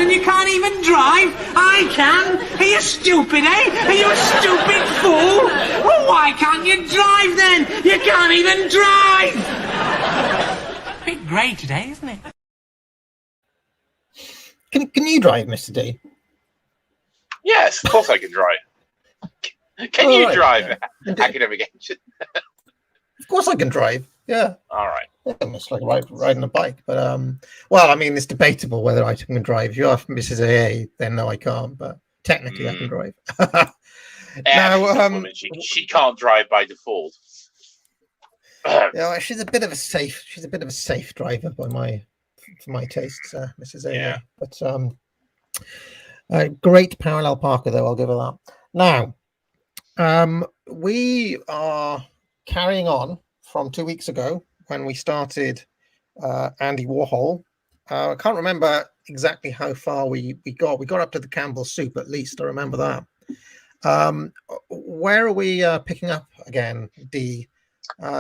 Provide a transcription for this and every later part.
And you can't even drive? I can. Are you stupid, eh? Are you a stupid fool? Well, why can't you drive then? You can't even drive! A bit grey today, isn't it? Can you drive, Mr. D? Yes, of course I can drive. Can you drive, academic agent? Of course I can drive. Yeah. All right. It's like riding a bike, but well, I mean, it's debatable whether I can drive. If you ask Mrs. AA, then no, I can't. But technically, I can drive. Now, she can't drive by default. Yeah, she's a bit of a safe driver for my tastes, Mrs. AA. Yeah. But great parallel parker, though. I'll give her that. Now, we are carrying on from 2 weeks ago when we started Andy Warhol. I can't remember exactly how far we got. We got up to the Campbell's soup, at least. I remember that. Where are we picking up again, D?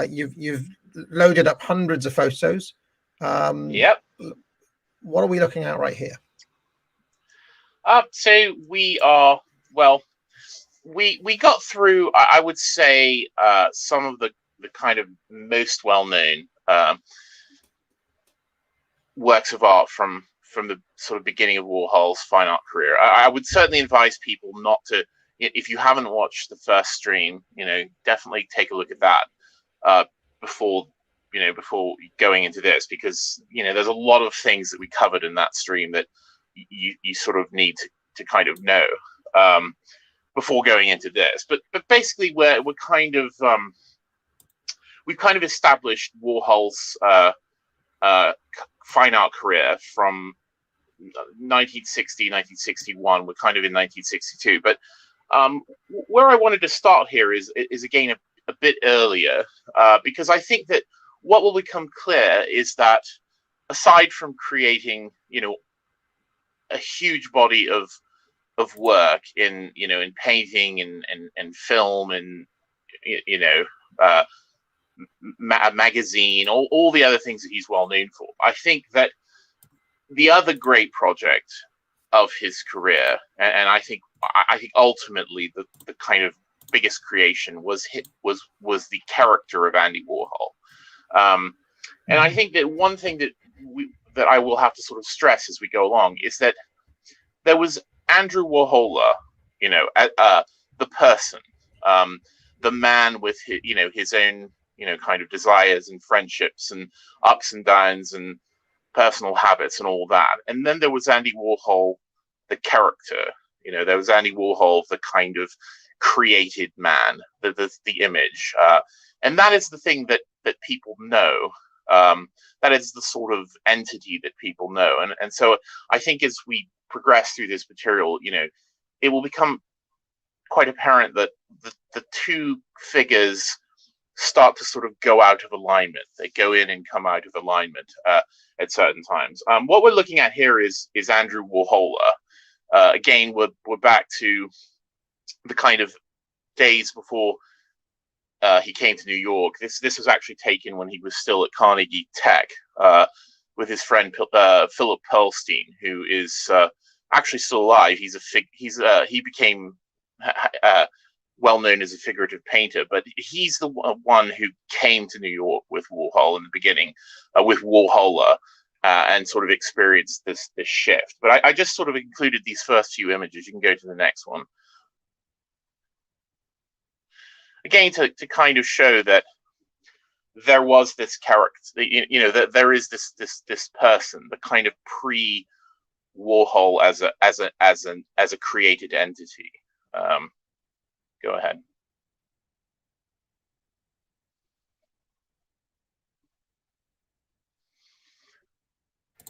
You've loaded up hundreds of photos. Yep. What are we looking at right here? So we are, well, we got through, I would say, some of the kind of most well-known works of art from the sort of beginning of Warhol's fine art career. I would certainly advise people not to, if you haven't watched the first stream, definitely take a look at that before going into this, because there's a lot of things that we covered in that stream that you sort of need to kind of know before going into this. But basically we're kind of we've kind of established Warhol's fine art career from 1960, 1961. We're kind of in 1962. But where I wanted to start here is again a bit earlier, because I think that what will become clear is that aside from creating, a huge body of work in painting and film and a magazine, all the other things that he's well known for, I think that the other great project of his career, and I think ultimately the kind of biggest creation was the character of Andy Warhol. And I think that one thing that I will have to sort of stress as we go along is that there was Andrew Warhola, the person, the man with his own kind of desires and friendships and ups and downs and personal habits and all that. And then there was Andy Warhol, the character. There was Andy Warhol, the kind of created man, the image, and that is the thing that people know. That is the sort of entity that people know, and so I think as we progress through this material, it will become quite apparent that the two figures start to sort of go out of alignment. They go in and come out of alignment at certain times. What we're looking at here is Andrew Warhola. Again, we're back to the kind of days before he came to New York. This was actually taken when he was still at Carnegie Tech with his friend Philip Pearlstein, who is actually still alive. He became well known as a figurative painter, but he's the one who came to New York with Warhol in the beginning, with Warhola, and sort of experienced this shift. But I just sort of included these first few images. You can go to the next one. Again, to kind of show that there was this character, that there is this person, the kind of pre-Warhol as a created entity. Go ahead.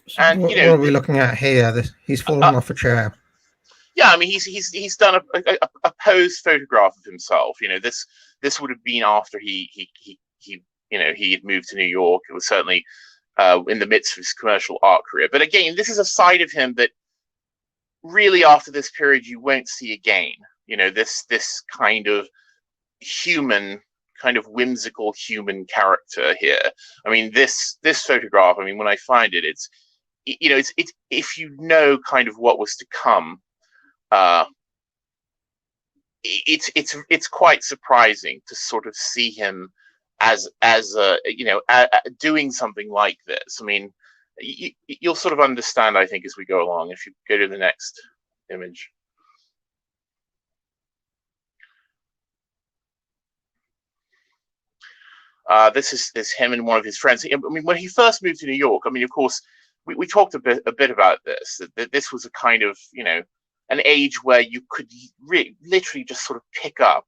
So And what are we looking at here? He's fallen off a chair. Yeah, I mean, he's done a posed photograph of himself. This would have been after he had moved to New York. It was certainly in the midst of his commercial art career. But again, this is a side of him that really after this period you won't see again. This kind of human, kind of whimsical human character here. I mean, this photograph, I mean, when I find it, it's if you know kind of what was to come, it's quite surprising to sort of see him as doing something like this. I mean, you'll sort of understand, I think, as we go along. If you go to the next image. This is him and one of his friends. I mean, when he first moved to New York, I mean, of course, we talked a bit about this, that this was a kind of, an age where you could literally just sort of pick up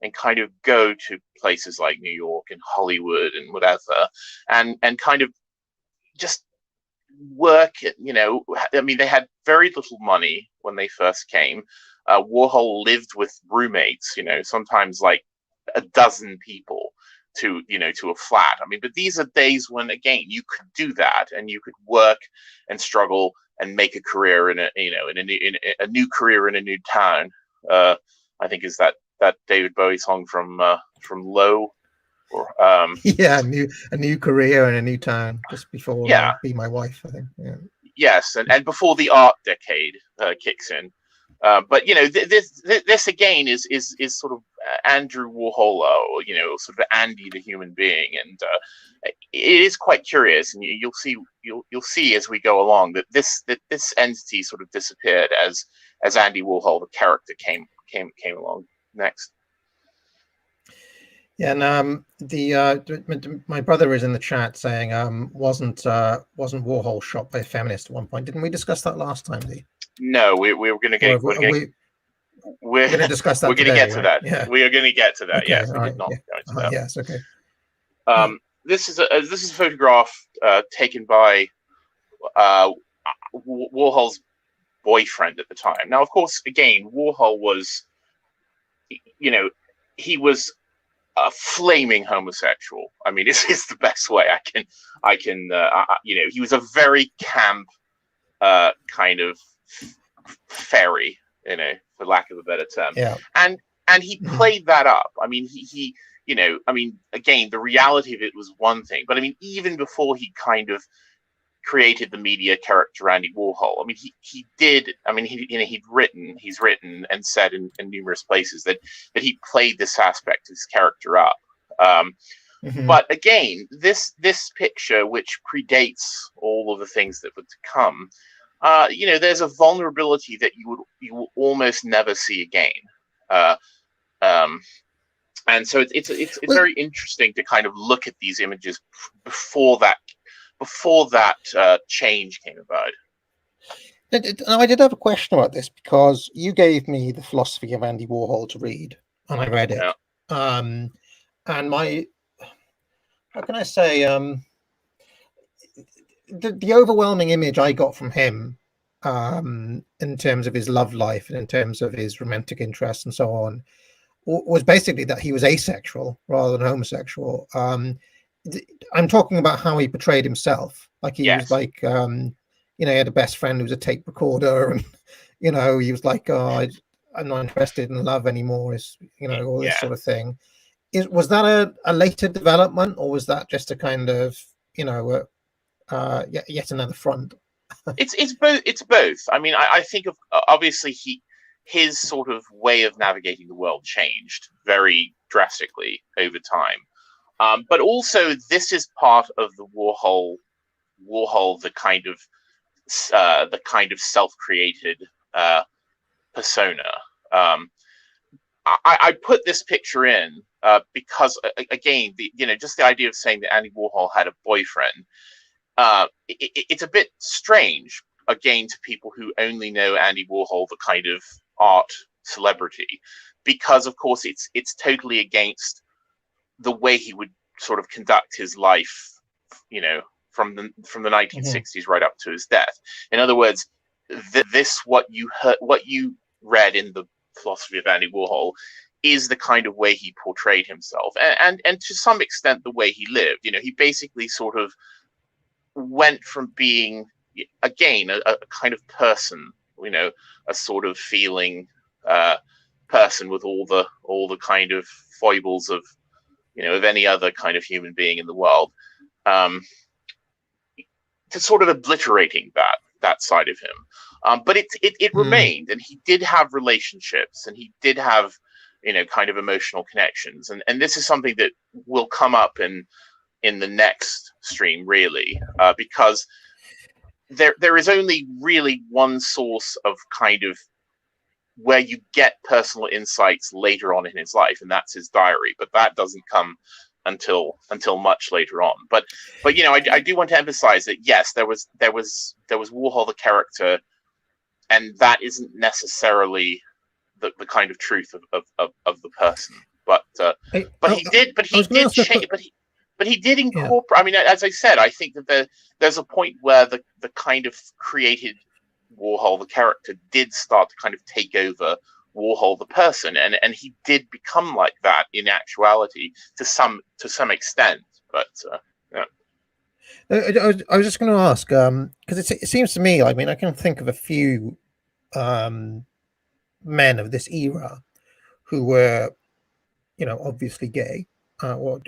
and kind of go to places like New York and Hollywood and whatever, and kind of just work it. I mean, they had very little money when they first came. Warhol lived with roommates, sometimes like a dozen people to a flat. I mean, but these are days when, again, you could do that and you could work and struggle and make a career in a new career in a new town. I think is that David Bowie song from Low, or yeah, a new career in a new town just before Be My Wife, I think. Yeah. Yes, and before the art decade kicks in. But this again is sort of Andrew Warhol, or sort of Andy the human being, and it is quite curious, and you'll see as we go along that this entity sort of disappeared as Andy Warhol the character came along next. Yeah, and my brother is in the chat saying, wasn't Warhol shot by a feminist at one point? Didn't we discuss that last time, Lee? No, we're going to get. We're going to discuss that. We're going to get to that. Yeah. We are going to get to that. Okay, yes, we did not go into that. Yes, okay. This is a photograph taken by Warhol's boyfriend at the time. Now, of course, again, Warhol was, he was a flaming homosexual. I mean, this is the best way I can. He was a very camp kind of fairy, for lack of a better term. Yeah. And he played that up. I mean, he again, the reality of it was one thing, but I mean, even before he kind of created the media character Andy Warhol, I mean, he's written and said in numerous places that he played this aspect of his character up. But again, this picture, which predates all of the things that were to come, there's a vulnerability that you will almost never see again. And so it's very interesting to kind of look at these images before that change came about. I did have a question about this, because you gave me The Philosophy of Andy Warhol to read, and I read it. Yeah. And how can I say, the overwhelming image I got from him, in terms of his love life and in terms of his romantic interests and so on, was basically that he was asexual rather than homosexual. I'm talking about how he portrayed himself. Like he was like, he had a best friend who was a tape recorder, and he was like, oh, I'm not interested in love anymore, all this sort of thing. Was that a later development, or was that just a kind of yet another front? It's both. I mean, I think of obviously his sort of way of navigating the world changed very drastically over time. But also, this is part of the Warhol, the kind of self-created persona. I put this picture in because, again, just the idea of saying that Andy Warhol had a boyfriend, it's a bit strange, again, to people who only know Andy Warhol, the kind of art celebrity, because, of course, it's totally against the way he would sort of conduct his life, from the 1960s right up to his death. In other words, what you read in the philosophy of Andy Warhol is the kind of way he portrayed himself, and to some extent the way he lived. He basically sort of went from being, again, a kind of person, a sort of feeling person with all the kind of foibles of any other kind of human being in the world, to sort of obliterating that side of him. But it remained, and he did have relationships, and he did have kind of emotional connections, and this is something that will come up in the next stream, really, because there is only really one source of kind of where you get personal insights later on in his life, and that's his diary. But that doesn't come until much later on. But I do want to emphasize that yes, there was Warhol the character, and that isn't necessarily the kind of truth of the person. But he did incorporate. I mean, as I said, I think that there's a point where the kind of created Warhol the character did start to kind of take over Warhol the person, and he did become like that in actuality to some extent. But yeah. I was just going to ask, because it seems to me, I mean, I can think of a few men of this era who were, obviously gay, or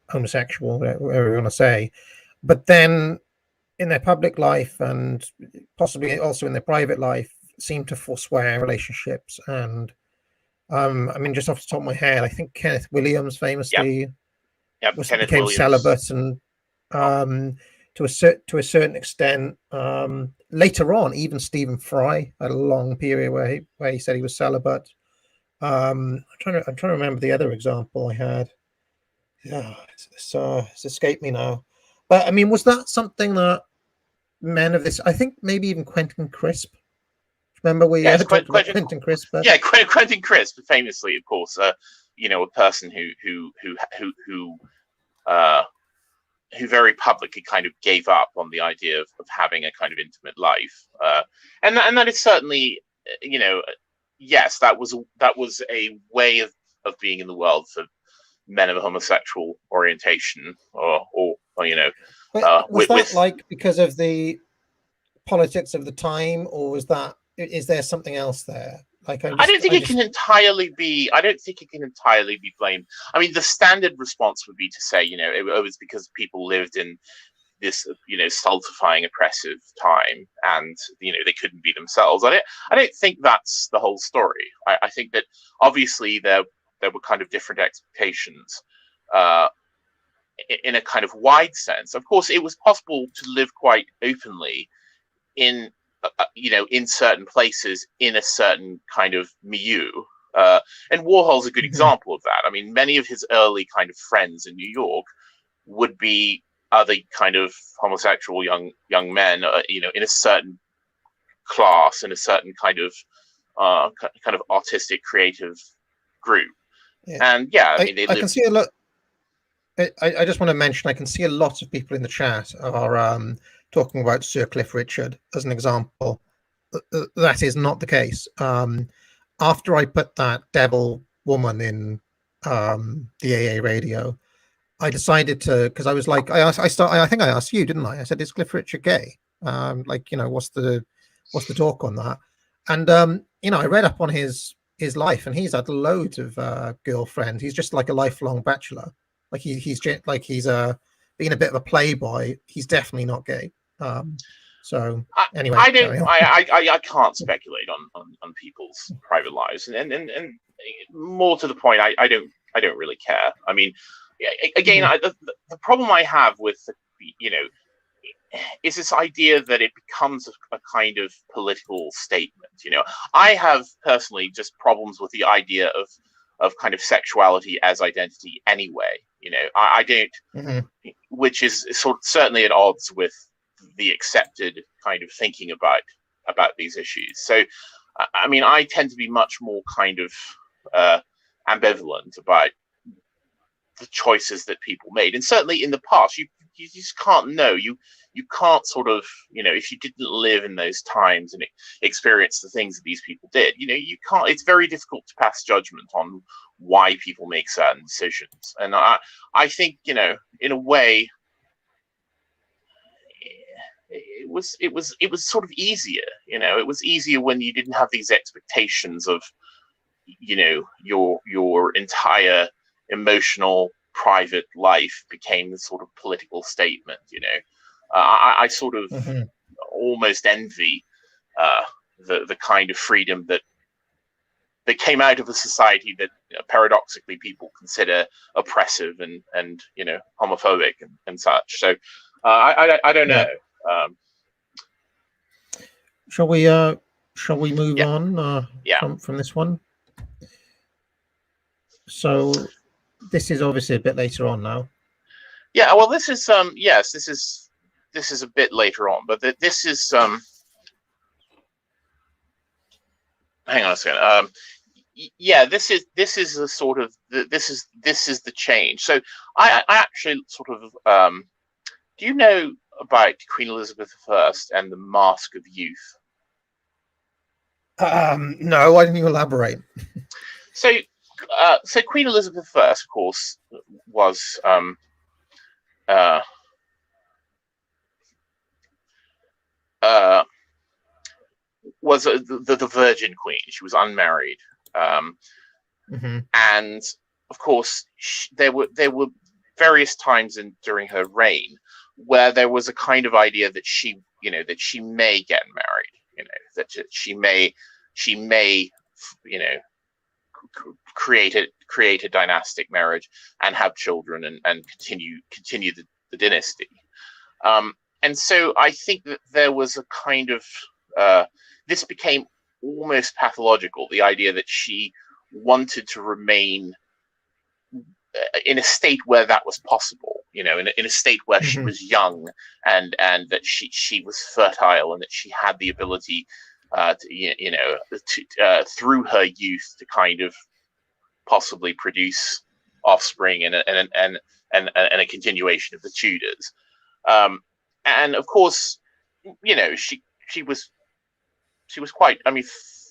homosexual, whatever you want to say, but then in their public life and possibly also in their private life seem to forswear relationships. And I mean, just off the top of my head, I think Kenneth Williams famously became celibate, and to a certain extent, later on, even Stephen Fry had a long period where he said he was celibate. I'm trying to remember the other example I had. Yeah, it's escaped me now. But I mean, was that something that men of this? I think maybe even Quentin Crisp. Remember we talked about Quentin Crisp? Yeah, Quentin Crisp, famously, of course, a person who very publicly kind of gave up on the idea of having a kind of intimate life, and that is certainly, yes, that was a way of being in the world for men of a homosexual orientation, or was that like because of the politics of the time, or is there something else there? Like, I don't think it can entirely be blamed. I mean, the standard response would be to say, it was because people lived in this, stultifying, oppressive time, and they couldn't be themselves. I don't think that's the whole story. I think that obviously there were kind of different expectations in a kind of wide sense. Of course, it was possible to live quite openly in certain places in a certain kind of milieu. And Warhol's a good example of that. I mean, many of his early kind of friends in New York would be other kind of homosexual young men, in a certain class, in a certain kind of artistic, creative group. Yeah. And yeah, I mean, I can see a lot. I just want to mention, I can see a lot of people in the chat are talking about Sir Cliff Richard as an example. That is not the case. After I put that devil woman in the AA radio, I decided to, because I was like, I think I asked you, didn't I? I said, is Cliff Richard gay? What's the talk on that? And I read up on his life, and he's had loads of girlfriends. He's just like a lifelong bachelor. Like he's being a bit of a playboy. He's definitely not gay. So anyway, I can't speculate on people's private lives, and more to the point, I don't really care. I mean, again, the problem I have with is this idea that it becomes a kind of political statement. I have personally just problems with the idea of kind of sexuality as identity anyway. I don't, which is certainly at odds with the accepted kind of thinking about these issues. So, I mean, I tend to be much more kind of ambivalent about the choices that people made, and certainly in the past, you just can't know. You can't sort of, if you didn't live in those times and experience the things that these people did, you can't. It's very difficult to pass judgment on why people make certain decisions. And I think, in a way, it was sort of easier. It was easier when you didn't have these expectations of, your entire emotional private life became the sort of political statement. I sort of almost envy the kind of freedom that came out of a society that paradoxically people consider oppressive and homophobic and such. So I don't know. Shall we move on from this one? So this is obviously a bit later on now. Yeah, well, this is yes, this is a bit later on, but this is hang on a second. Yeah, this is a sort of this is the change. So I actually sort of do you know about Queen Elizabeth I and the Mask of Youth? No, why didn't you elaborate? So Queen Elizabeth I, of course, was the Virgin Queen. She was unmarried, and of course there were various times during her reign where there was a kind of idea that she may get married, that she may create a dynastic marriage and have children and continue the dynasty. And so I think that there was a kind of this became almost pathological, the idea that she wanted to remain in a state where that was possible, in a state where she was young and that she was fertile and that she had the ability through her youth to kind of possibly produce offspring and a continuation of the Tudors. And of course, she was quite,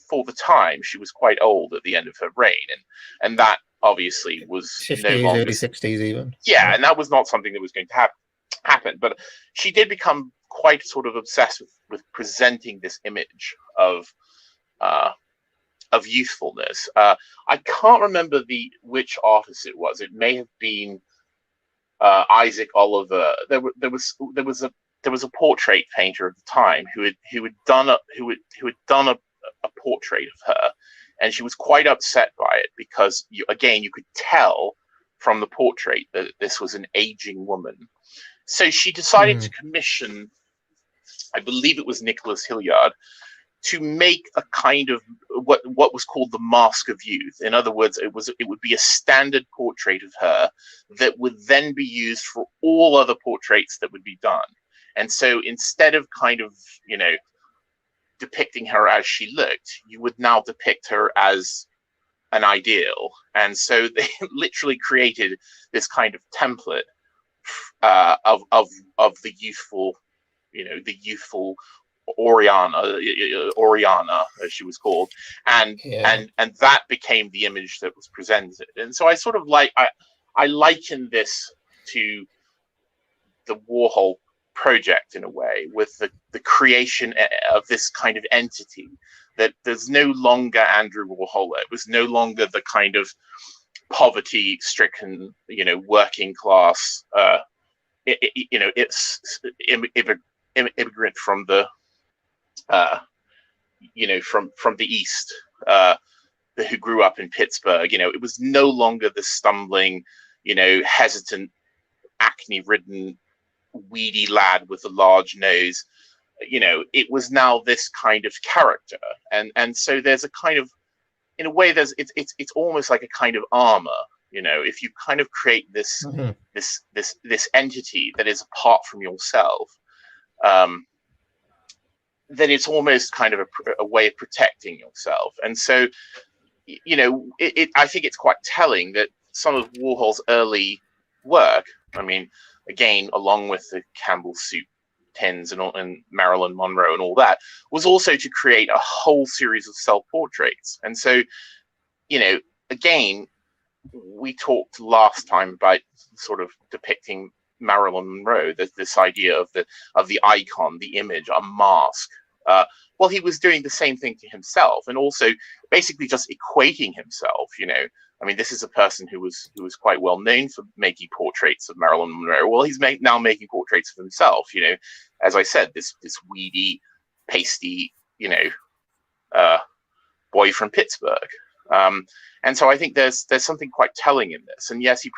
for the time, she was quite old at the end of her reign, and that obviously was 50s, no longer, early 60s even. Yeah, and that was not something that was going to happen. But she did become quite sort of obsessed with presenting this image of youthfulness. I can't remember which artist it was. It may have been Isaac Oliver. There was a portrait painter at the time who had done a portrait of her, and she was quite upset by it because you could tell from the portrait that this was an aging woman. So she decided to commission, I believe it was Nicholas Hilliard, to make a kind of what was called the Mask of Youth. In other words, it would be a standard portrait of her that would then be used for all other portraits that would be done. And so instead of kind of, depicting her as she looked, you would now depict her as an ideal. And so they literally created this kind of template of the youthful, Oriana, as she was called, and that became the image that was presented. And so I sort of I liken this to the Warhol project in a way, with the creation of this kind of entity that there's no longer Andrew Warhol. It was no longer the kind of poverty-stricken, working class, it's immigrant from the from the East, who grew up in Pittsburgh. It was no longer the stumbling, hesitant, acne-ridden, weedy lad with a large nose. It was now this kind of character, and so there's a kind of, in a way, it's almost like a kind of armor. If you kind of create this this entity that is apart from yourself, then it's almost kind of a way of protecting yourself. And so, I think it's quite telling that some of Warhol's early work, again, along with the Campbell soup tins and Marilyn Monroe and all that, was also to create a whole series of self-portraits. And so, again, we talked last time about sort of depicting Marilyn Monroe, this idea of the icon, the image, a mask. Well, he was doing the same thing to himself, and also basically just equating himself. I mean, this is a person who was quite well known for making portraits of Marilyn Monroe. Well, he's now making portraits of himself. As I said, this weedy, pasty, boy from Pittsburgh. And so I think there's something quite telling in this. And yes, he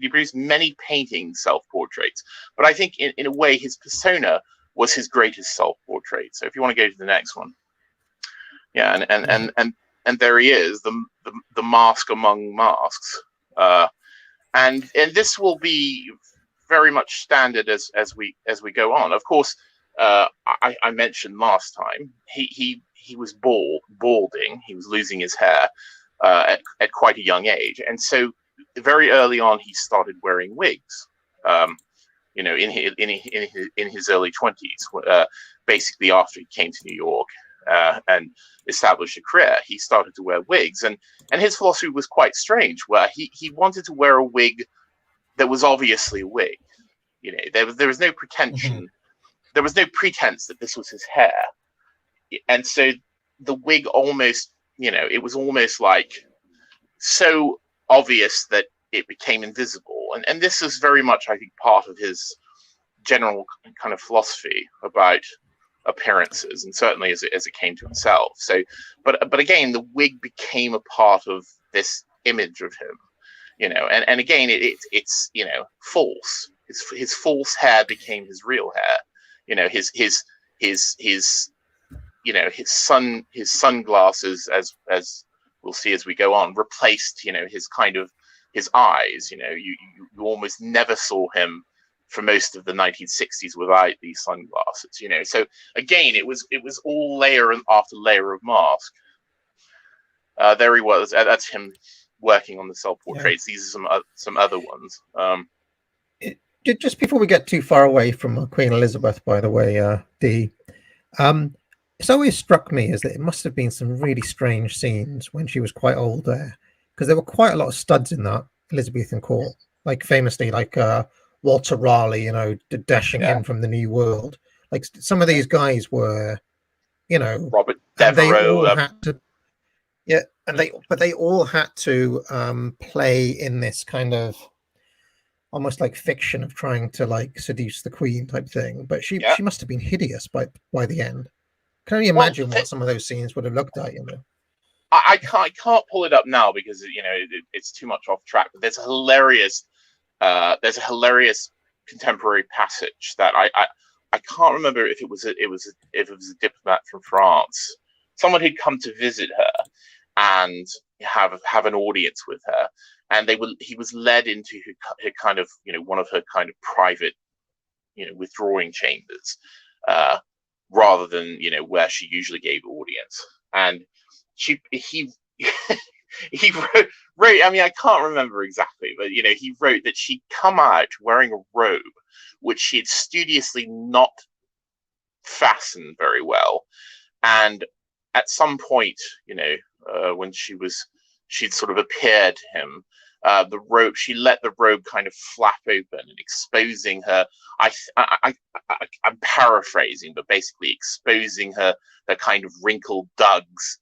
produced many paintings, self-portraits, but I think in a way his persona was his greatest self-portrait. So if you want to go to the next one, yeah, and there he is, the mask among masks, and this will be very much standard as we go on. Of course, I mentioned last time he was balding. He was losing his hair at quite a young age, and so very early on he started wearing wigs. In his early 20s, basically after he came to New York and established a career, he started to wear wigs, and his philosophy was quite strange, where he wanted to wear a wig that was obviously a wig. There was no pretension. Mm-hmm. There was no pretense that this was his hair, and so the wig almost, it was almost like so obvious that it became invisible. And this is very much, I think, part of his general kind of philosophy about appearances, and certainly as it came to himself. So, but again, the wig became a part of this image of him, and again, it's false. His false hair became his real hair. His sunglasses, as we'll see as we go on, replaced his eyes. You almost never saw him for most of the 1960s without these sunglasses. So again, it was all layer after layer of mask. There he was. That's him working on the self-portraits. Yeah. These are some other ones. Just before we get too far away from Queen Elizabeth, by the way, it's always struck me is that it must have been some really strange scenes when she was quite old there, because there were quite a lot of studs in that Elizabethan court, like famously, like Walter Raleigh, dashing in from the New World. Like some of these guys were, Robert Devereux. But they all had to play in this kind of almost like fiction of trying to like seduce the Queen type thing. But she must have been hideous by the end. Can only imagine what some of those scenes would have looked like. I can't pull it up now because it's too much off track. But there's a hilarious contemporary passage that I can't remember if it was a diplomat from France, someone who'd come to visit her and have an audience with her, and he was led into her kind of one of her kind of private withdrawing chambers, rather than where she usually gave audience, and he wrote, I mean, I can't remember exactly, but he wrote that she'd come out wearing a robe which she had studiously not fastened very well, and at some point, when she'd sort of appeared to him, she let the robe kind of flap open and exposing her. I'm paraphrasing, but basically exposing her kind of wrinkled dugs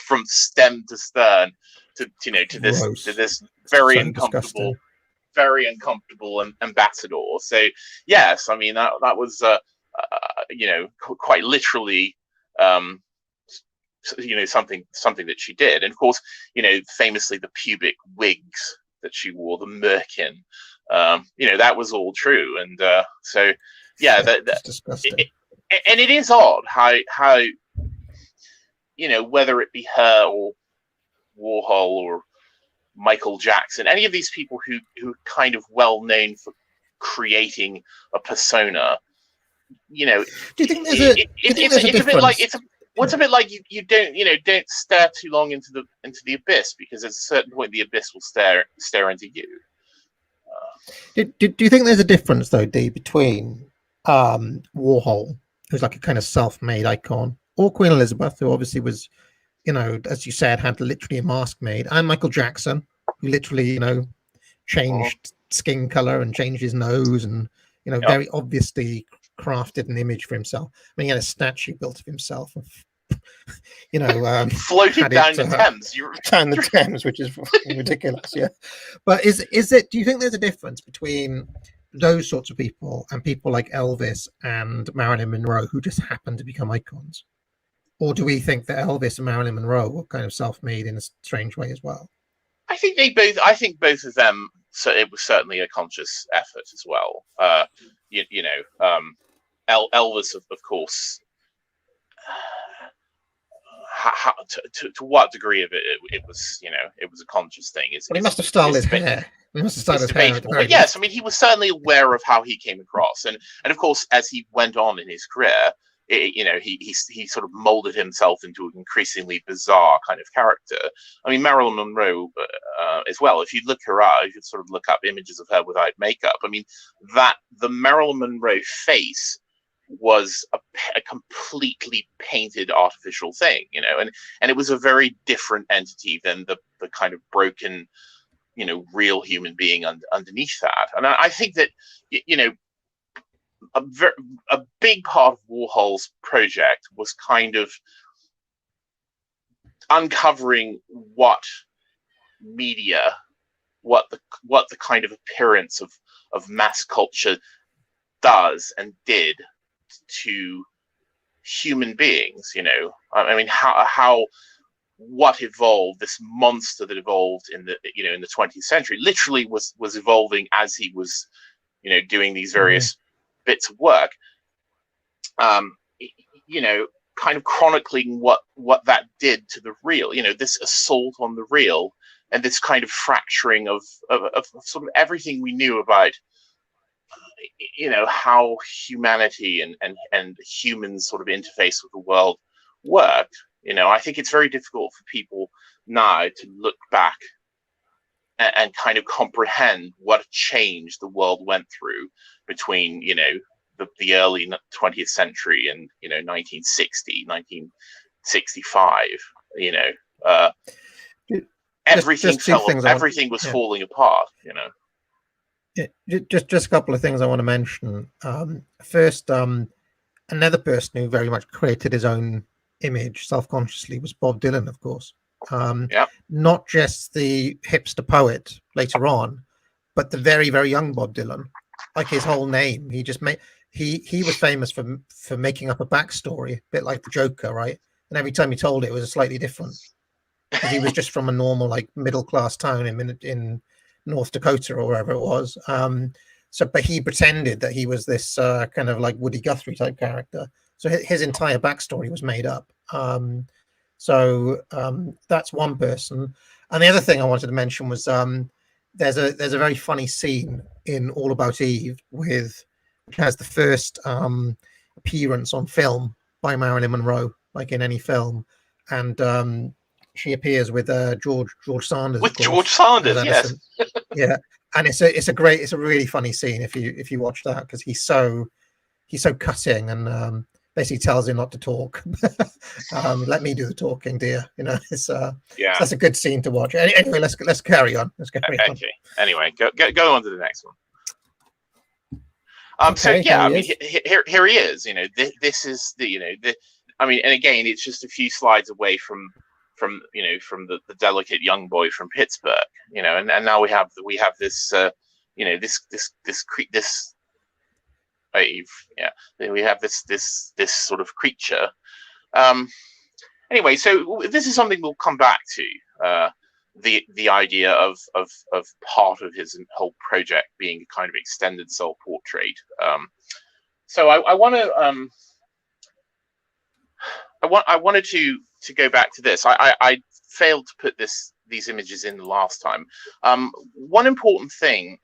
from stem to stern to this very uncomfortable ambassador. So yes, I mean that was quite literally something that she did. And of course, famously the pubic wigs that she wore, the merkin, that was all true. And so yeah, that's disgusting. And it is odd how whether it be her or Warhol or Michael Jackson, any of these people who are kind of well known for creating a persona, do you think there's a difference? It's a bit like you don't stare too long into the abyss, because at a certain point the abyss will stare into you. Do you think there's a difference though, Dee, between Warhol, who's like a kind of self-made icon, or Queen Elizabeth, who obviously was, as you said, had literally a mask made, and Michael Jackson, who literally, changed skin color and changed his nose, and very obviously crafted an image for himself. I mean, he had a statue built of himself, floated down the Thames. Down the Thames, which is ridiculous. Yeah, but is it? Do you think there's a difference between those sorts of people and people like Elvis and Marilyn Monroe, who just happen to become icons? Or do we think that Elvis and Marilyn Monroe were kind of self-made in a strange way as well? I think both of them. So it was certainly a conscious effort as well. Elvis, of course. How, to what degree of it was, it was a conscious thing. He must have styled his hair. He must have styled his hair. But yes, I mean, he was certainly aware of how he came across, and of course, as he went on in his career, he sort of molded himself into an increasingly bizarre kind of character. I mean, Marilyn Monroe as well. If you look her up, if you sort of look up images of her without makeup, I mean, the Marilyn Monroe face was a completely painted artificial thing, and it was a very different entity than the kind of broken, real human being underneath that. And I think that, a big part of Warhol's project was kind of uncovering what media, what the kind of appearance of mass culture does and did to human beings. I mean, how what evolved, this monster that evolved in the 20th century literally was evolving as he was doing these various bits of work, kind of chronicling what that did to the real, this assault on the real, and this kind of fracturing of sort of everything we knew about how humanity and humans sort of interface with the world worked. I think it's very difficult for people now to look back and kind of comprehend what a change the world went through between the early 20th century and 1960, 1965. Everything was falling apart. Yeah, just a couple of things I want to mention. First, another person who very much created his own image self-consciously was Bob Dylan, of course. Not just the hipster poet later on, but the very, very young Bob Dylan. Like his whole name, he just made. He was famous for making up a backstory, a bit like the Joker, right? And every time he told it, it was slightly different. He was just from a normal, like, middle-class town in North Dakota or wherever it was. But he pretended that he was this kind of like Woody Guthrie type character. So his entire backstory was made up. That's one person. And the other thing I wanted to mention was there's a very funny scene in All About Eve which has the first appearance on film by Marilyn Monroe, like in any film, and she appears with George Sanders. With George Sanders, yes. Yeah, and it's a really funny scene if you watch that, because he's so cutting and basically tells him not to talk. Let me do the talking, dear. It's that's a good scene to watch. Anyway, let's carry on. On. Anyway, go on to the next one. I mean, here he is. This is I mean, and again, it's just a few slides away from the delicate young boy from Pittsburgh, and now we have this we have this sort of creature. Anyway, so this is something we'll come back to, the idea of part of his whole project being a kind of extended self-portrait. So I wanted to go back to this. I failed to put these images in the last time. One important thing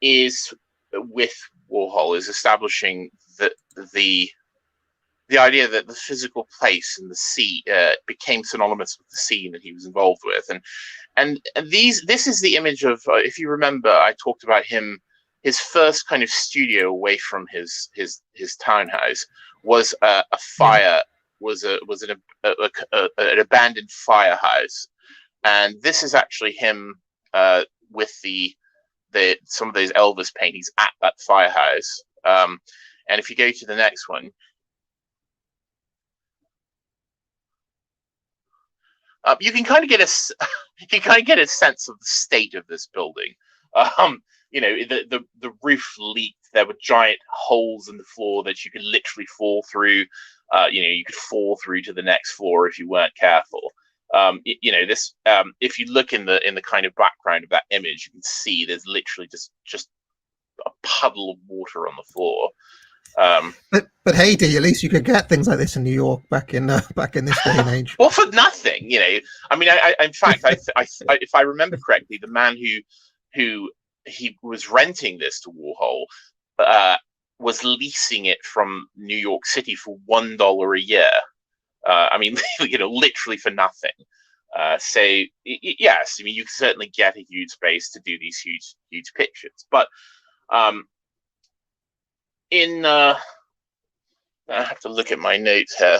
is with Warhol is establishing the idea that the physical place and the scene became synonymous with the scene that he was involved with, this is the image of, if you remember, I talked about him. His first kind of studio away from his townhouse was a fire, an abandoned firehouse, and this is actually him with some of those Elvis paintings at that firehouse. And if you go to the next one, you can kind of get a sense of the state of this building. The roof leaked. There were giant holes in the floor that you could literally fall through. You could fall through to the next floor if you weren't careful. If you look in the kind of background of that image, you can see there's literally just a puddle of water on the floor. But hey, D, at least you could get things like this in New York back in this day and age. Well, for nothing, I mean, in fact, if I remember correctly, the man who he was renting this to Warhol was leasing it from New York City for $1 a year. I mean, literally for nothing. So yes, I mean, you can certainly get a huge space to do these huge pictures, but I have to look at my notes here.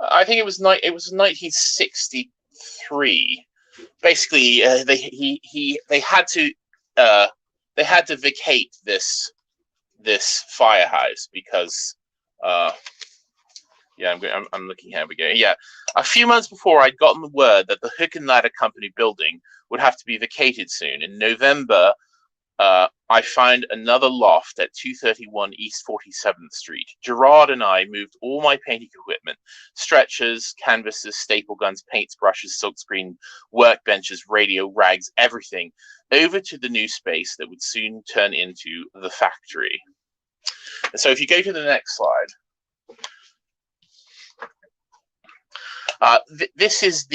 I think it was 1963. Basically, they had to vacate this firehouse because I'm looking. Here we go. Yeah, a few months before, I'd gotten the word that the Hook and Ladder Company building would have to be vacated soon. In November, I found another loft at 231 East 47th Street. Gerard and I moved all my painting equipment, stretchers, canvases, staple guns, paints, brushes, silkscreen, workbenches, radio, rags, everything, over to the new space that would soon turn into the factory. So if you go to the next slide, this is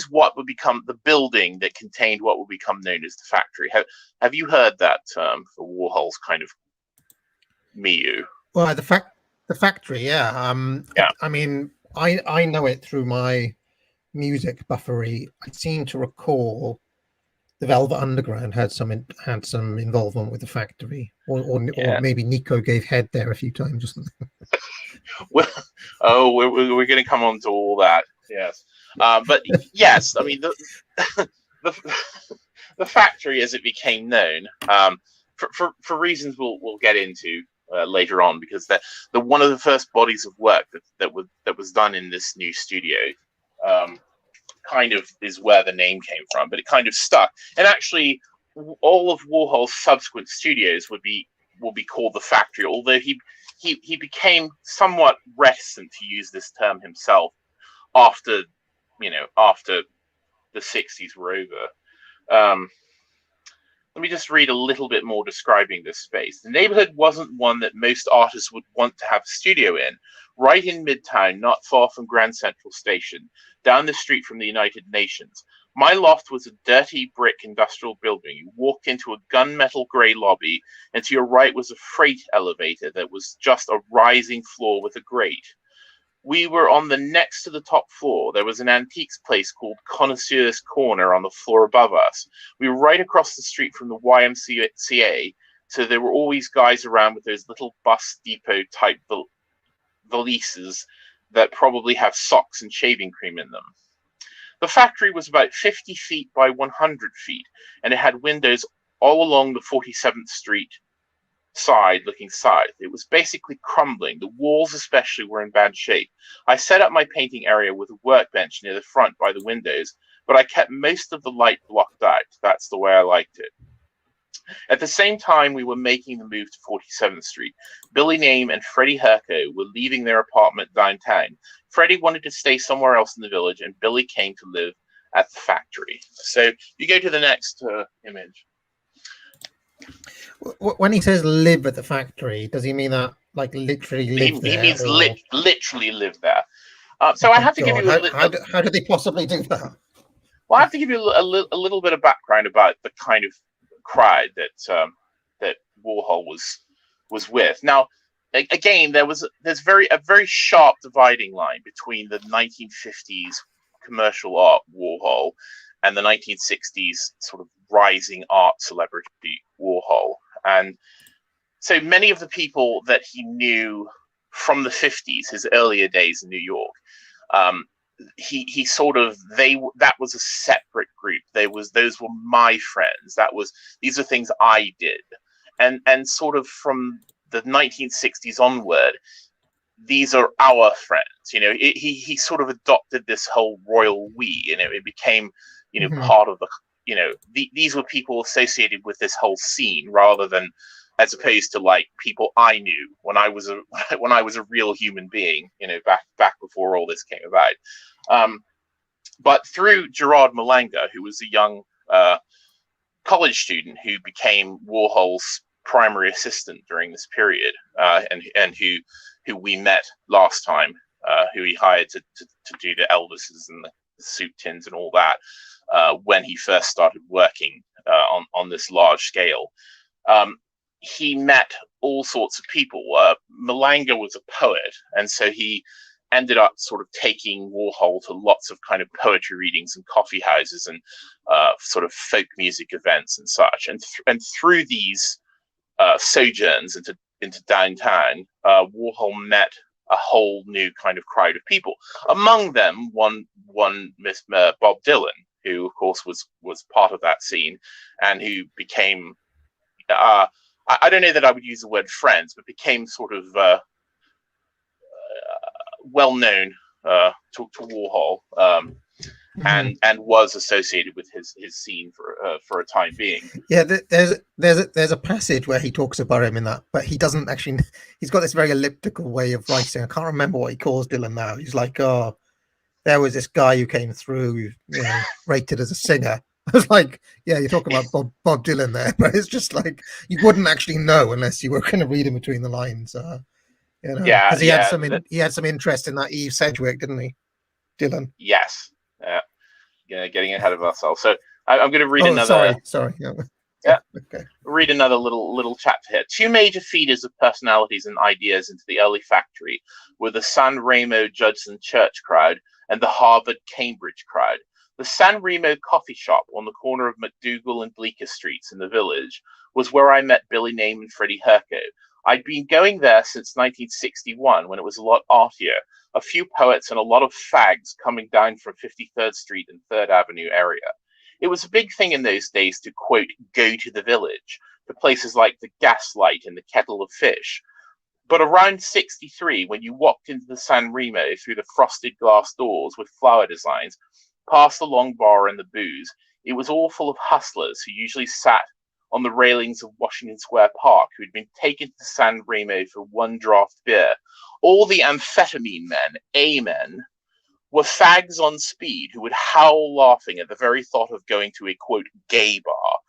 what would become the building that contained what would become known as the factory. Have you heard that term for Warhol's kind of milieu? Well, the factory, yeah. Yeah. I mean, I know it through my music buffery. I seem to recall the Velvet Underground had some involvement with the factory, or maybe Nico gave head there a few times or something. Well, we're going to come on to all that, yes. But yes, I mean the factory, as it became known, for reasons we'll get into later on, because the one of the first bodies of work that was done in this new studio kind of is where the name came from, but it kind of stuck. And actually, all of Warhol's subsequent studios will be called the factory, although he became somewhat reticent to use this term himself after the 60s were over. Let me just read a little bit more describing this space. The neighborhood wasn't one that most artists would want to have a studio in. Right in Midtown, not far from Grand Central Station, down the street from the United Nations. My loft was a dirty brick industrial building. You walked into a gunmetal gray lobby, and to your right was a freight elevator that was just a rising floor with a grate. We were on the next to the top floor. There was an antiques place called Connoisseur's Corner on the floor above us. We were right across the street from the YMCA, so there were always guys around with those little bus depot type valises that probably have socks and shaving cream in them. The factory was about 50 feet by 100 feet, and it had windows all along the 47th Street side looking south. It was basically crumbling. The walls especially were in bad shape. I set up my painting area with a workbench near the front by the windows, but I kept most of the light blocked out. That's the way I liked it. At the same time we were making the move to 47th Street, Billy Name and Freddie Herco were leaving their apartment downtown. Freddie wanted to stay somewhere else in the village, and Billy came to live at the factory. So you go to the next image. When he says live at the factory, does he mean that like literally live there? He means literally live there. So I have to give you how did they possibly do that? Well, I have to give you a little bit of background about the kind of crowd that Warhol was with. Now, again, there's a very sharp dividing line between the 1950s commercial art Warhol and the 1960s sort of rising art celebrity Warhol. And so many of the people that he knew from the 50s, his earlier days in New York, he sort of, that was a separate group. Those were my friends. These are things I did. And sort of from the 1960s onward, these are our friends. He sort of adopted this whole royal we. It became, part of the, these were people associated with this whole scene, rather than, as opposed to like people I knew when I was a real human being, back before all this came about. But through Gerard Malanga, who was a young college student who became Warhol's primary assistant during this period, and who we met last time, who he hired to do the Elvises and the soup tins and all that, when he first started working on this large scale. He met all sorts of people. Malanga was a poet, and so he ended up sort of taking Warhol to lots of kind of poetry readings and coffee houses and sort of folk music events and such. And through these sojourns into downtown, Warhol met a whole new kind of crowd of people. Among them, one Miss Bob Dylan, who of course was part of that scene, and who became I don't know that I would use the word friends, but became sort of well known to Warhol, and was associated with his scene for a time being. Yeah, there's a passage where he talks about him in that, but he doesn't actually. He's got this very elliptical way of writing. I can't remember what he calls Dylan now. He's like, oh, there was this guy who came through, rated as a singer. I was like, yeah, you're talking about Bob Dylan there, but it's just like you wouldn't actually know unless you were kind of reading between the lines. Yeah, because he had some interest in that Eve Sedgwick, didn't he, Dylan? Yes. Getting ahead of ourselves. So I'm going to read another. Sorry. Yeah. Okay. Read another little chapter here. Two major feeders of personalities and ideas into the early factory were the San Remo Judson Church crowd and the Harvard Cambridge crowd. The San Remo coffee shop on the corner of McDougal and Bleecker Streets in the Village was where I met Billy Name and Freddie Herco. I'd been going there since 1961, when it was a lot artier, a few poets and a lot of fags coming down from 53rd Street and 3rd Avenue area. It was a big thing in those days to, quote, go to the Village, to places like the Gaslight and the Kettle of Fish. But around 63, when you walked into the San Remo through the frosted glass doors with flower designs, past the long bar and the booze, it was all full of hustlers who usually sat on the railings of Washington Square Park, who had been taken to San Remo for one draft beer. All the amphetamine men, A-men, were fags on speed who would howl laughing at the very thought of going to a, quote, gay bar.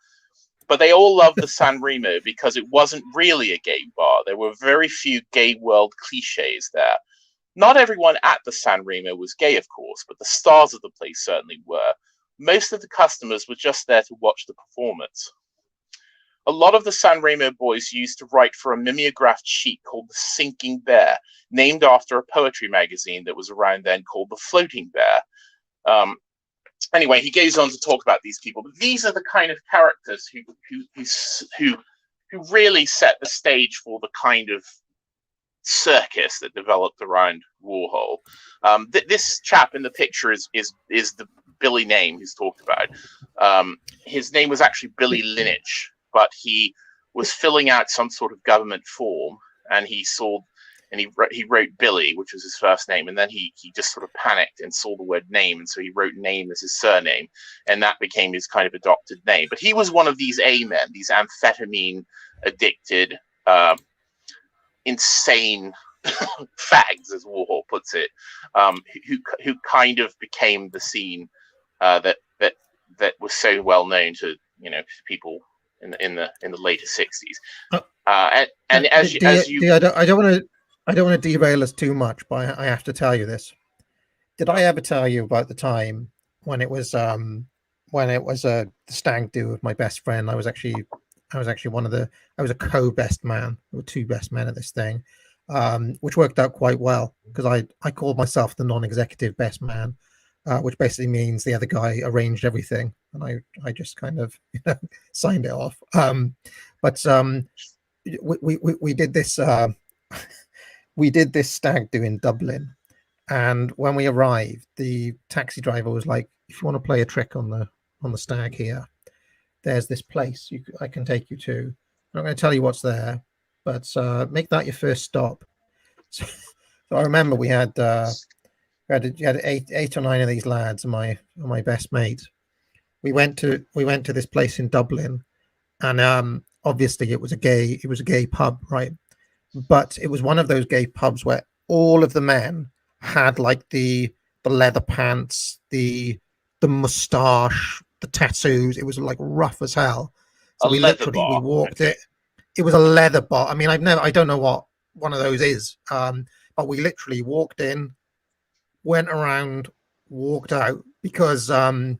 But they all loved the San Remo because it wasn't really a gay bar. There were very few gay world cliches there. Not everyone at the San Remo was gay, of course, but the stars of the place certainly were. Most of the customers were just there to watch the performance. A lot of the San Remo boys used to write for a mimeographed sheet called The Sinking Bear, named after a poetry magazine that was around then called The Floating Bear. Anyway, he goes on to talk about these people, but these are the kind of characters who really set the stage for the kind of circus that developed around Warhol. This chap in the picture is the Billy Name he's talked about. His name was actually Billy Lineage, but he was filling out some sort of government form, and he wrote Billy, which was his first name, and then he just sort of panicked and saw the word name, and so he wrote name as his surname, and that became his kind of adopted name. But he was one of these A-men, these amphetamine addicted, insane fags, as Warhol puts it, who kind of became the scene that was so well known to people in the later 60s. And as you I don't want to derail us too much, but I have to tell you this. Did I ever tell you about the time when it was a stag do with my best friend? I was actually I was a co-best man. There were two best men at this thing. which worked out quite well because I called myself the non-executive best man, which basically means the other guy arranged everything, and I just kind of signed it off. But we did this we did this stag do in Dublin, and when we arrived, the taxi driver was like, "If you want to play a trick on the stag here, there's this place I can take you to. I'm not going to tell you what's there, but make that your first stop." So I remember we had eight or nine of these lads, and my best mate. We went to this place in Dublin, and obviously it was a gay pub, right? But it was one of those gay pubs where all of the men had like the leather pants, the mustache, the tattoos. It was like rough as hell. So we walked it. It was a leather bar. I mean, I don't know what one of those is. But we literally walked in, went around, walked out because it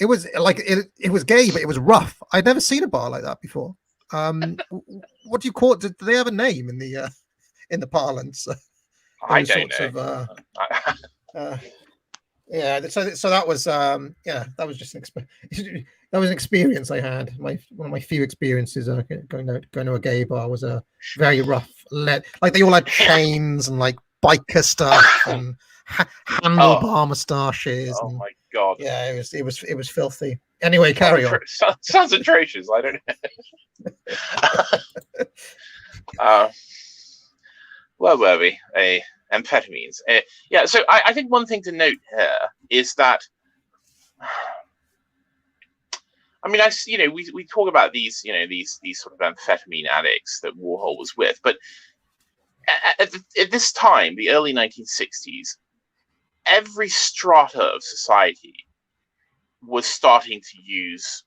was like it was gay, but it was rough. I'd never seen a bar like that before. What do you call it? Do they have a name in the parlance? I don't know. Yeah, so that was that was just that was an experience I had. One of my few experiences going to a gay bar was a very rough like they all had chains and like biker stuff and handlebar moustaches. Oh my god! Yeah, it was filthy. Anyway, carry on. Sounds atrocious. I don't know. Where were we? Amphetamines. Yeah. So I think one thing to note here is that, I mean, we talk about these sort of amphetamine addicts that Warhol was with, but at this time, the early 1960s, every strata of society was starting to use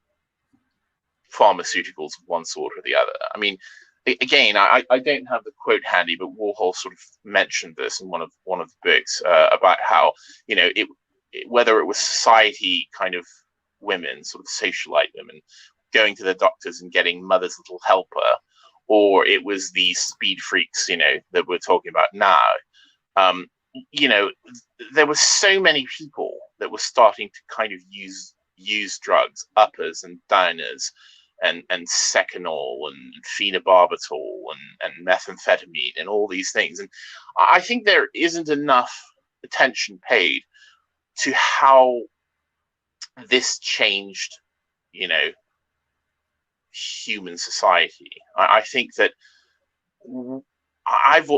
pharmaceuticals of one sort or the other. I mean, again, I don't have the quote handy, but Warhol sort of mentioned this in one of the books about how whether it was society kind of women, sort of socialite women, going to the doctors and getting mother's little helper, or it was these speed freaks, that we're talking about now. There were so many people that were starting to kind of use drugs, uppers and downers, and Seconal and phenobarbital and methamphetamine and all these things. And I think there isn't enough attention paid to how this changed, human society. I think that I've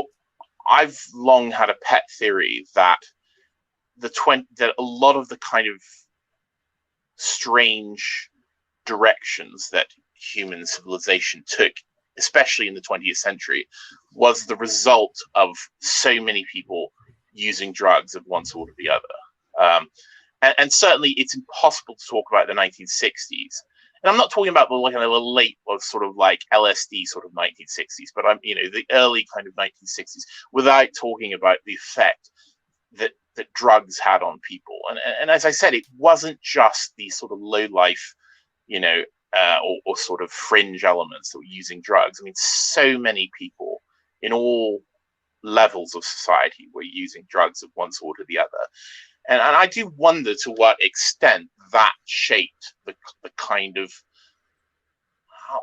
long had a pet theory that that a lot of the kind of strange directions that human civilization took, especially in the 20th century, was the result of so many people using drugs of one sort or the other. And certainly it's impossible to talk about the 1960s. And I'm not talking about the late or sort of like LSD sort of 1960s, but the early kind of 1960s, without talking about the effect that drugs had on people. And as I said, it wasn't just these sort of low life, or sort of fringe elements that were using drugs. I mean, so many people in all levels of society were using drugs of one sort or the other. And I do wonder to what extent that shaped the kind of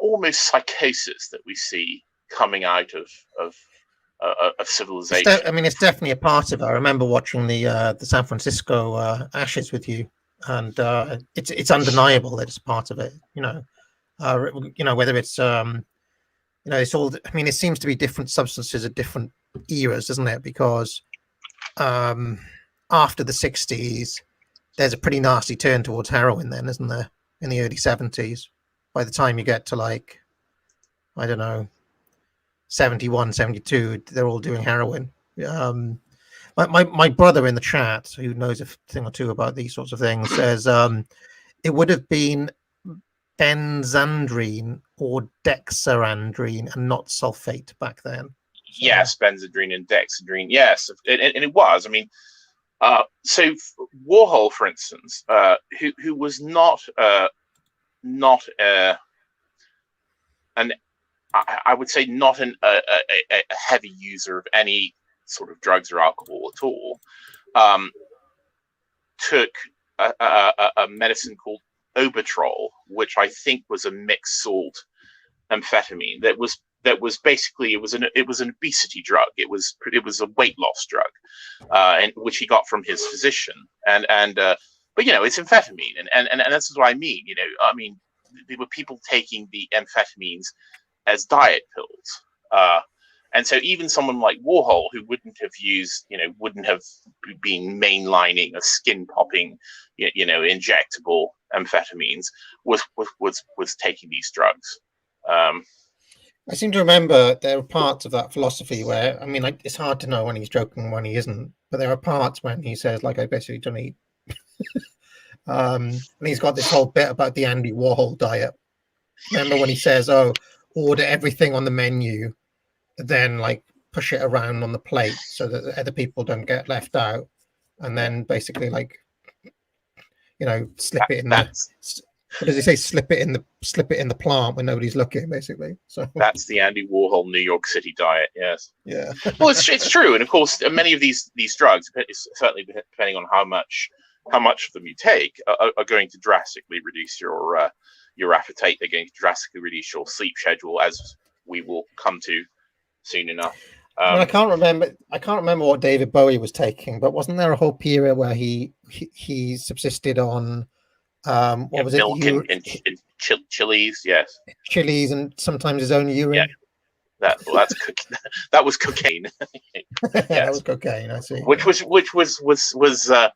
almost psychosis that we see coming out of civilization. It's definitely a part of it. I remember watching the San Francisco Ashes with you, and it's undeniable that it's part of it. Whether it's it's all. I mean, it seems to be different substances at different eras, doesn't it? Because after the 60s, there's a pretty nasty turn towards heroin then, isn't there? In the early 70s. By the time you get to like, I don't know, 71, 72, they're all doing heroin. My brother in the chat, who knows a thing or two about these sorts of things, says it would have been benzandrine or dexarandrine and not sulfate back then. So. Yes, benzandrine and dexandrine. Yes, and it was. I mean, so Warhol, for instance, who was not an I would say not a heavy user of any sort of drugs or alcohol at all, took a medicine called Obertrol, which I think was a mixed salt amphetamine that was basically it was an obesity drug. It was a weight loss drug, and which he got from his physician. But it's amphetamine, and that's what I mean. I mean, there were people taking the amphetamines as diet pills. And so even someone like Warhol, who wouldn't have been mainlining a skin popping, injectable amphetamines, was taking these drugs. I seem to remember there are parts of that philosophy where, I mean, it's hard to know when he's joking and when he isn't, but there are parts when he says, like, I basically don't eat. And he's got this whole bit about the Andy Warhol diet. Remember when he says, "Oh, order everything on the menu, then like push it around on the plate so that the other people don't get left out, and then basically like, slip it in the." What does he say? Slip it in the plant when nobody's looking, basically. So that's the Andy Warhol New York City diet. Yes. Yeah. Well, it's true, and of course, many of these drugs, certainly depending on how much of them you take, are going to drastically reduce your appetite. They're going to drastically reduce your sleep schedule, as we will come to soon enough. I can't remember what David Bowie was taking, but wasn't there a whole period where he subsisted on what was milk it? and chilies, yes. Chilies and sometimes his own urine. Yeah. That was cocaine. Yes. That was cocaine. I see. Which was a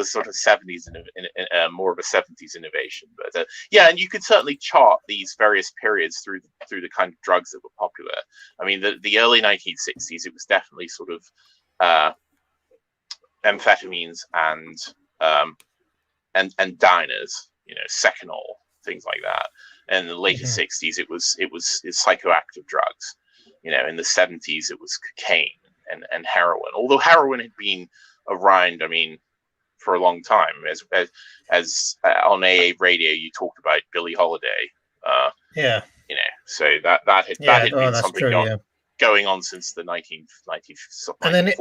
sort of 70s more of a 70s innovation, but and you could certainly chart these various periods through the kind of drugs that were popular. I mean, the early 1960s, it was definitely sort of amphetamines and diners, Seconal, things like that. And in the later 60s, it was psychoactive drugs. In the 70s, it was cocaine and heroin. Although heroin had been around, I mean, for a long time. As on AA radio, you talked about Billie Holiday. So that had been something going on since the 1990s. And then in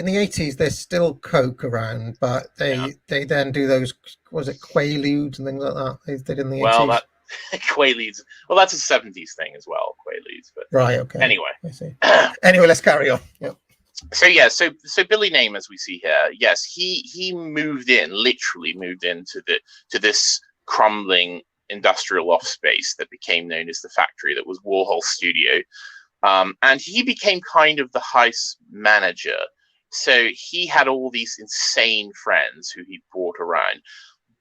the 80s, there's still coke around, but they then do those, was it Quaaludes and things like that? They did in the 80s. Well, that Quaaludes. Well, that's a 70s thing as well, Quaaludes. But right, okay. Anyway, I see. Anyway, let's carry on. Yep. So Billy Name, as we see here, yes, he literally moved into this crumbling industrial office space that became known as the factory, that was Warhol's studio. And he became kind of the house manager. So he had all these insane friends who he brought around,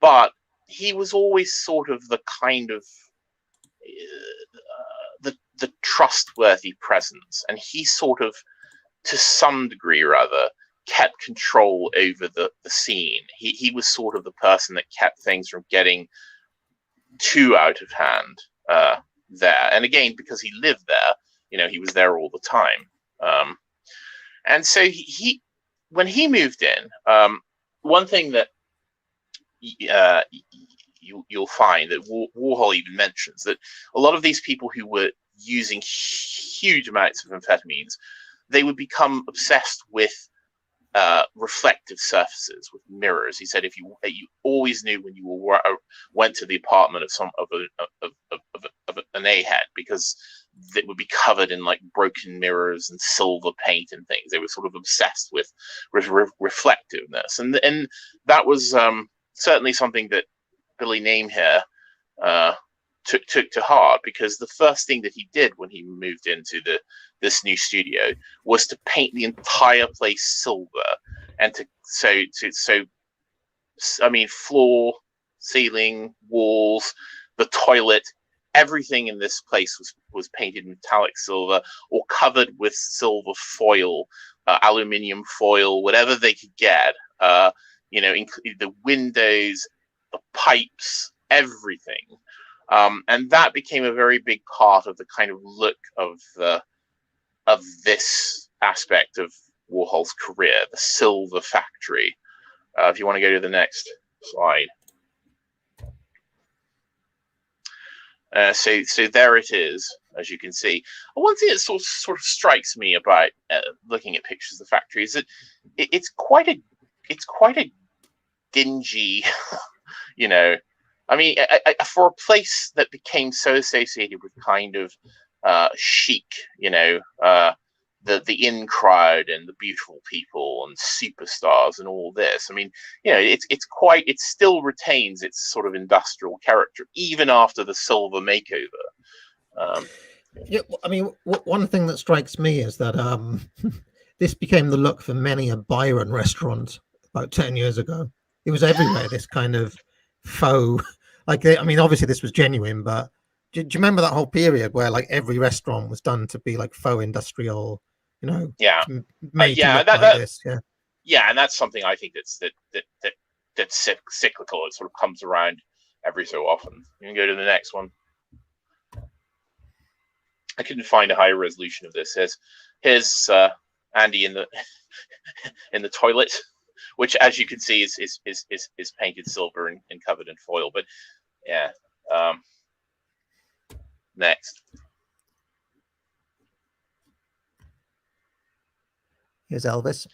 but he was always sort of the kind of the trustworthy presence, and he sort of, to some degree or other, kept control over the scene. He was sort of the person that kept things from getting too out of hand there. And again, because he lived there, he was there all the time. And so when he moved in, one thing that you'll find that Warhol even mentions, that a lot of these people who were using huge amounts of amphetamines, they would become obsessed with reflective surfaces, with mirrors. He said, if you always knew when you went to the apartment of an A-head, because it would be covered in like broken mirrors and silver paint and things. They were sort of obsessed with reflectiveness, and that was certainly something that Billy Name here took to heart, because the first thing that he did when he moved into this new studio was to paint the entire place silver, and floor, ceiling, walls, the toilet, everything in this place was painted metallic silver or covered with silver foil, aluminium foil, whatever they could get. The windows, the pipes, everything. And that became a very big part of the kind of look of this aspect of Warhol's career, the Silver Factory. If you want to go to the next slide. So there it is, as you can see. One thing that sort of strikes me about looking at pictures of the factory is that it's quite a dingy, you know. I mean, for a place that became so associated with kind of chic, you know, the in crowd and the beautiful people and superstars and all this. I mean, you know, it still retains its sort of industrial character even after the silver makeover. Yeah, I mean, one thing that strikes me is that this became the look for many a Byron restaurant about 10 years ago. It was everywhere. This kind of faux, like, I mean, obviously this was genuine, but do you remember that whole period where like every restaurant was done to be like faux industrial? You know, Yeah, made to yeah, look like this. Yeah, yeah, and that's something I think that's cyclical. It sort of comes around every so often. You can go to the next one. I couldn't find a higher resolution of this. Here's Andy in the in the toilet, which, as you can see, is painted silver and covered in foil. But yeah, next. here's Elvis.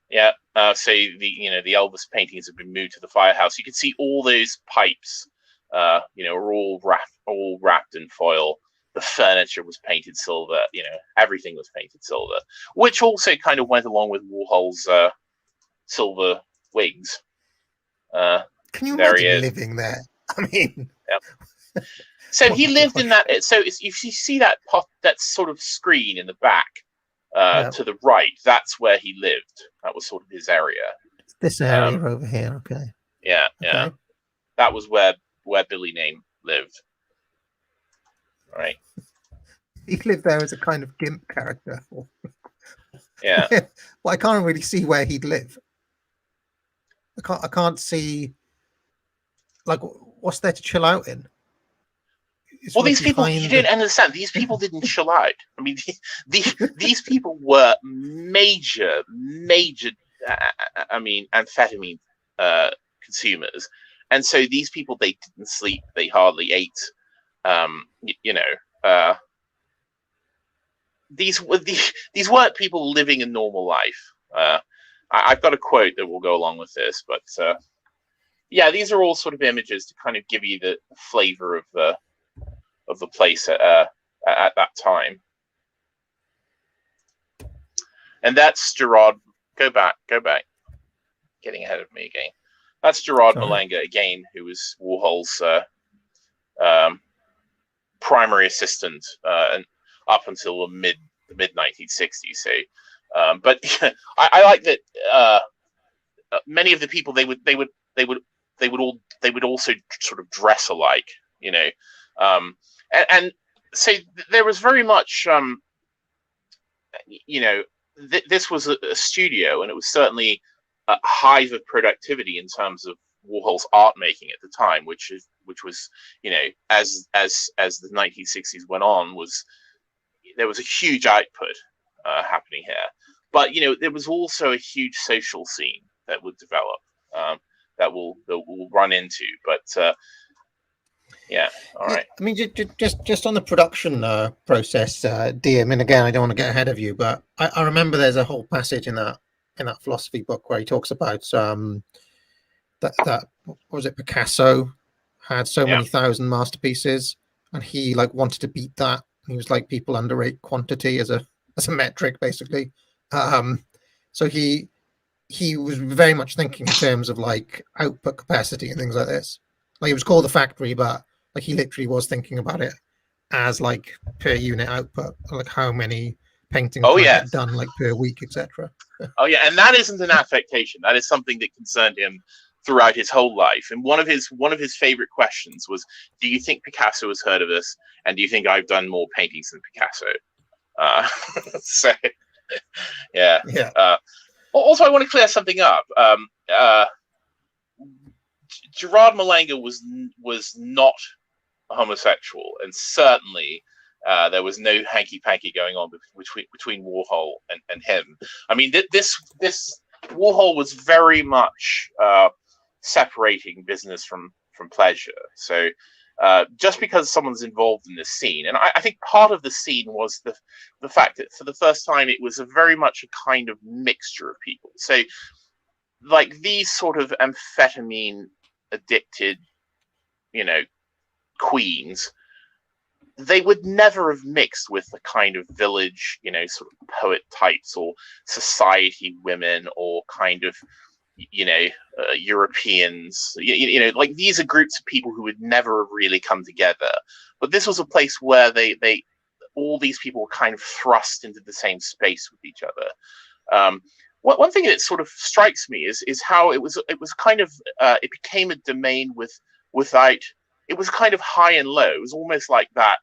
Yeah, so the Elvis paintings have been moved to the firehouse. You can see all those pipes, you know, are all wrapped in foil. The furniture was painted silver. You know, everything was painted silver, which also kind of went along with Warhol's silver wigs. Can you imagine living there? I mean, yeah. So he lived in that. So if you see that that sort of screen in the back. To the right, that's where he lived. That was sort of his area. This area over here, okay. Yeah, yeah. Okay. That was where Billy Name lived. All right. He lived there as a kind of gimp character. Yeah. Well, I can't really see where he'd live. I can't see, like, what's there to chill out in? Well, these people, you didn't understand. These people didn't chill out. I mean, these people were major, I mean, amphetamine consumers, and so these people, they didn't sleep, they hardly ate. You know, these weren't people living a normal life. I've got a quote that will go along with this, but yeah, these are all sort of images to kind of give you the flavor of the place at that time. And that's Gerard. Go back. Getting ahead of me again. That's Gerard Malanga again, who was Warhol's primary assistant and up until the mid 1960s. So, but I like that many of the people they would also sort of dress alike, you know. And so there was very much, you know, this was a studio, and it was certainly a hive of productivity in terms of Warhol's art making at the time, which was, you know, as the 1960s went on, there was a huge output happening here. But, you know, there was also a huge social scene that would develop that we'll run into. But yeah, all right. I mean, just on the production process, Dee. I mean, again, I don't want to get ahead of you, but I remember there's a whole passage in that philosophy book where he talks about that was it, Picasso had so many thousand masterpieces, and he like wanted to beat that. He was like, people underrate quantity as a metric, basically. So he was very much thinking in terms of like output capacity and things like this. Like, it was called the factory, but like he literally was thinking about it as like per unit output, like how many paintings get done like per week, etc. Oh yeah, and that isn't an affectation. That is something that concerned him throughout his whole life. And one of his favorite questions was, "Do you think Picasso has heard of us? And do you think I've done more paintings than Picasso?" So yeah. Also, I want to clear something up. Gerard Malanga was not a homosexual, and certainly there was no hanky-panky going on between Warhol and him. I mean, this Warhol was very much separating business from pleasure. So just because someone's involved in this scene. And I think part of the scene was the fact that for the first time it was a very much a kind of mixture of people. So like these sort of amphetamine addicted, queens, they would never have mixed with the kind of village, sort of poet types or society women or kind of, Europeans. Like these are groups of people who would never have really come together. But this was a place where they all these people were kind of thrust into the same space with each other. One thing that sort of strikes me is how it was kind of it became a domain without. It was kind of high and low. It was almost like that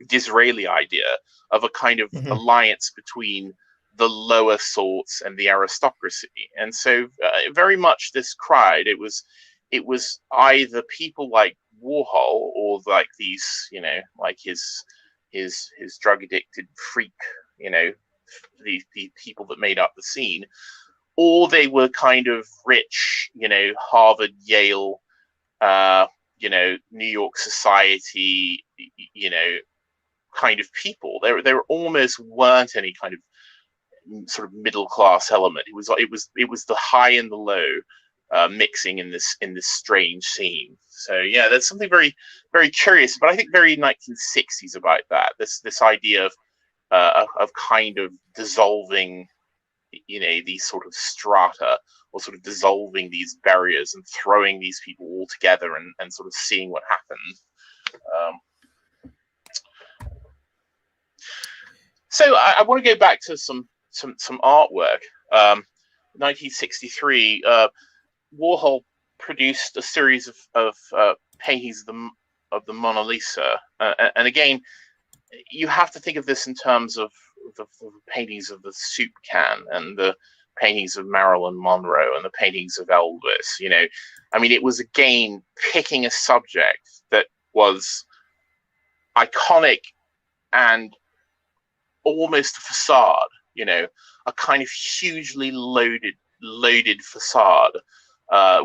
Disraeli idea of a kind of alliance between the lower sorts and the aristocracy. And so very much this crowd, it was either people like Warhol or like these, like his drug addicted freak, the people that made up the scene, or they were kind of rich, Harvard, Yale, New York society, kind of people. There almost weren't any kind of sort of middle class element. It was the high and the low mixing in this strange scene. So yeah, there's something very, very curious, but I think very 1960s about that. This idea of kind of dissolving, these sort of strata, or sort of dissolving these barriers and throwing these people all together and sort of seeing what happens. So I want to go back to some artwork. 1963, Warhol produced a series of paintings of the Mona Lisa, and again, you have to think of this in terms of the paintings of the soup can and the paintings of Marilyn Monroe and the paintings of Elvis. I mean, it was again picking a subject that was iconic and almost a facade, a kind of hugely loaded facade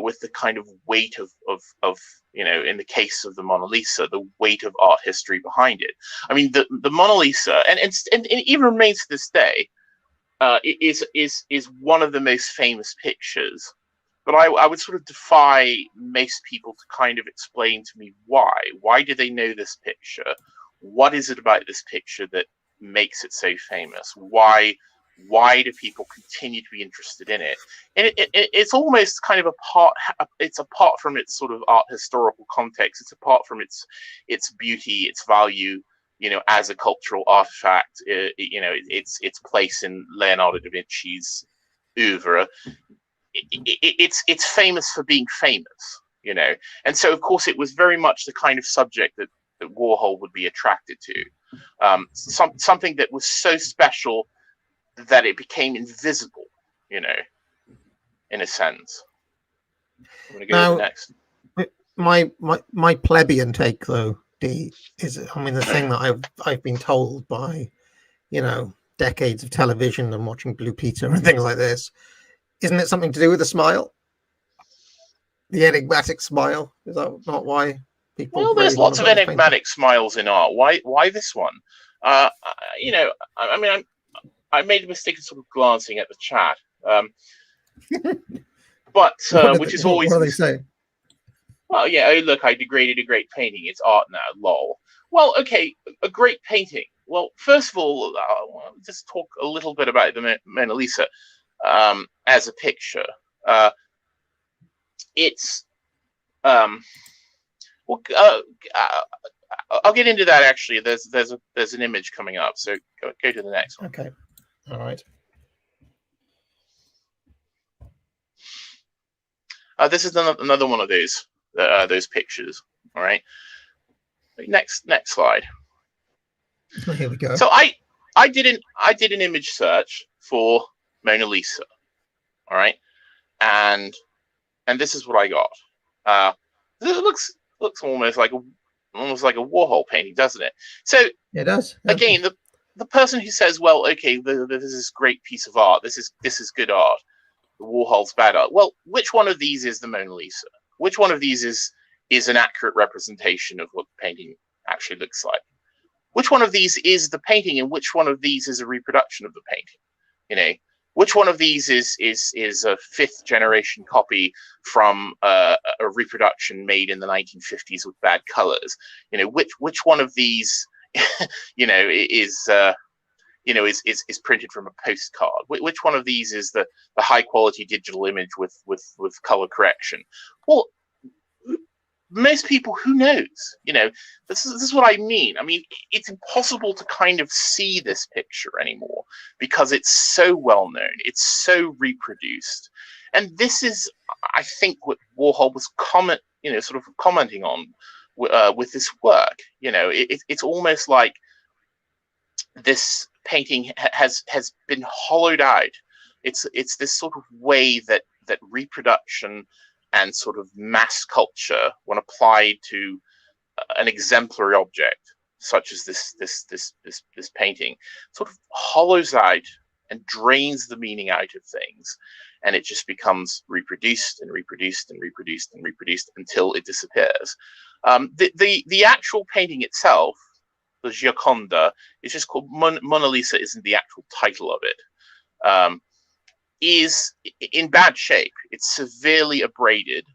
with the kind of weight of in the case of the Mona Lisa, the weight of art history behind it. I mean, the Mona Lisa, and it even remains to this day, is one of the most famous pictures. But I would sort of defy most people to kind of explain to me why. Why do they know this picture? What is it about this picture that makes it so famous? Why do people continue to be interested in it? And it's almost kind of it's apart from its sort of art historical context. It's apart from its beauty, its value, as a cultural artifact. Its place in Leonardo da Vinci's oeuvre. It's famous for being famous, and so of course it was very much the kind of subject that Warhol would be attracted to. Something that was so special that it became invisible, in a sense. I'm going to go to the next. My plebeian take, though, D, is, the thing that I've been told by, decades of television and watching Blue Peter and things like this, isn't it something to do with the smile? The enigmatic smile? Is that not why people? Well, there's lots of enigmatic smiles in art. Why this one? I made a mistake of sort of glancing at the chat, but which is always. What do they say? Well, yeah. Oh, look, I degraded a great painting. It's art now. Lol. Well, okay, a great painting. Well, first of all, I'll just talk a little bit about the Mona Lisa as a picture. It's I'll get into that actually. There's an image coming up, so go to the next one. Okay. All right. This is another one of those pictures. All right. Next slide. Here we go. So I did an image search for Mona Lisa. All right, and this is what I got. It looks almost like a Warhol painting, doesn't it? So it does. Again, the person who says, well, okay, this is this great piece of art. This is good art. The Warhol's bad art. Well, which one of these is the Mona Lisa? Which one of these is is an accurate representation of what the painting actually looks like? Which one of these is the painting, and which one of these is a reproduction of the painting? You know, which one of these is a fifth generation copy from a reproduction made in the 1950s with bad colors? You know, which one of these, you know, is printed from a postcard? Which one of these is the high quality digital image with color correction? Well, most people, who knows? You know, this is what I mean. I mean, it's impossible to kind of see this picture anymore because it's so well known, it's so reproduced, and this is, I think, what Warhol was sort of commenting on with this work. You know, it's almost like this painting has been hollowed out. It's this sort of way that reproduction and sort of mass culture, when applied to an exemplary object such as this painting, sort of hollows out and drains the meaning out of things, and it just becomes reproduced and reproduced and reproduced and reproduced until it disappears. The actual painting itself, the Gioconda, is just called Mona Lisa. Isn't the actual title of it. Is in bad shape. It's severely abraded.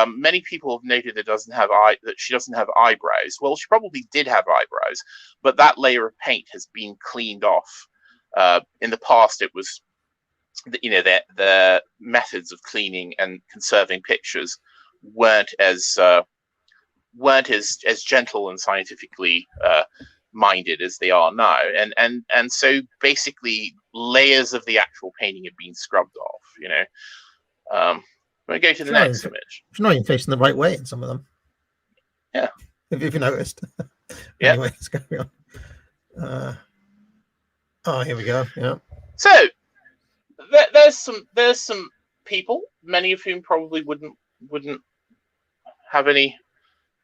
Many people have noted that she doesn't have eyebrows. Well, she probably did have eyebrows, but that layer of paint has been cleaned off. In the past, it was, you know, the methods of cleaning and conserving pictures weren't as gentle and scientifically minded as they are now, and so basically layers of the actual painting have been scrubbed off. You know, I'm going to go to the next image. It's not even facing the right way in some of them. Yeah, if you noticed. Yeah. Anyway, let's carry on. Here we go. Yeah. So there's some people, many of whom probably wouldn't have any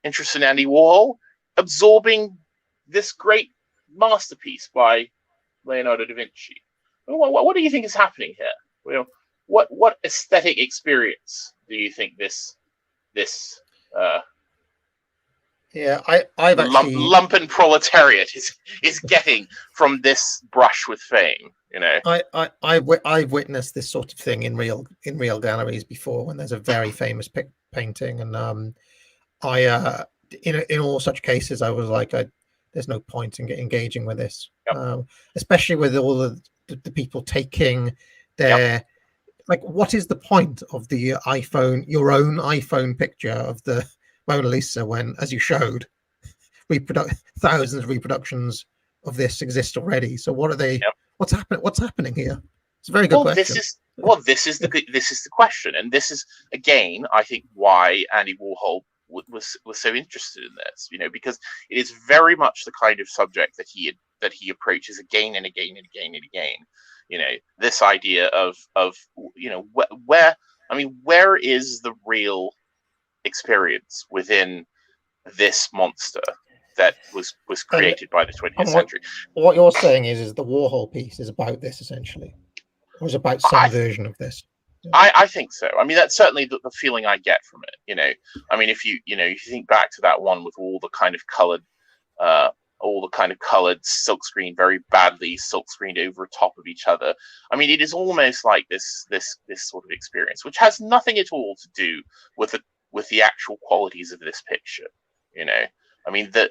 interest in Andy Warhol, absorbing this great masterpiece by Leonardo da Vinci. What do you think is happening here? You know, what aesthetic experience do you think this I've actually lumpen proletariat is getting from this brush with fame? You know, I've witnessed this sort of thing in real galleries before, when there's a very famous painting, and in all such cases I was like, there's no point in engaging with this. Yep. Especially with all the people taking their like, what is the point of the iPhone, your own iPhone picture of the Mona Lisa, when, as you showed, thousands of reproductions of this exist already? So what are they? Yep. What's happening here? It's a very good question. This is the question, and this is, again, I think, why Andy Warhol was so interested in this, you know, because it is very much the kind of subject that he approaches again and again and again and again. You know, this idea of you know, where is the real experience within this monster that was created by the 20th century? What you're saying is the Warhol piece is about this, essentially, or is about some version of this. I think so. I mean, that's certainly the feeling I get from it. You know, I mean, if you think back to that one with all the kind of colored silkscreen, very badly silkscreened over top of each other. I mean, it is almost like this sort of experience, which has nothing at all to do with the actual qualities of this picture. You know, I mean, the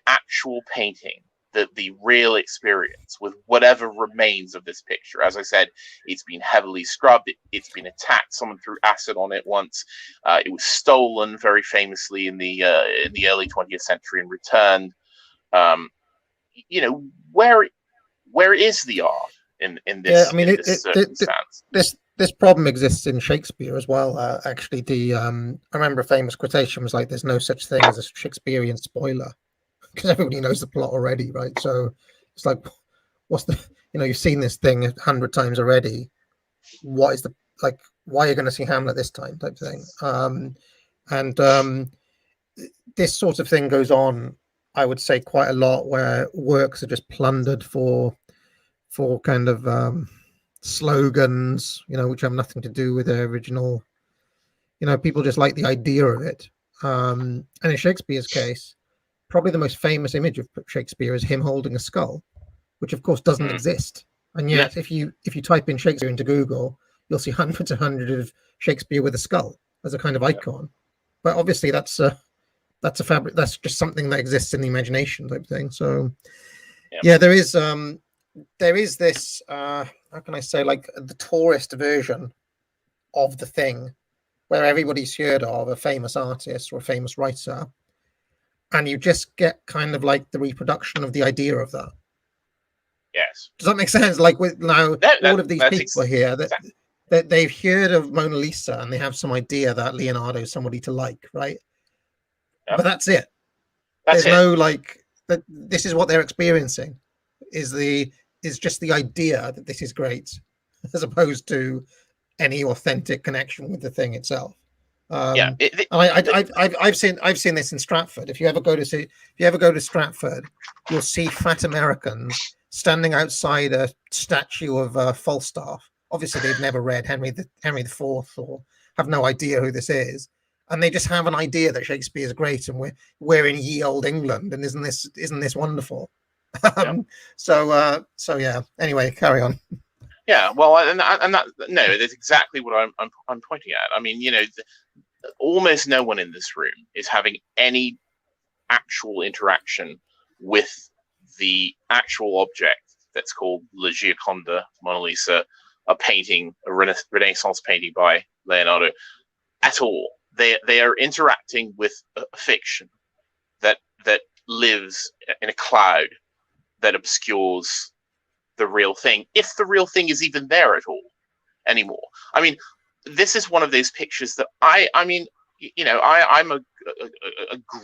actual painting, the real experience with whatever remains of this picture. As I said, it's been heavily scrubbed. It's been attacked. Someone threw acid on it once. It was stolen very famously in the early 20th century and returned. You know, where is the art in this? Yeah, I mean, this circumstance? This problem exists in Shakespeare as well. Actually, I remember a famous quotation was like, "There's no such thing as a Shakespearean spoiler," because everybody knows the plot already, right? So it's like, what's the, you've seen this thing 100 times already. What is why are you going to see Hamlet this time, type thing? This sort of thing goes on, I would say, quite a lot, where works are just plundered for kind of slogans, which have nothing to do with their original people just like the idea of it. And in Shakespeare's case, probably the most famous image of Shakespeare is him holding a skull, which of course doesn't exist. And yet, if you type in Shakespeare into Google, you'll see hundreds and hundreds of Shakespeare with a skull as a kind of icon. But obviously, that's a fabric. That's just something that exists in the imagination type thing. So, there is this. How can I say, like the tourist version of the thing, where everybody's heard of a famous artist or a famous writer, and you just get kind of like the reproduction of the idea of that. Yes. Does that make sense? Like with now, all of these people here that they've heard of Mona Lisa and they have some idea that Leonardo is somebody to like, right? Yep. But that's it. There's no like that. This is what they're experiencing. Is just the idea that this is great, as opposed to any authentic connection with the thing itself. I've seen this in Stratford. If you ever go to Stratford, you'll see fat Americans standing outside a statue of Falstaff. Obviously, they've never read Henry IV or have no idea who this is, and they just have an idea that Shakespeare is great, and we're in ye old England, and isn't this wonderful? So yeah. Anyway, carry on. Yeah, well, and that that's exactly what I'm pointing at. I mean, almost no one in this room is having any actual interaction with the actual object that's called La Gioconda, Mona Lisa, a painting, a Renaissance painting by Leonardo, at all. They are interacting with a fiction that lives in a cloud that obscures the real thing, if the real thing is even there at all anymore. I mean, this is one of those pictures that I'm a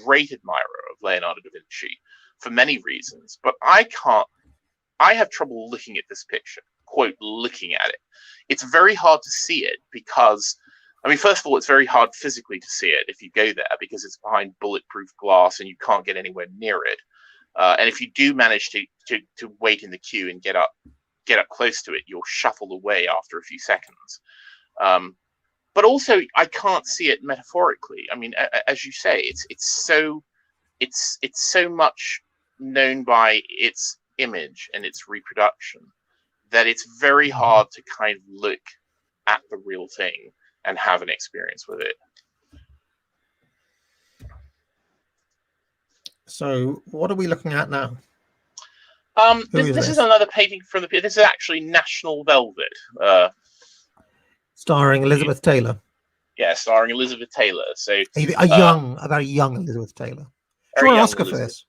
great admirer of Leonardo da Vinci for many reasons, but I have trouble looking at this picture, quote, looking at it. It's very hard to see it because, I mean, first of all, it's very hard physically to see it if you go there because it's behind bulletproof glass and you can't get anywhere near it. And if you do manage to wait in the queue and get up close to it, you'll shuffle away after a few seconds. But also, I can't see it metaphorically. I mean, as you say, it's so much known by its image and its reproduction that it's very hard to kind of look at the real thing and have an experience with it. So, what are we looking at now? This is another painting from the. This is actually National Velvet, starring Elizabeth Taylor. Yeah, starring Elizabeth Taylor. So a very young Elizabeth Taylor. She won an Oscar for this.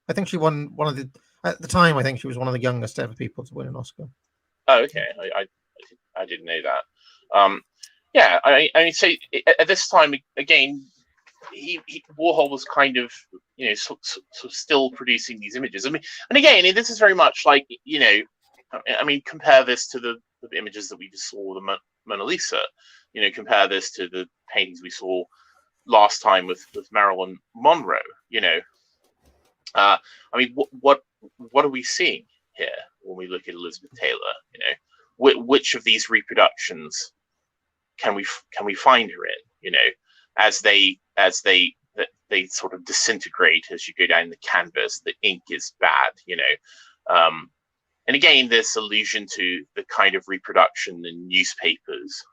I think she won one of the. At the time, I think she was one of the youngest ever people to win an Oscar. Oh, okay. I didn't know that. Yeah, I mean, so at this time again, Warhol was kind of, still producing these images. I mean, and again, this is very much like, I mean, compare this to the images that we just saw, the Mona Lisa. Compare this to the paintings we saw last time with Marilyn Monroe. I mean, what are we seeing here when we look at Elizabeth Taylor? Which of these reproductions can we find her in? As they sort of disintegrate as you go down the canvas, the ink is bad. And again, this allusion to the kind of reproduction in newspapers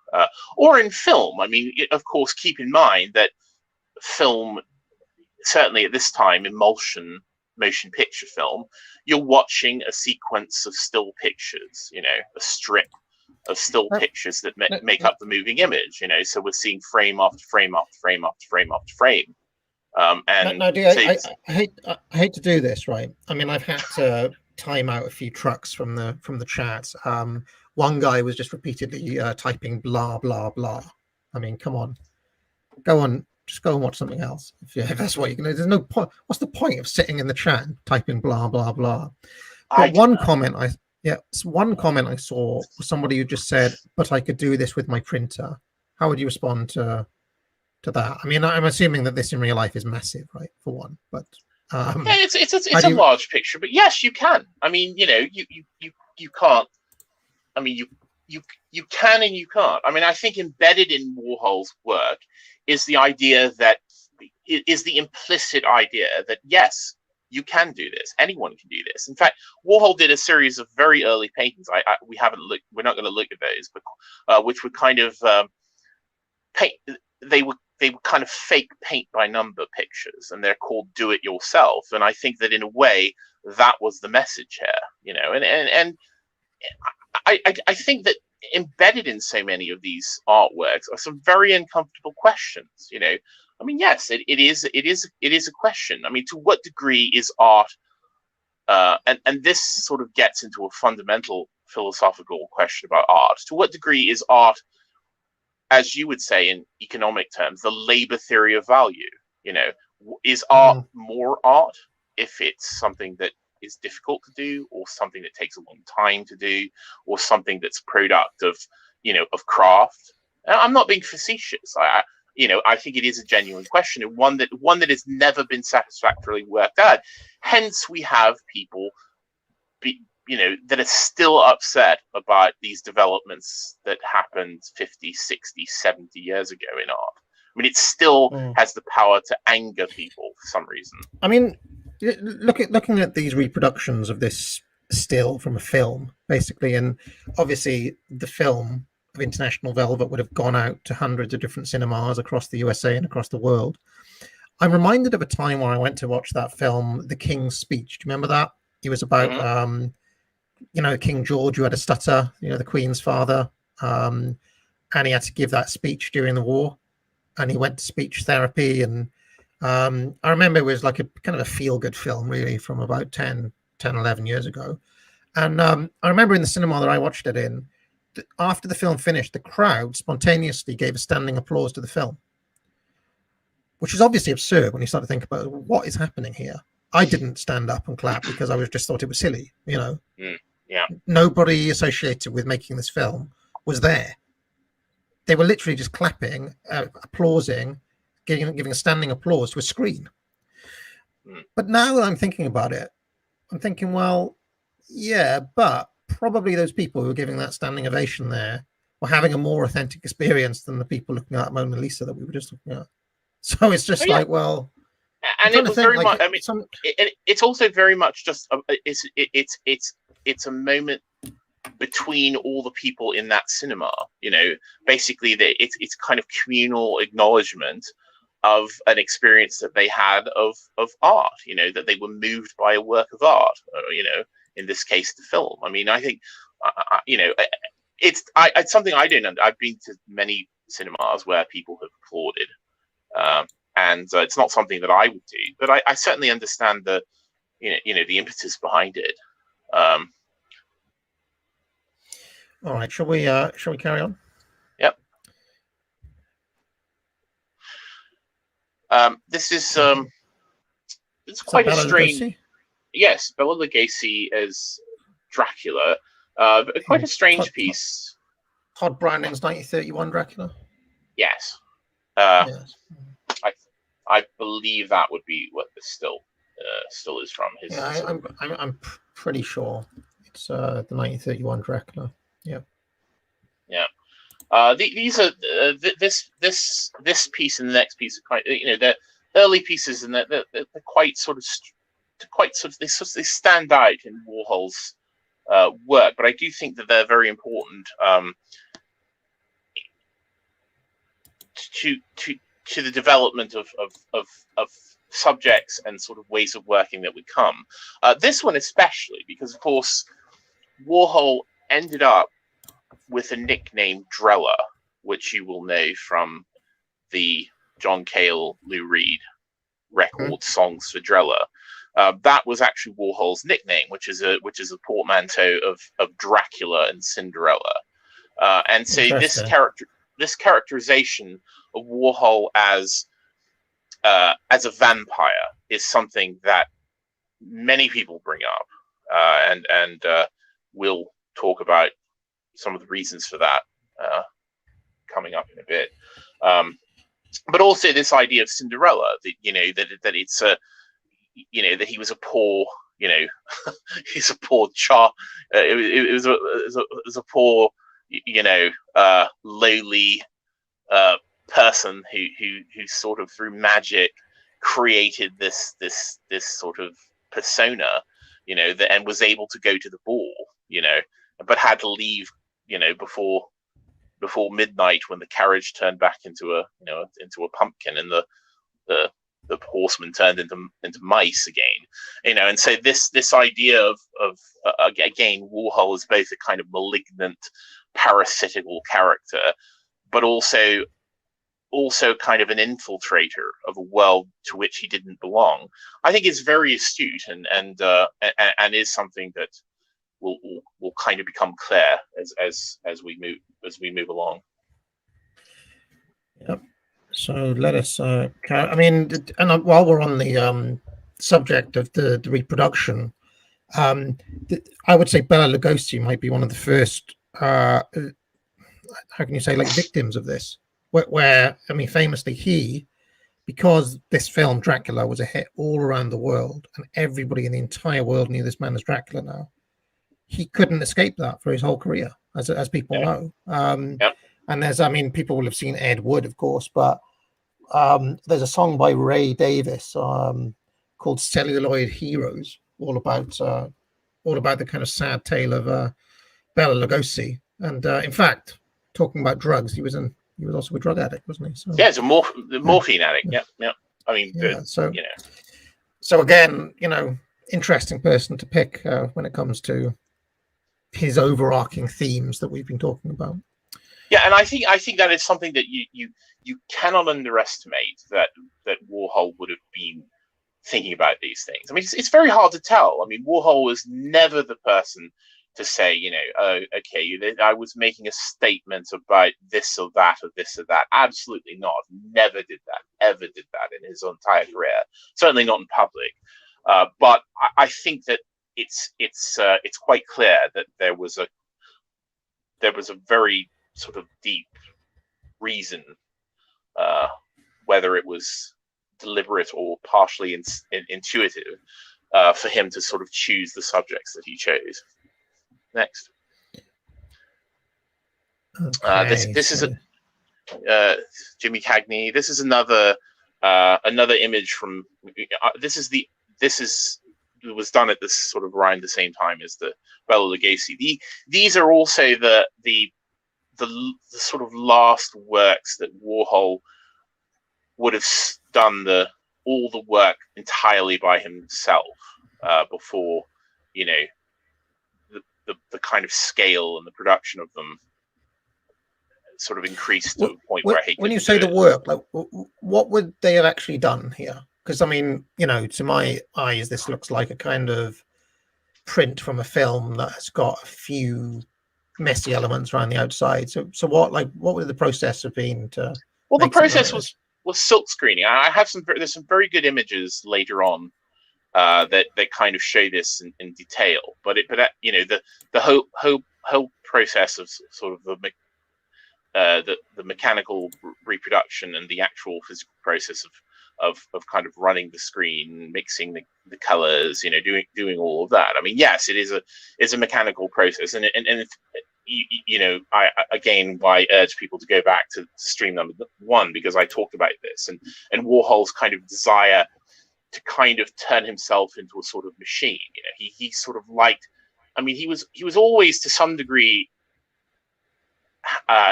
or in film. I mean, of course, keep in mind that film, certainly at this time, motion picture film, you're watching a sequence of still pictures, a strip of still pictures that make up the moving image, so we're seeing frame after frame after frame after frame after frame. And I hate to do this, right? I mean, I've had to time out a few trucks from the chat. One guy was just repeatedly typing blah blah blah. I mean, come on, just go and watch something else if that's what you can do. There's no point. What's the point of sitting in the chat and typing blah blah blah? But one comment I saw was somebody who just said, "But I could do this with my printer." How would you respond to that? I mean, I'm assuming that this in real life is massive, right? For one, but yeah, it's a large picture, but yes, you can. I mean, you can't. I mean, you can and you can't. I mean, I think embedded in Warhol's work is the idea that is the implicit idea that yes, you can do this. Anyone can do this. In fact, Warhol did a series of very early paintings. We haven't looked. We're not going to look at those, but which were kind of paint. They were kind of fake paint by number pictures, and they're called "Do It Yourself." And I think that in a way that was the message here, you know. And I think that embedded in so many of these artworks are some very uncomfortable questions, you know. I mean, yes, it is a question. I mean, to what degree is art, and this sort of gets into a fundamental philosophical question about art. To what degree is art, as you would say in economic terms, the labor theory of value? You know, is art more art if it's something that is difficult to do, or something that takes a long time to do, or something that's a product of, you know, of craft? And I'm not being facetious. I think it is a genuine question, and one that has never been satisfactorily worked out. Hence, we have people, that are still upset about these developments that happened 50, 60, 70 years ago in art. I mean, it still has the power to anger people for some reason. I mean, looking at these reproductions of this still from a film, basically, and obviously the film of International Velvet would have gone out to hundreds of different cinemas across the USA and across the world. I'm reminded of a time when I went to watch that film, The King's Speech. Do you remember that? It was about, King George, who had a stutter, the Queen's father, and he had to give that speech during the war, and he went to speech therapy. And I remember it was like a kind of a feel-good film, really, from about 10, 11 years ago. And I remember in the cinema that I watched it in, after the film finished, the crowd spontaneously gave a standing applause to the film, which is obviously absurd when you start to think about what is happening here. I didn't stand up and clap because I just thought it was silly, Yeah. Nobody associated with making this film was there. They were literally just clapping, applauding, giving a standing applause to a screen. But now that I'm thinking about it, I'm thinking, well, yeah, but probably those people who were giving that standing ovation there were having a more authentic experience than the people looking at Mona Lisa that we were just looking at. So it's just like, well, and it was very much. I mean, it's also very much just it's a moment between all the people in that cinema. Basically, it's kind of communal acknowledgement of an experience that they had of art. That they were moved by a work of art. In this case, the film. I mean, I think it's something I don't. I've been to many cinemas where people have applauded. And it's not something that I would do, but I certainly understand the impetus behind it. All right, shall we carry on? Yep. This is it's quite a strange. Lugosi? Yes, Bela Lugosi as Dracula. Quite a strange piece. Todd Browning's 1931 Dracula. Yes. Yes. I believe that would be what this still is from. I'm pretty sure it's the 1931 Dracula. Yeah. Yeah. These are this piece and the next piece are quite they're early pieces, and they're quite they stand out in Warhol's work. But I do think that they're very important to the development of subjects and sort of ways of working that would come. This one especially, because of course Warhol ended up with a nickname Drella, which you will know from the John Cale, Lou Reed record Songs for Drella. That was actually Warhol's nickname, which is a portmanteau of Dracula and Cinderella. And so this characterization of Warhol as a vampire is something that many people bring up, and we'll talk about some of the reasons for that coming up in a bit. But also this idea of Cinderella, that it's a that he was a poor, he's a poor it was a poor, lowly person who sort of through magic created this sort of persona, and was able to go to the ball, but had to leave, before midnight, when the carriage turned back into a pumpkin, and the horsemen turned into mice again, and so this idea of again, Warhol is both a kind of malignant, parasitical character, but also kind of an infiltrator of a world to which he didn't belong. I think is very astute, and is something that will kind of become clear as we move along. Yep. So let us. I mean, and while we're on the subject of the reproduction, I would say Bela Lugosi might be one of the first. How can you say, like, victims of this? Where I mean, famously, because this film Dracula was a hit all around the world, and everybody in the entire world knew this man as Dracula now, he couldn't escape that for his whole career, as people know. And there's, I mean, people will have seen Ed Wood, of course, but there's a song by Ray Davis called "Celluloid Heroes," all about the kind of sad tale of Bela Lugosi. And in fact, talking about drugs, he was also a drug addict, wasn't he? So, yeah, it's a morphine addict. Yeah. I mean, so again, interesting person to pick when it comes to his overarching themes that we've been talking about. Yeah, and I think that is something that you cannot underestimate, that Warhol would have been thinking about these things. I mean, it's very hard to tell. I mean, Warhol was never the person to say, oh, okay, I was making a statement about this or that or this or that. Absolutely not. Never did that. Ever did that in his entire career. Certainly not in public. But I think that it's quite clear that there was a very sort of deep reason, whether it was deliberate or partially intuitive, for him to sort of choose the subjects that he chose. Next. Okay, this is Jimmy Cagney. This is another image from it was done at this sort of around the same time as the Bela Lugosi. These are also the sort of last works that Warhol would have done all the work entirely by himself, before the kind of scale and the production of them sort of increased to a point where he. When you say the work, like, what would they have actually done here? Because I mean, to my eyes, this looks like a kind of print from a film that has got a few messy elements around the outside. So what would the process have been to? Well, the process was silk screening. I have there's some very good images later on that kind of show this in detail. But the whole process of sort of the mechanical reproduction and the actual physical process of kind of running the screen, mixing the colors, doing all of that. I mean, yes, it's a mechanical process, and I again, why urge people to go back to stream number 1, because I talked about this and Warhol's kind of desire to kind of turn himself into a sort of machine. He sort of liked. I mean, he was always, to some degree,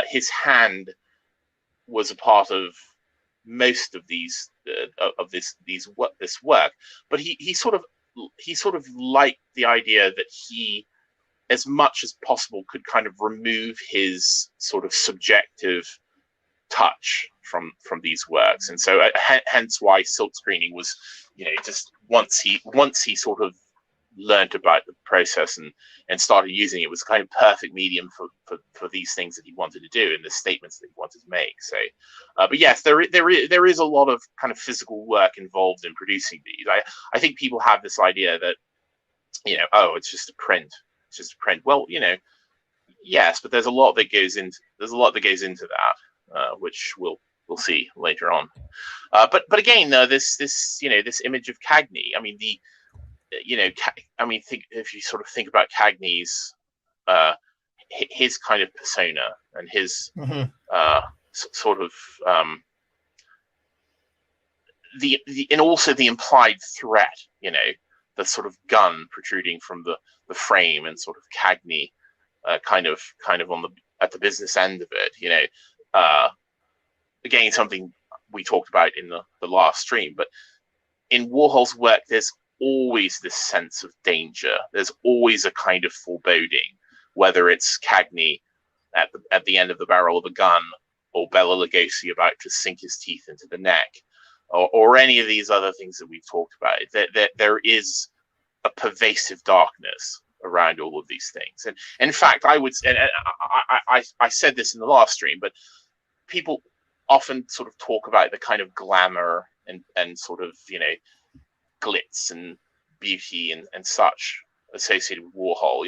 his hand was a part of most of this work, but he sort of liked the idea that he, as much as possible, could kind of remove his sort of subjective touch from these works, and so hence why silk screening was, just once he sort of learned about the process and started using it, was kind of perfect medium for these things that he wanted to do and the statements that he wanted to make. So, but yes, there is a lot of kind of physical work involved in producing these. I think people have this idea that, oh, it's just a print. It's just a print. Well, yes, but there's a lot that goes into that, which we'll see later on. But again, this image of Cagney. I mean, if you sort of think about Cagney's his kind of persona and his sort of and also the implied threat, the sort of gun protruding from the frame, and sort of Cagney kind of on at the business end of it, again, something we talked about in the last stream. But in Warhol's work, there's always this sense of danger. There's always a kind of foreboding, whether it's Cagney at the end of the barrel of a gun, or Bela Lugosi about to sink his teeth into the neck, or any of these other things that we've talked about. There is a pervasive darkness around all of these things. And in fact, I said this in the last stream, but people often sort of talk about the kind of glamour and sort of, glitz and beauty and such associated with Warhol,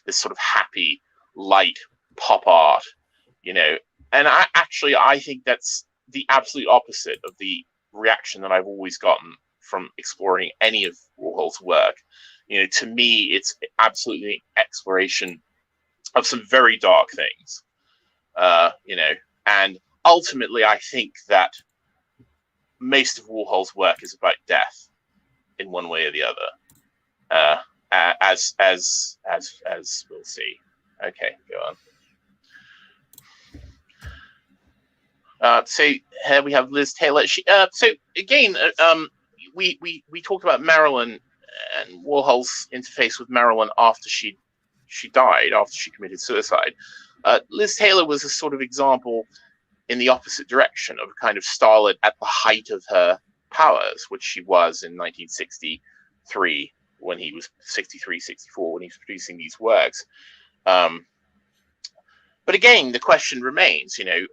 this sort of happy, light pop art, and I think that's the absolute opposite of the reaction that I've always gotten from exploring any of Warhol's work. To me, it's absolutely exploration of some very dark things, and ultimately, I think that most of Warhol's work is about death in one way or the other, as we'll see. Okay, go on. So here we have Liz Taylor. So again, we talked about Marilyn and Warhol's interface with Marilyn after she died, after she committed suicide. Liz Taylor was a sort of example in the opposite direction of a kind of starlet at the height of her powers, which she was in 1963, when he was 63, 64, when he was producing these works. But again, the question remains, to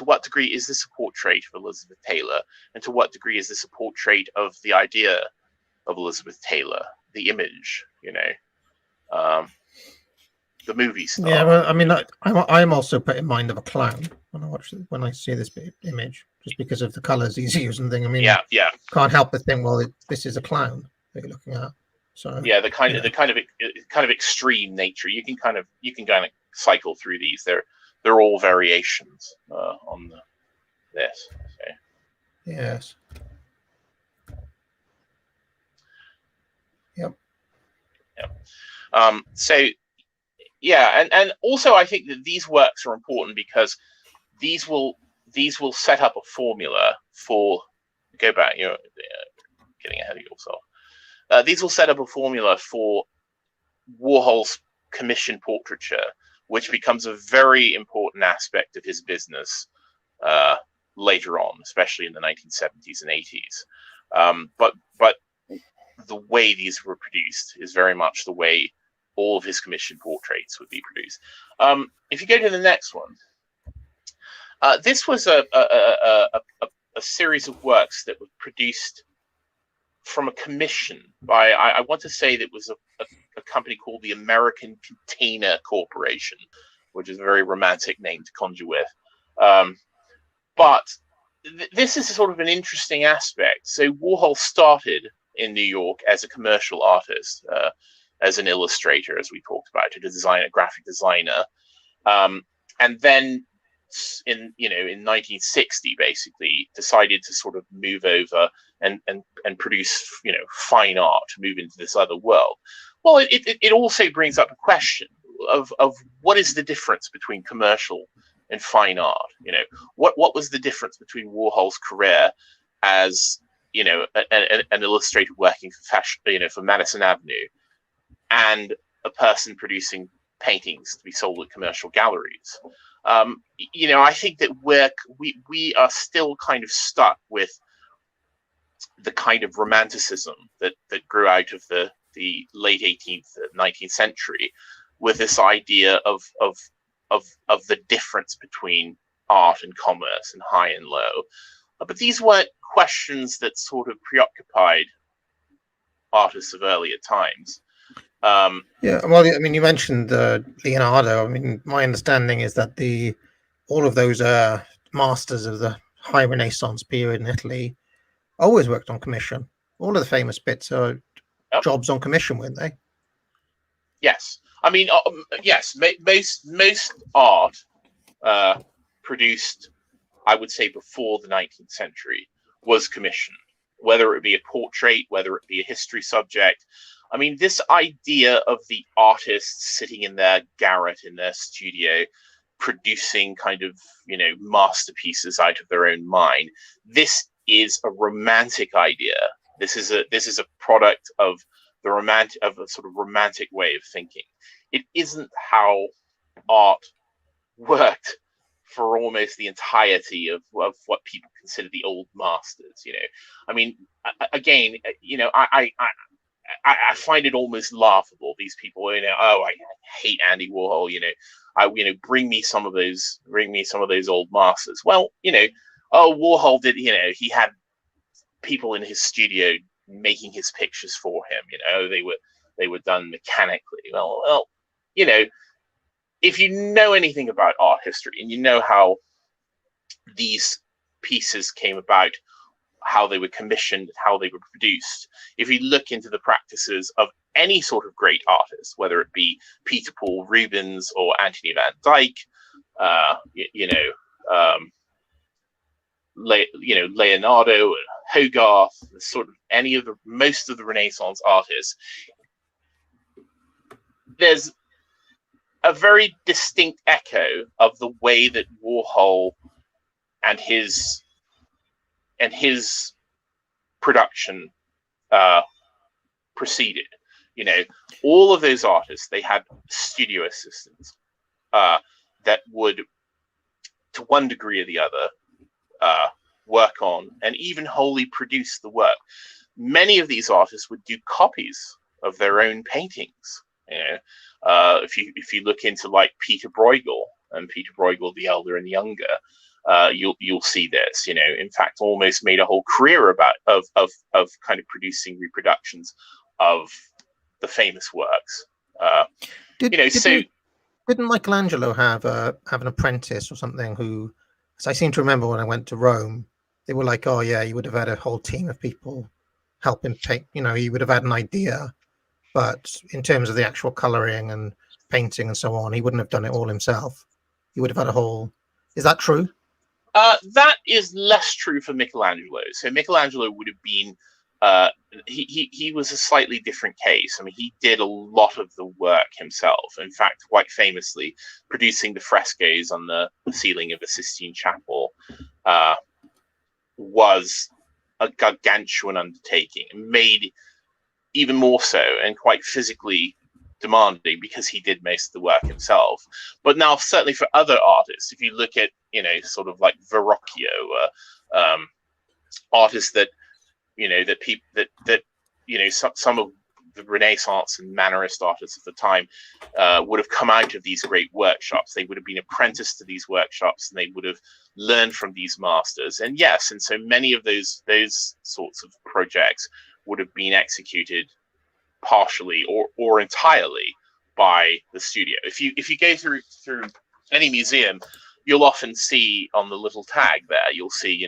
what degree is this a portrait of Elizabeth Taylor, and to what degree is this a portrait of the idea of Elizabeth Taylor, the image, the movie star? Yeah, well, I mean, I'm also put in mind of a clown when I see this image, just because of the colours he's using. Thing, I mean, yeah, can't help but think, well, this is a clown that you're looking at. So yeah, the kind of extreme nature. You can kind of cycle through these. They're all variations on this. So. Yes. Yep. So yeah, and also I think that these works are important because these will set up a formula for. Go back. You're getting ahead of yourself. These will set up a formula for Warhol's commission portraiture, which becomes a very important aspect of his business later on, especially in the 1970s and 80s. But the way these were produced is very much the way all of his commission portraits would be produced. If you go to the next one, this was a series of works that were produced from a commission by, I want to say that it was a company called the American Container Corporation, which is a very romantic name to conjure with. But this is sort of an interesting aspect. So Warhol started in New York as a commercial artist, as an illustrator, as we talked about, a graphic designer, and then in 1960 basically decided to sort of move over and produce fine art, move into this other world. Well, it also brings up a question of what is the difference between commercial and fine art. What was the difference between Warhol's career as an illustrator working for fashion, for Madison Avenue, and a person producing paintings to be sold at commercial galleries? I think that we are still kind of stuck with the kind of romanticism that grew out of the late 18th, 19th century, with this idea of the difference between art and commerce and high and low. But these weren't questions that sort of preoccupied artists of earlier times. Yeah, well, I mean, you mentioned Leonardo. I mean, my understanding is that all of those masters of the high Renaissance period in Italy always worked on commission. All of the famous bits are jobs on commission, weren't they? Yes, I mean, yes, most art produced, I would say, before the 19th century was commissioned, whether it be a portrait, whether it be a history subject. I mean, this idea of the artist sitting in their garret, in their studio, producing kind of, masterpieces out of their own mind. This is a romantic idea. This is a product of a sort of romantic way of thinking. It isn't how art worked for almost the entirety of what people consider the old masters. I mean, again, I find it almost laughable. These people, oh, I hate Andy Warhol. Bring me some of those old masters. Well, oh, Warhol did. He had people in his studio making his pictures for him. They were done mechanically. Well, if you know anything about art history and you know how these pieces came about, how they were commissioned, how they were produced, if you look into the practices of any sort of great artist, whether it be Peter Paul Rubens or Anthony van Dyck, Leonardo, Hogarth, sort of most of the Renaissance artists, there's a very distinct echo of the way that Warhol and his production proceeded. All of those artists, they had studio assistants that would, to one degree or the other, work on and even wholly produce the work. Many of these artists would do copies of their own paintings. If you look into like Peter Bruegel and Peter Bruegel the Elder and the Younger, you'll see this. In fact, almost made a whole career of kind of producing reproductions of the famous works. Didn't Michelangelo have an apprentice or something who? Because I seem to remember when I went to Rome, they were like, "Oh yeah, you would have had a whole team of people help him paint. He would have had an idea, but in terms of the actual coloring and painting and so on, he wouldn't have done it all himself. He would have had a whole." Is that true? That is less true for Michelangelo. So Michelangelo would have been, he was a slightly different case. I mean, he did a lot of the work himself. In fact, quite famously, producing the frescoes on the ceiling of the Sistine Chapel was a gargantuan undertaking, made even more so and quite physically demanding because he did most of the work himself. But now, certainly for other artists, if you look at sort of like Verrocchio, artists that some of the Renaissance and Mannerist artists of the time would have come out of these great workshops. They would have been apprenticed to these workshops, and they would have learned from these masters. And so many of those sorts of projects would have been executed partially or entirely by the studio. If you go through any museum, you'll often see on the little tag there, you'll see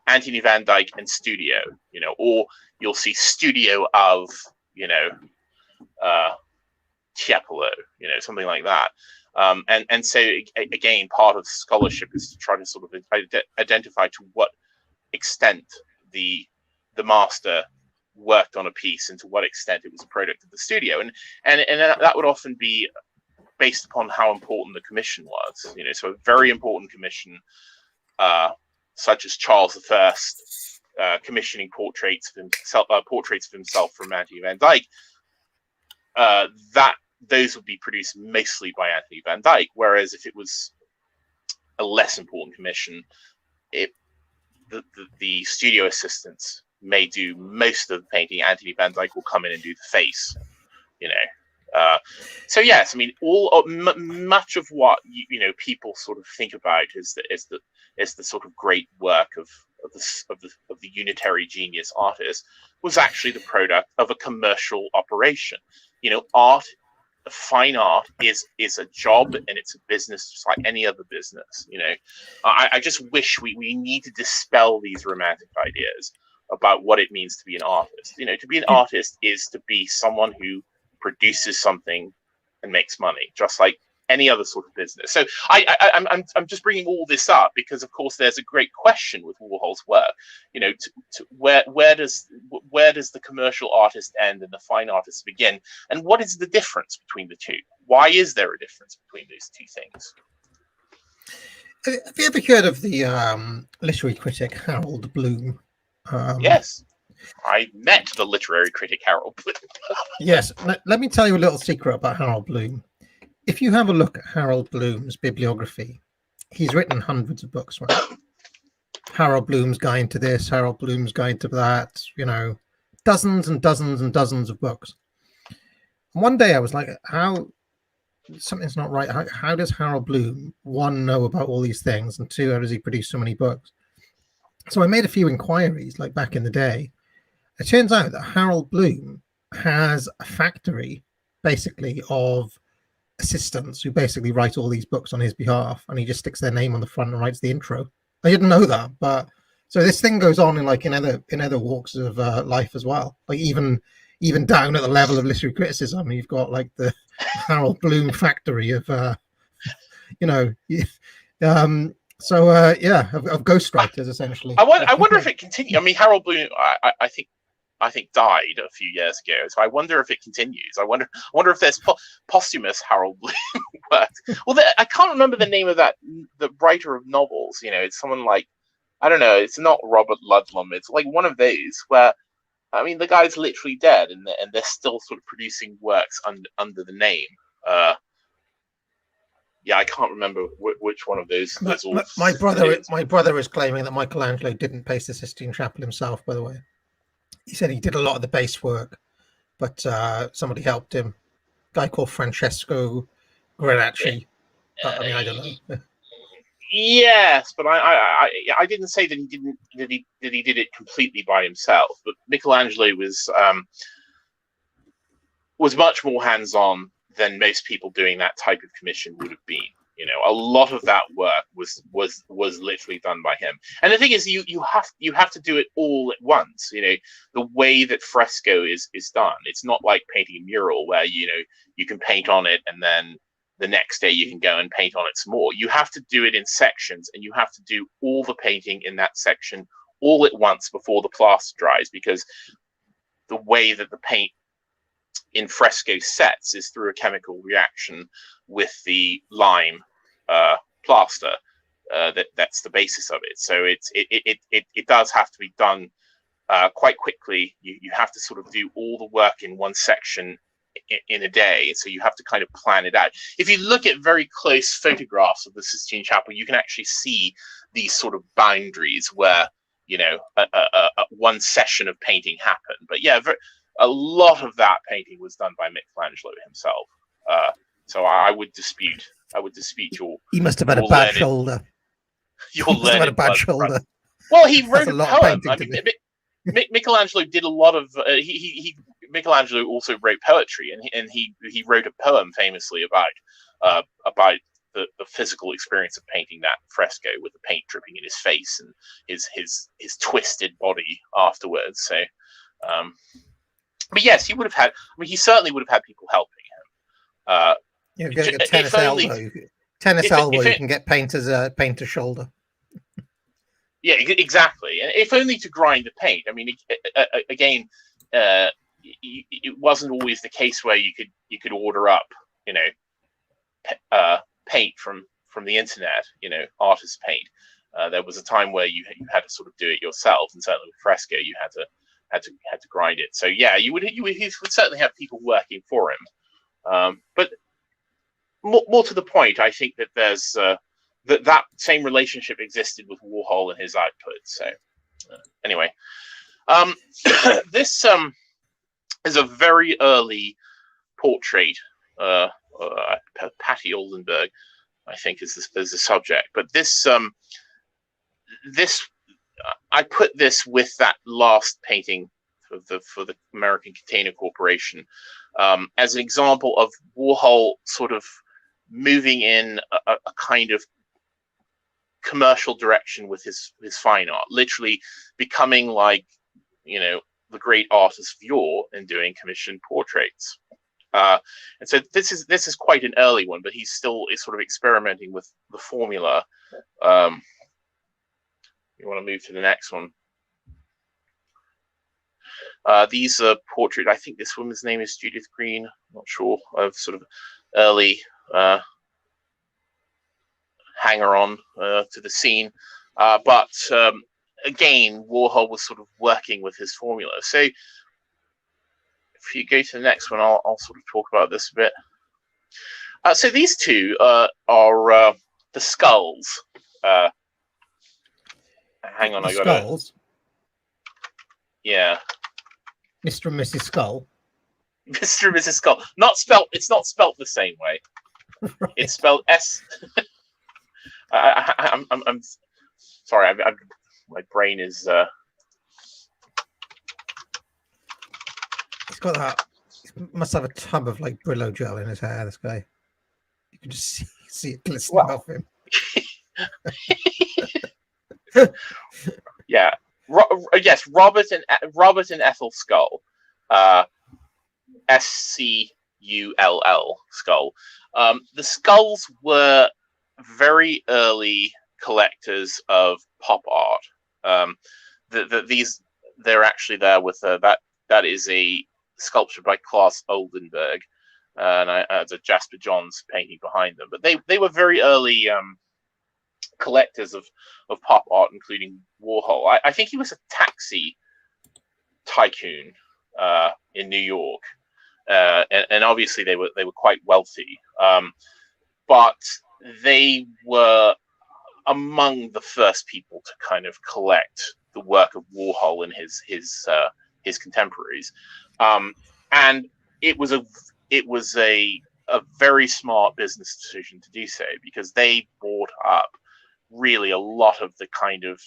Anthony van Dyck and studio, or you'll see studio of Tiepolo, something like that. And so again, part of scholarship is to try to sort of identify to what extent the master worked on a piece and to what extent it was a product of the studio, and that would often be based upon how important the commission was. So a very important commission, such as Charles I commissioning portraits of himself from Anthony van Dyck, that those would be produced mostly by Anthony van Dyck. Whereas if it was a less important commission, the studio assistants may do most of the painting. Anthony van Dyck will come in and do the face, so yes, I mean, much of what people sort of think about is the sort of great work of the unitary genius artist was actually the product of a commercial operation. Art, fine art, is a job and it's a business just like any other business. I just wish we need to dispel these romantic ideas about what it means to be an artist. To be an artist is to be someone who produces something and makes money, just like any other sort of business. So I'm just bringing all this up because, of course, there's a great question with Warhol's work. Where does the commercial artist end and the fine artist begin, and what is the difference between the two? Why is there a difference between those two things? Have you ever heard of the literary critic Harold Bloom? Yes, I met the literary critic Harold Bloom. Yes, let me tell you a little secret about Harold Bloom. If you have a look at Harold Bloom's bibliography, he's written hundreds of books, right? Harold Bloom's Guide to this, Harold Bloom's Guide to that, dozens and dozens and dozens of books. And one day I was like, something's not right. How does Harold Bloom, one, know about all these things, and two, how does he produce so many books? So I made a few inquiries, like back in the day. It turns out that Harold Bloom has a factory, basically, of assistants who basically write all these books on his behalf, and he just sticks their name on the front and writes the intro. I didn't know that, but so this thing goes on in other walks of life as well. Like even down at the level of literary criticism, you've got like the Harold Bloom factory of of ghostwriters essentially. I wonder if it continues. I mean, Harold Bloom, I think died a few years ago. So I wonder if it continues. I wonder if there's posthumous Harold Bloom work. Well, I can't remember the name of the writer of novels. It's someone like, I don't know. It's not Robert Ludlum. It's like one of those where, I mean, the guy's literally dead, and they're still sort of producing works under the name. Yeah, I can't remember which one of those. My brother is claiming that Michelangelo didn't paste the Sistine Chapel himself. By the way, he said he did a lot of the base work, but somebody helped him. A guy called Francesco Granacci. I don't know. Yes, but I didn't say that he did it completely by himself. But Michelangelo was much more hands-on than most people doing that type of commission would have been. A lot of that work was literally done by him. And the thing is, you have to do it all at once. The way that fresco is done. It's not like painting a mural where you can paint on it and then the next day you can go and paint on it some more. You have to do it in sections, and you have to do all the painting in that section all at once before the plaster dries, because the way that the paint in fresco sets is through a chemical reaction with the lime plaster. That's the basis of it. So it does have to be done quite quickly. You have to sort of do all the work in one section in a day, so you have to kind of plan it out. If you look at very close photographs of the Sistine Chapel, you can actually see these sort of boundaries where one session of painting happened. But yeah, a lot of that painting was done by Michelangelo himself. So I would dispute your. He must have had a bad shoulder. Your learned bad shoulder. Well, he wrote a poem. I mean, Michelangelo did a lot of. Michelangelo also wrote poetry, and he wrote a poem famously about the physical experience of painting that fresco with the paint dripping in his face and his twisted body afterwards. So, but yes, he would have had. I mean, he certainly would have had people helping him. You're getting a tennis elbow. You can get painter's shoulder. Yeah, exactly. And if only to grind the paint. I mean, again, it wasn't always the case where you could order up, paint from the internet, artist paint. There was a time where you had to sort of do it yourself, and certainly with fresco, you had to grind it. So yeah, he would certainly have people working for him. But more to the point, I think that there's that same relationship existed with Warhol and his output. So anyway, this is a very early portrait. Patty Oldenburg, I think, is the subject. But this I put this with that last painting for the American Container Corporation as an example of Warhol sort of moving in a kind of commercial direction with his fine art, literally becoming like the great artist of yore and doing commissioned portraits. And so this is quite an early one, but he's still is sort of experimenting with the formula. You want to move to the next one. These are portrait. I think this woman's name is Judith Green. I'm not sure, of sort of early hanger-on to the scene. But again, Warhol was sort of working with his formula. So if you go to the next one, I'll sort of talk about this a bit. So these two are the skulls. Hang on, I got skulls. Yeah. Mr. and Mrs. Skull. Mr. and Mrs. Skull. It's not spelt the same way. Right. It's spelled S. I'm sorry. My brain is. He's got that. He must have a tub of like Brillo gel in his hair. This guy. You can just see it glistening off him. Yeah. Yes, Robert and Ethel Skull, SCULL Skull. The Skulls were very early collectors of pop art. They're actually there with that is a sculpture by Klaus Oldenburg, and there's a Jasper Johns painting behind them. But they were very early collectors of pop art, including Warhol. I think he was a taxi tycoon in New York, and obviously they were quite wealthy, but they were among the first people to kind of collect the work of Warhol and his contemporaries, and it was a very smart business decision to do so, because they bought up really a lot of the kind of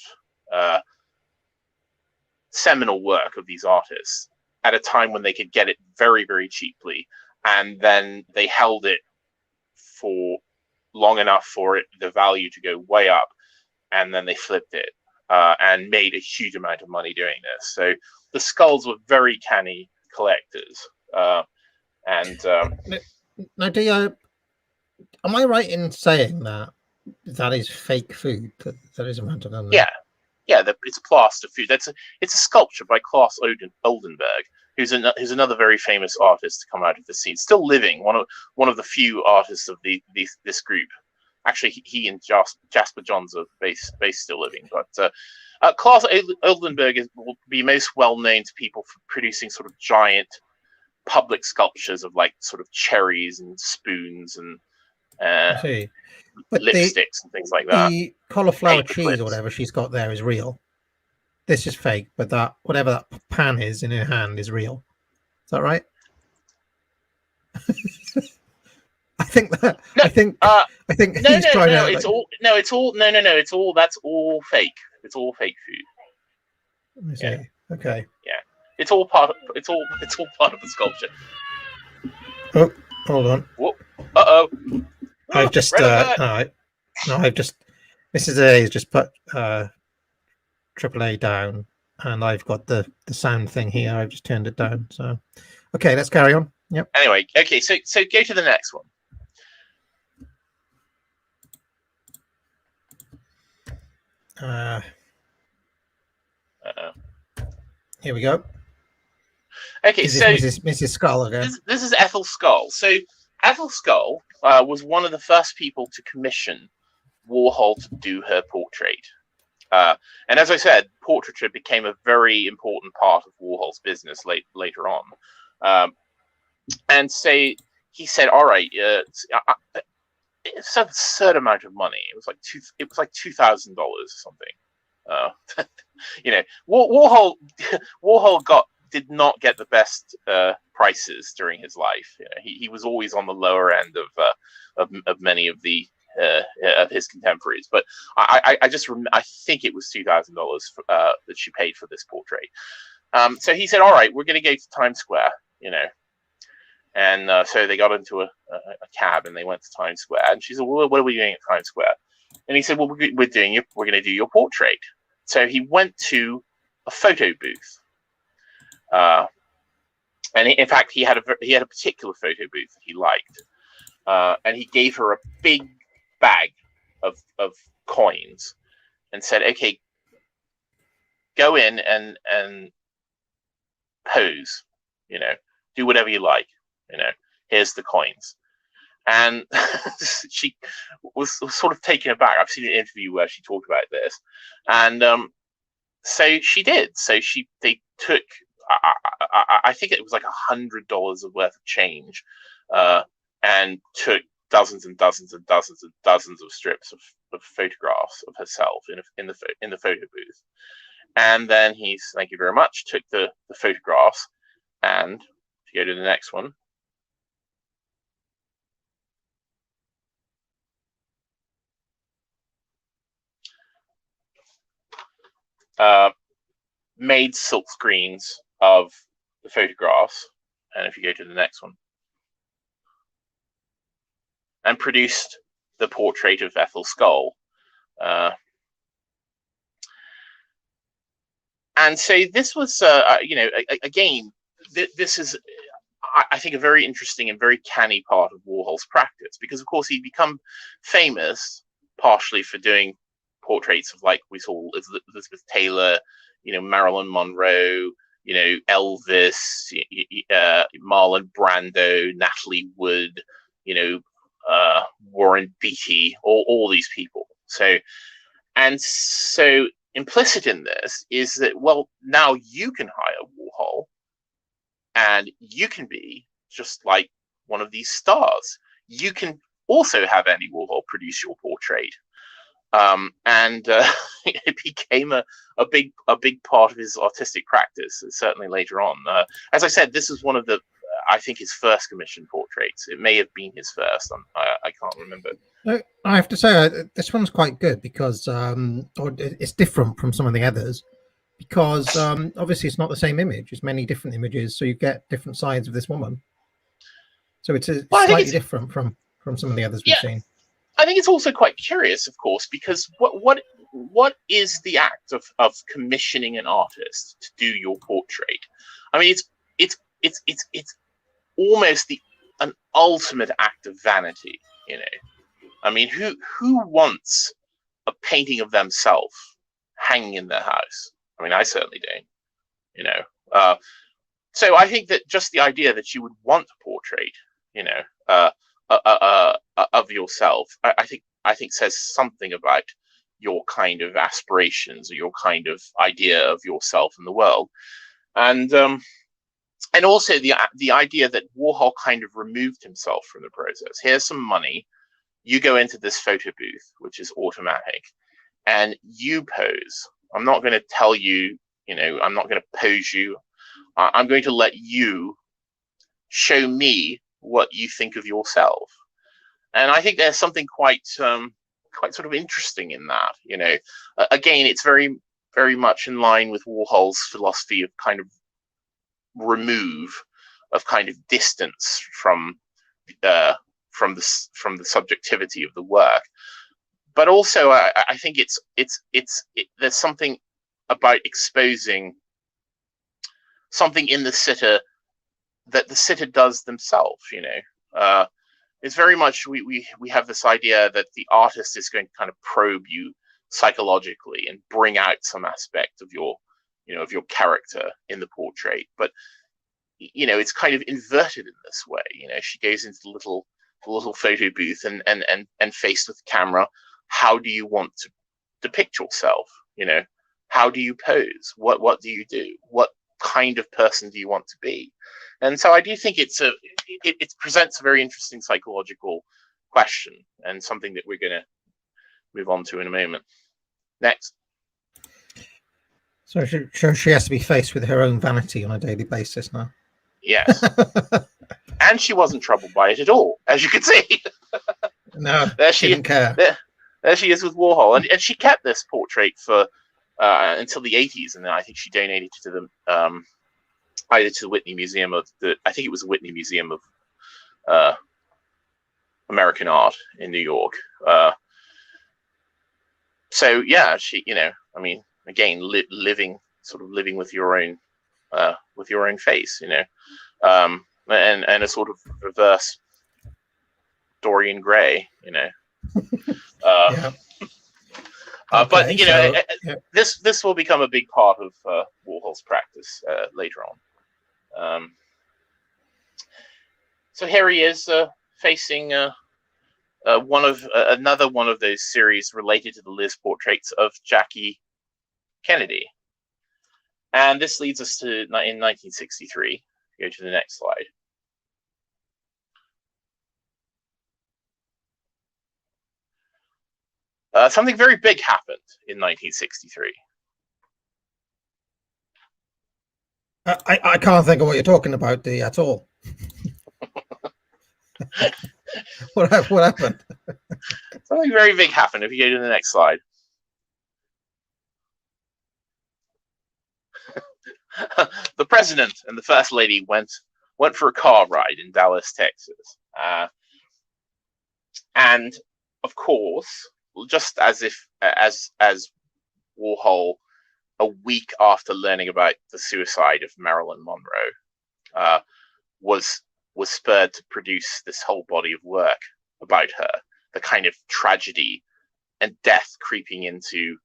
seminal work of these artists at a time when they could get it very, very cheaply, and then they held it for long enough for the value to go way up, and then they flipped it and made a huge amount of money doing this. So the Skulls were very canny collectors. Now, am I right in saying that is fake food? That is invented on there? Yeah. It's a plaster food. It's a sculpture by Klaus Oldenburg, who's another very famous artist to come out of the scene, still living. One of the few artists of this group. Actually, he and Jasper Johns are based still living. But Klaus Oldenburg will be most well known to people for producing sort of giant public sculptures of like sort of cherries and spoons and lipsticks and things like that. The cauliflower cheese or whatever she's got there is real. This is fake, but that whatever that pan is in her hand is real. Is that right? I think that's all fake. It's all fake food. Let me see. Okay. Yeah. It's all part of the sculpture. Oh, hold on. Uh-oh. I've just Mrs. A has just put AAA down, and I've got the sound thing here. I've just turned it down. So okay, let's carry on. Yep. Anyway, okay, so go to the next one. Here we go. Okay, so Mrs. Skull again. This is Ethel Skull. So Ethel Skull was one of the first people to commission Warhol to do her portrait. And as I said, portraiture became a very important part of Warhol's business later on. And so he said, "All right, it's an absurd amount of money. It was like $2,000 or something." Warhol did not get the best prices during his life. He was always on the lower end of many of of his contemporaries. But I think it was $2,000 that she paid for this portrait. So he said, "All right, we're going to go to Times Square," And so they got into a cab and they went to Times Square. And she said, "Well, what are we doing at Times Square?" And he said, "Well, we're going to do your portrait." So he went to a photo booth. And in fact, he had a particular photo booth that he liked, and he gave her a big bag of coins and said, "Okay, go in and pose. Do whatever you like. Here's the coins." And she was sort of taken aback. I've seen an interview where she talked about this, and so she did. So they took, I think it was like $100 worth of change, and took dozens and dozens and dozens and dozens of strips of photographs of herself in the photo booth. And then thank you very much, took the photographs, and if you go to the next one, made silk screens of the photographs, and if you go to the next one, and produced the portrait of Ethel Skull. And so this was, again, this is, I think, a very interesting and very canny part of Warhol's practice, because, of course, he'd become famous partially for doing portraits of, like we saw, Elizabeth Taylor, Marilyn Monroe, Elvis, Marlon Brando, Natalie Wood, Warren Beatty, all these people. So implicit in this is that, well, now you can hire Warhol, and you can be just like one of these stars. You can also have Andy Warhol produce your portrait. And it became a big part of his artistic practice, certainly later on. As I said, this is one of I think, his first commissioned portraits. It may have been his first. I can't remember. No, I have to say this one's quite good because it's different from some of the others, because obviously it's not the same image. It's many different images, so you get different sides of this woman. So it's slightly different from some of the others we've seen. I think it's also quite curious, of course, because what is the act of commissioning an artist to do your portrait? I mean, it's almost an ultimate act of vanity, I mean, who wants a painting of themselves hanging in their house? I mean, I certainly don't, so I think that just the idea that you would want a portrait, of yourself, I think says something about your kind of aspirations or your kind of idea of yourself in the world, and also the idea that Warhol kind of removed himself from the process. Here's some money, you go into this photo booth, which is automatic, and you pose. I'm not going to tell you, I'm not going to pose you. I'm going to let you show me what you think of yourself. And I think there's something quite sort of interesting in that. Again, it's very, very much in line with Warhol's philosophy of kind of kind of distance from the subjectivity of the work. But also, I think there's something about exposing something in the sitter that the sitter does themselves. It's very much we have this idea that the artist is going to kind of probe you psychologically and bring out some aspect of your character in the portrait. But it's kind of inverted in this way. She goes into the little photo booth and faced with the camera, how do you want to depict yourself? How do you pose? What do you do? What kind of person do you want to be? And so I do think it presents a very interesting psychological question, and something that we're going to move on to in a moment. Next. So she has to be faced with her own vanity on a daily basis now. Yes. And she wasn't troubled by it at all, as you can see. No, she didn't care. There she is with Warhol. And she kept this portrait for until the 80s, and then I think she donated to them either to the Whitney Museum I think it was the Whitney Museum of American Art in New York. So yeah, she, I mean, again, living with your own with your own face, and a sort of reverse Dorian Gray, Yeah. But Okay, so yeah. this will become a big part of Warhol's practice later on. So here he is facing another one of those series related to the Liz portraits of Jackie Kennedy, and this leads us to in 1963. Go to the next slide. Something very big happened in 1963. I can't think of what you're talking about, D, at all. What happened? Something very big happened. If you go to the next slide. The president and the first lady went for a car ride in Dallas, Texas. And of course, just as Warhol, a week after learning about the suicide of Marilyn Monroe, was spurred to produce this whole body of work about her, the kind of tragedy and death creeping into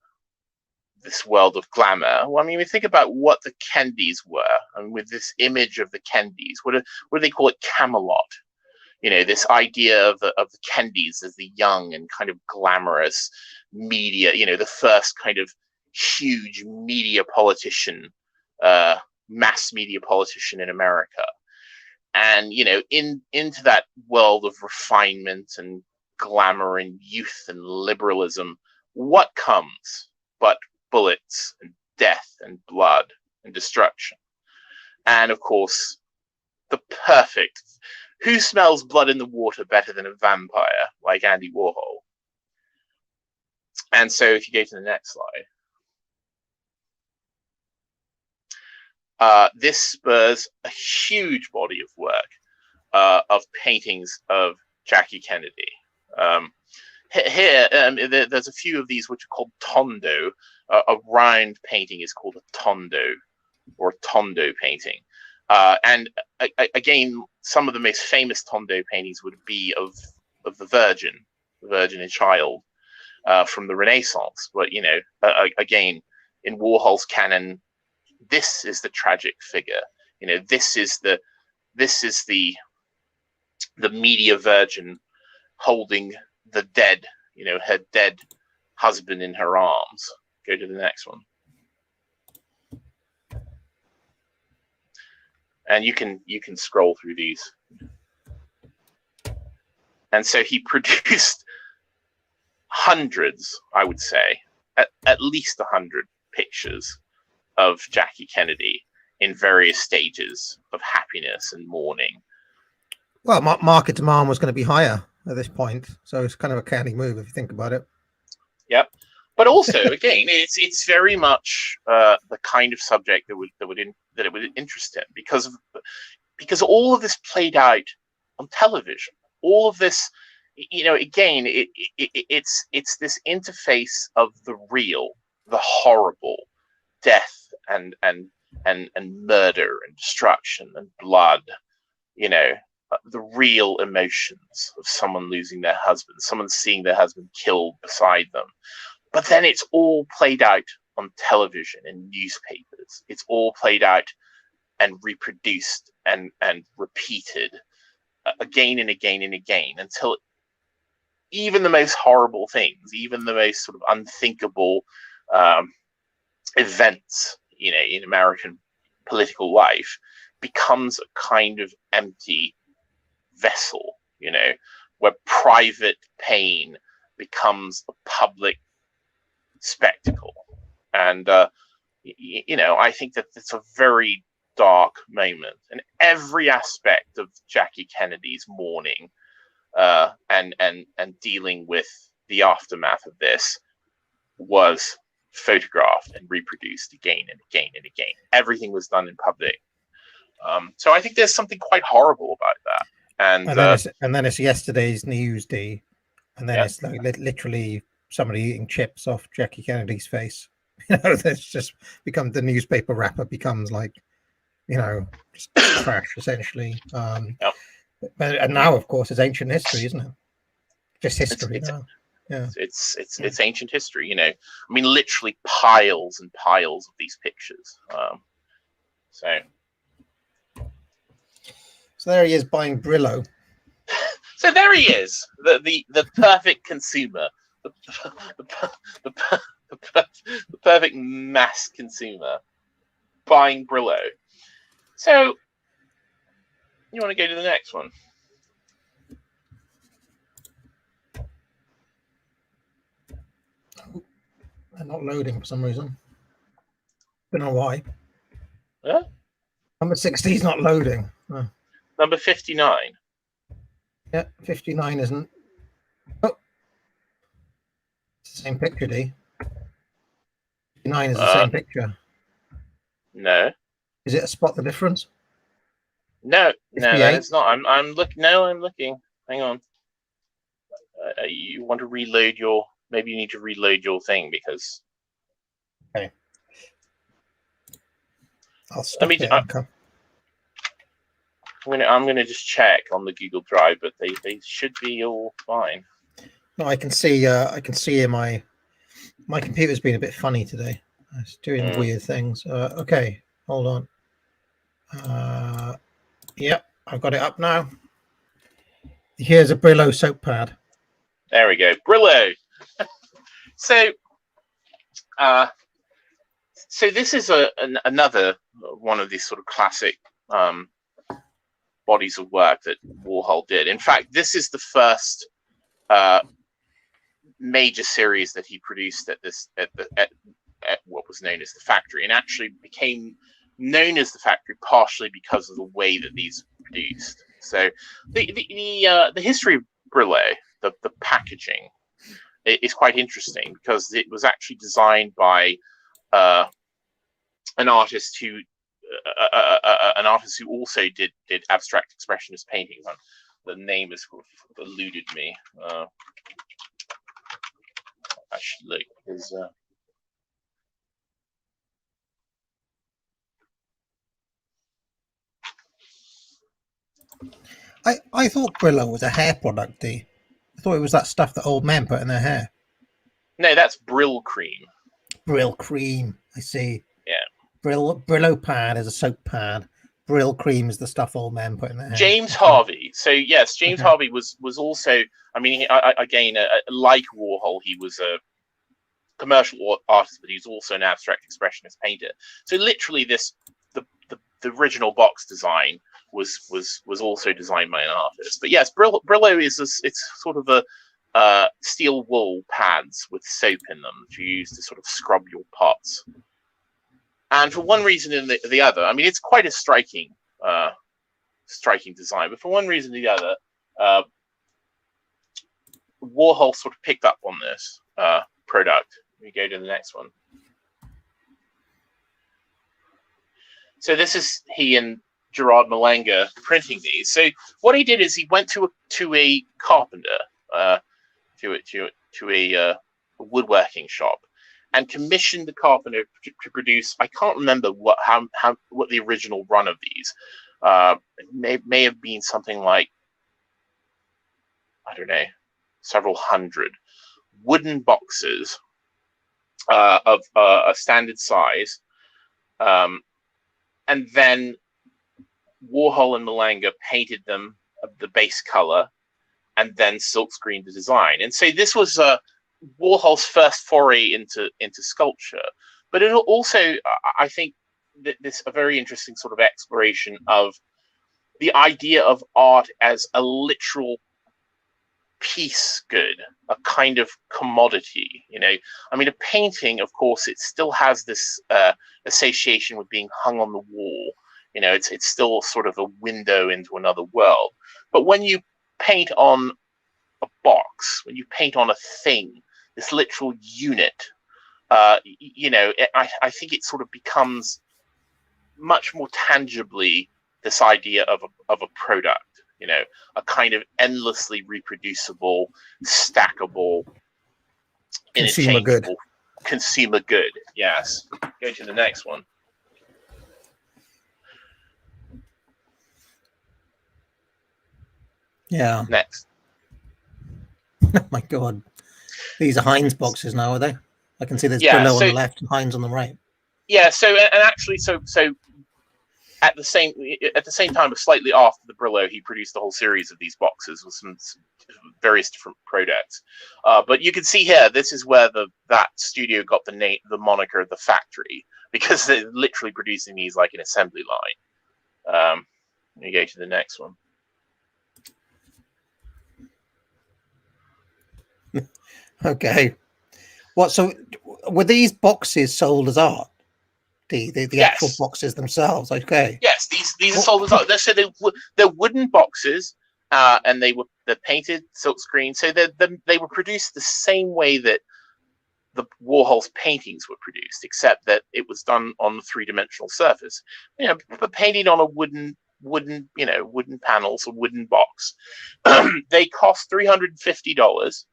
this world of glamour. Well, I mean, we think about what the Kennedys were, and with this image of the Kennedys, what do they call it? Camelot. This idea of the Kennedys as the young and kind of glamorous media, the first kind of huge media politician, mass media politician in America. And, into that world of refinement and glamour and youth and liberalism, what comes but bullets and death and blood and destruction? And of course, the perfect, who smells blood in the water better than a vampire like Andy Warhol? And so if you go to the next slide, this spurs a huge body of work of paintings of Jackie Kennedy. Here, there's a few of these which are called tondo. A round painting is called a tondo, or a tondo painting. And again, some of the most famous tondo paintings would be of the Virgin and Child from the Renaissance. But again, in Warhol's canon, this is the tragic figure. This is the media Virgin holding the dead, her dead husband in her arms. Go to the next one. And you can scroll through these. And so he produced hundreds, I would say, at least 100 pictures of Jackie Kennedy in various stages of happiness and mourning. Well, market demand was going to be higher at this point, so it's kind of a canny move if you think about it. Yep. But also, again, it's very much the kind of subject that it would interest him, because all of this played out on television. All of this, again, it's this interface of the real, the horrible, death and murder and destruction and blood. The real emotions of someone losing their husband, someone seeing their husband killed beside them. But then it's all played out on television and newspapers. It's all played out and reproduced and repeated again and again and again, until even the most horrible things, even the most sort of unthinkable events, in American political life, becomes a kind of empty vessel, where private pain becomes a public spectacle. And I think that it's a very dark moment, and every aspect of Jackie Kennedy's mourning and dealing with the aftermath of this was photographed and reproduced again and again and again. Everything was done in public. So I think there's something quite horrible about that. And then it's yesterday's news, D, and then it's like literally somebody eating chips off Jackie Kennedy's face. That's just become the newspaper wrapper becomes like just trash essentially. Yep. And now, of course, it's ancient history, isn't it? Just history now. Yeah. It's ancient history. I mean, literally piles and piles of these pictures. So there he is buying Brillo. So there he is, the perfect consumer, the perfect mass consumer, buying Brillo. So you want to go to the next one? They're not loading for some reason. Don't know why. Yeah. Number 60 is not loading. Oh. Number 59. Yeah, 59 isn't. Oh, it's the same picture, D. 59 is the same picture. No. Is it a spot the difference? No, that is not. I'm looking. No, I'm looking. Hang on. You want to reload your? Maybe you need to reload your thing because. Okay. I'll stop it. I'm gonna just check on the Google Drive, but they should be all fine. No, I can see. My computer's been a bit funny today. It's doing weird things. Okay, hold on. Yep, I've got it up now. Here's a Brillo soap pad. There we go, Brillo. So this is another one of these sort of classic bodies of work that Warhol did. In fact, this is the first major series that he produced at what was known as the Factory, and actually became known as the Factory partially because of the way that these were produced. So the history of Brillo, the packaging, is quite interesting because it was actually designed by an artist who also did abstract expressionist paintings. The name has sort of eluded me. I should look. His I thought Brillo was a hair product, D. I thought it was that stuff that old men put in their hair. No, that's Brill Cream. Brill Cream, I see. Yeah. Brillo pad is a soap pad. Brill Cream is the stuff old men put in their hair. James Harvey. So yes, James Harvey was also. I mean, again, like Warhol, he was a commercial artist, but he's also an abstract expressionist painter. So literally, the original box design was also designed by an artist. But yes, Brillo is it's sort of a steel wool pads with soap in them that you use to sort of scrub your pots. And for one reason and the other, I mean, it's quite a striking design. But for one reason or the other, Warhol sort of picked up on this product. We go to the next one. So this is he and Gerard Malanga printing these. So what he did is he went to a carpenter, to a woodworking shop, and commissioned the carpenter to produce. I can't remember what the original run of these. It may have been something like, I don't know, several hundred wooden boxes of a standard size, and then Warhol and Malanga painted them the base color, and then silkscreened the design. And so this was Warhol's first foray into sculpture, but it also, I think, this a very interesting sort of exploration of the idea of art as a literal piece good, a kind of commodity. I mean, a painting, of course, it still has this association with being hung on the wall. It's still sort of a window into another world. But when you paint on a box, when you paint on a thing, this literal unit, I think it sort of becomes much more tangibly this idea of a product, a kind of endlessly reproducible, stackable, interchangeable consumer good. Yes. Go to the next one. Yeah. Next. Oh my God. These are Heinz boxes now, are they? I can see there's Yeah, Brillo so on the left and Heinz on the right. yeah, so and actually, so at the same time, but slightly after the Brillo, he produced a whole series of these boxes with some various different products. But you can see here, this is where that studio got the moniker the factory, because they're literally producing these like an assembly line. Let me go to the next one. Okay. What? So were these boxes sold as art? The Yes. actual boxes themselves. Okay. Yes, these are sold as art. So they're wooden boxes, and they're painted silkscreen. So they were produced the same way that the Warhol's paintings were produced, except that it was done on a three-dimensional surface. But painted on a wooden panels, a wooden box. They cost $350.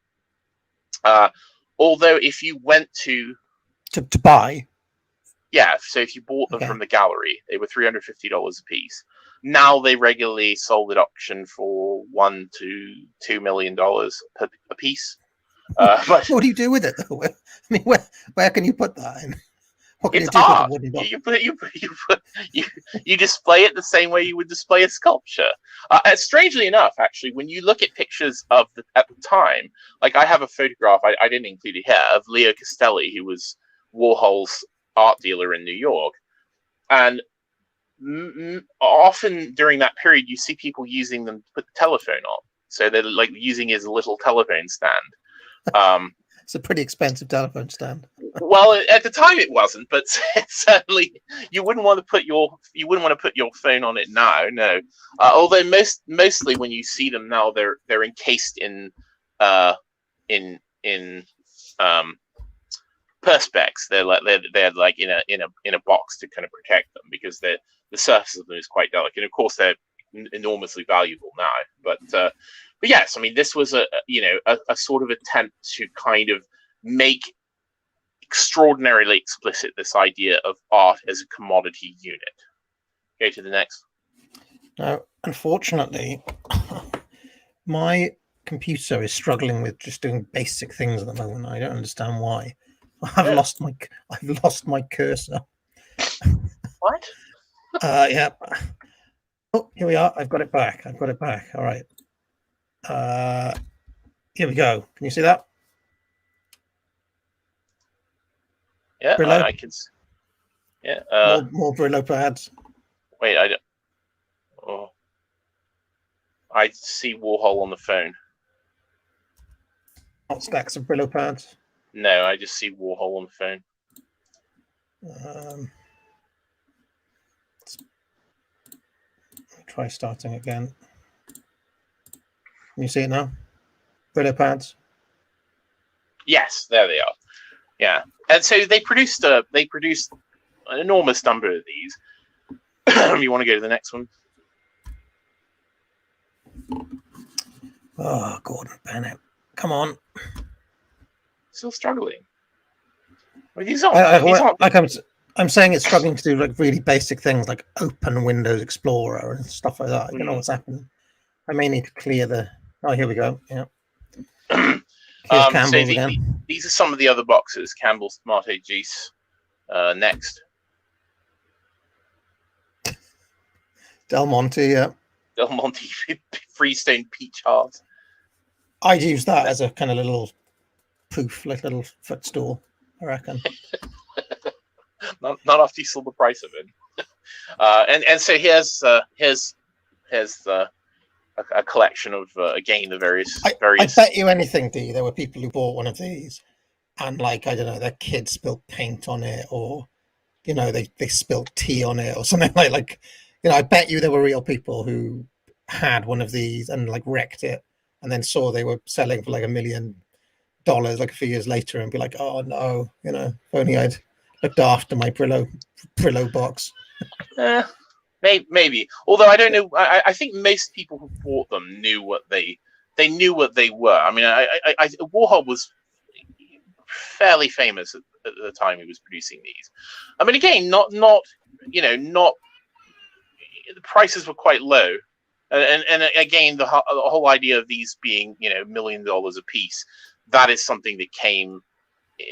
Although if you went to buy. Yeah, so if you bought them from the gallery, they were $350 a piece. Now they regularly sold at auction for $1 to $2 million a piece. But what do you do with it, though? I mean, where can you put that in? What can it's you do art. with a wooden box? You display it the same way you would display a sculpture. And strangely enough, actually, when you look at pictures at the time, like I have a photograph, I didn't include it here, of Leo Castelli, who was Warhol's art dealer in New York, and often during that period you see people using them to put the telephone on, so they're like using his little telephone stand. It's a pretty expensive telephone stand. Well, at the time it wasn't, but certainly you wouldn't want to put your phone on it now. No, although mostly when you see them now, they're encased in perspex. They're like in a box to kind of protect them, because the surface of them is quite delicate. And of course, they're enormously valuable now. But yes, I mean, this was a sort of attempt to kind of make extraordinarily explicit this idea of art as a commodity unit. Go to the next. Now, unfortunately, my computer is struggling with just doing basic things at the moment. I don't understand why. I've lost my cursor. What? Yeah. Oh, here we are. I've got it back. All right. Here we go. Can you see that? Yeah, Brillo? I can. Yeah. More Brillo pads. Wait, I don't. Oh, I see Warhol on the phone. Not stacks of Brillo pads. No, I just see Warhol on the phone. Try starting again. Can you see it now? Brillo pads. Yes, there they are. Yeah, and so they produced an enormous number of these. You want to go to the next one? Oh, Gordon Bennett, come on! Still struggling. Well, he's on. Like I'm saying, it's struggling to do like really basic things like open Windows Explorer and stuff like that. I don't know what's happening. I may need to clear the. Oh, here we go. Yeah. Here's Campbell's again. These are some of the other boxes. Campbell's Tomato Juice. Next. Del Monte, yeah. Del Monte Freestone Peach Heart. I'd use that as a kind of little poof, like little footstool, I reckon. not after you saw the price of it. And so here's a collection of again the various. I bet you anything, D. There were people who bought one of these, and like I don't know, their kids spilled paint on it, or they spilled tea on it, or something like I bet you there were real people who had one of these and like wrecked it, and then saw they were selling for like $1 million like a few years later, and be like, oh no, if only I'd looked after my Brillo box. Maybe. Although I don't know. I think most people who bought them knew what they were. I mean, Warhol was fairly famous at the time he was producing these. I mean, again, not the prices were quite low. And again, the whole idea of these being, $1 million a piece, that is something that came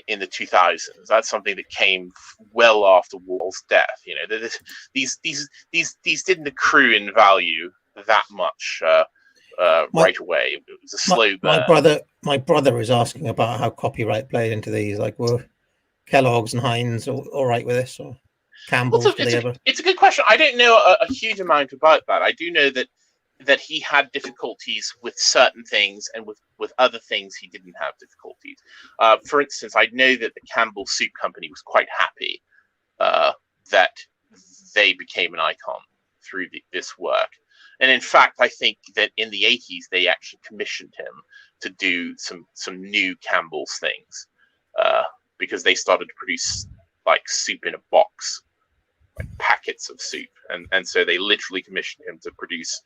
in the 2000s. That's something that came well after Warhol's death. These didn't accrue in value that much right away. It was a slow burn. My brother is asking about how copyright played into these. Like, were Kellogg's and Heinz all right with this, or Campbell's? It's a good question. I don't know a huge amount about that. I do know that he had difficulties with certain things, and with other things he didn't have difficulties. For instance, I know that the Campbell Soup Company was quite happy that they became an icon through this work. And in fact, I think that in the 80s, they actually commissioned him to do some new Campbell's things because they started to produce like soup in a box, like packets of soup. And so they literally commissioned him to produce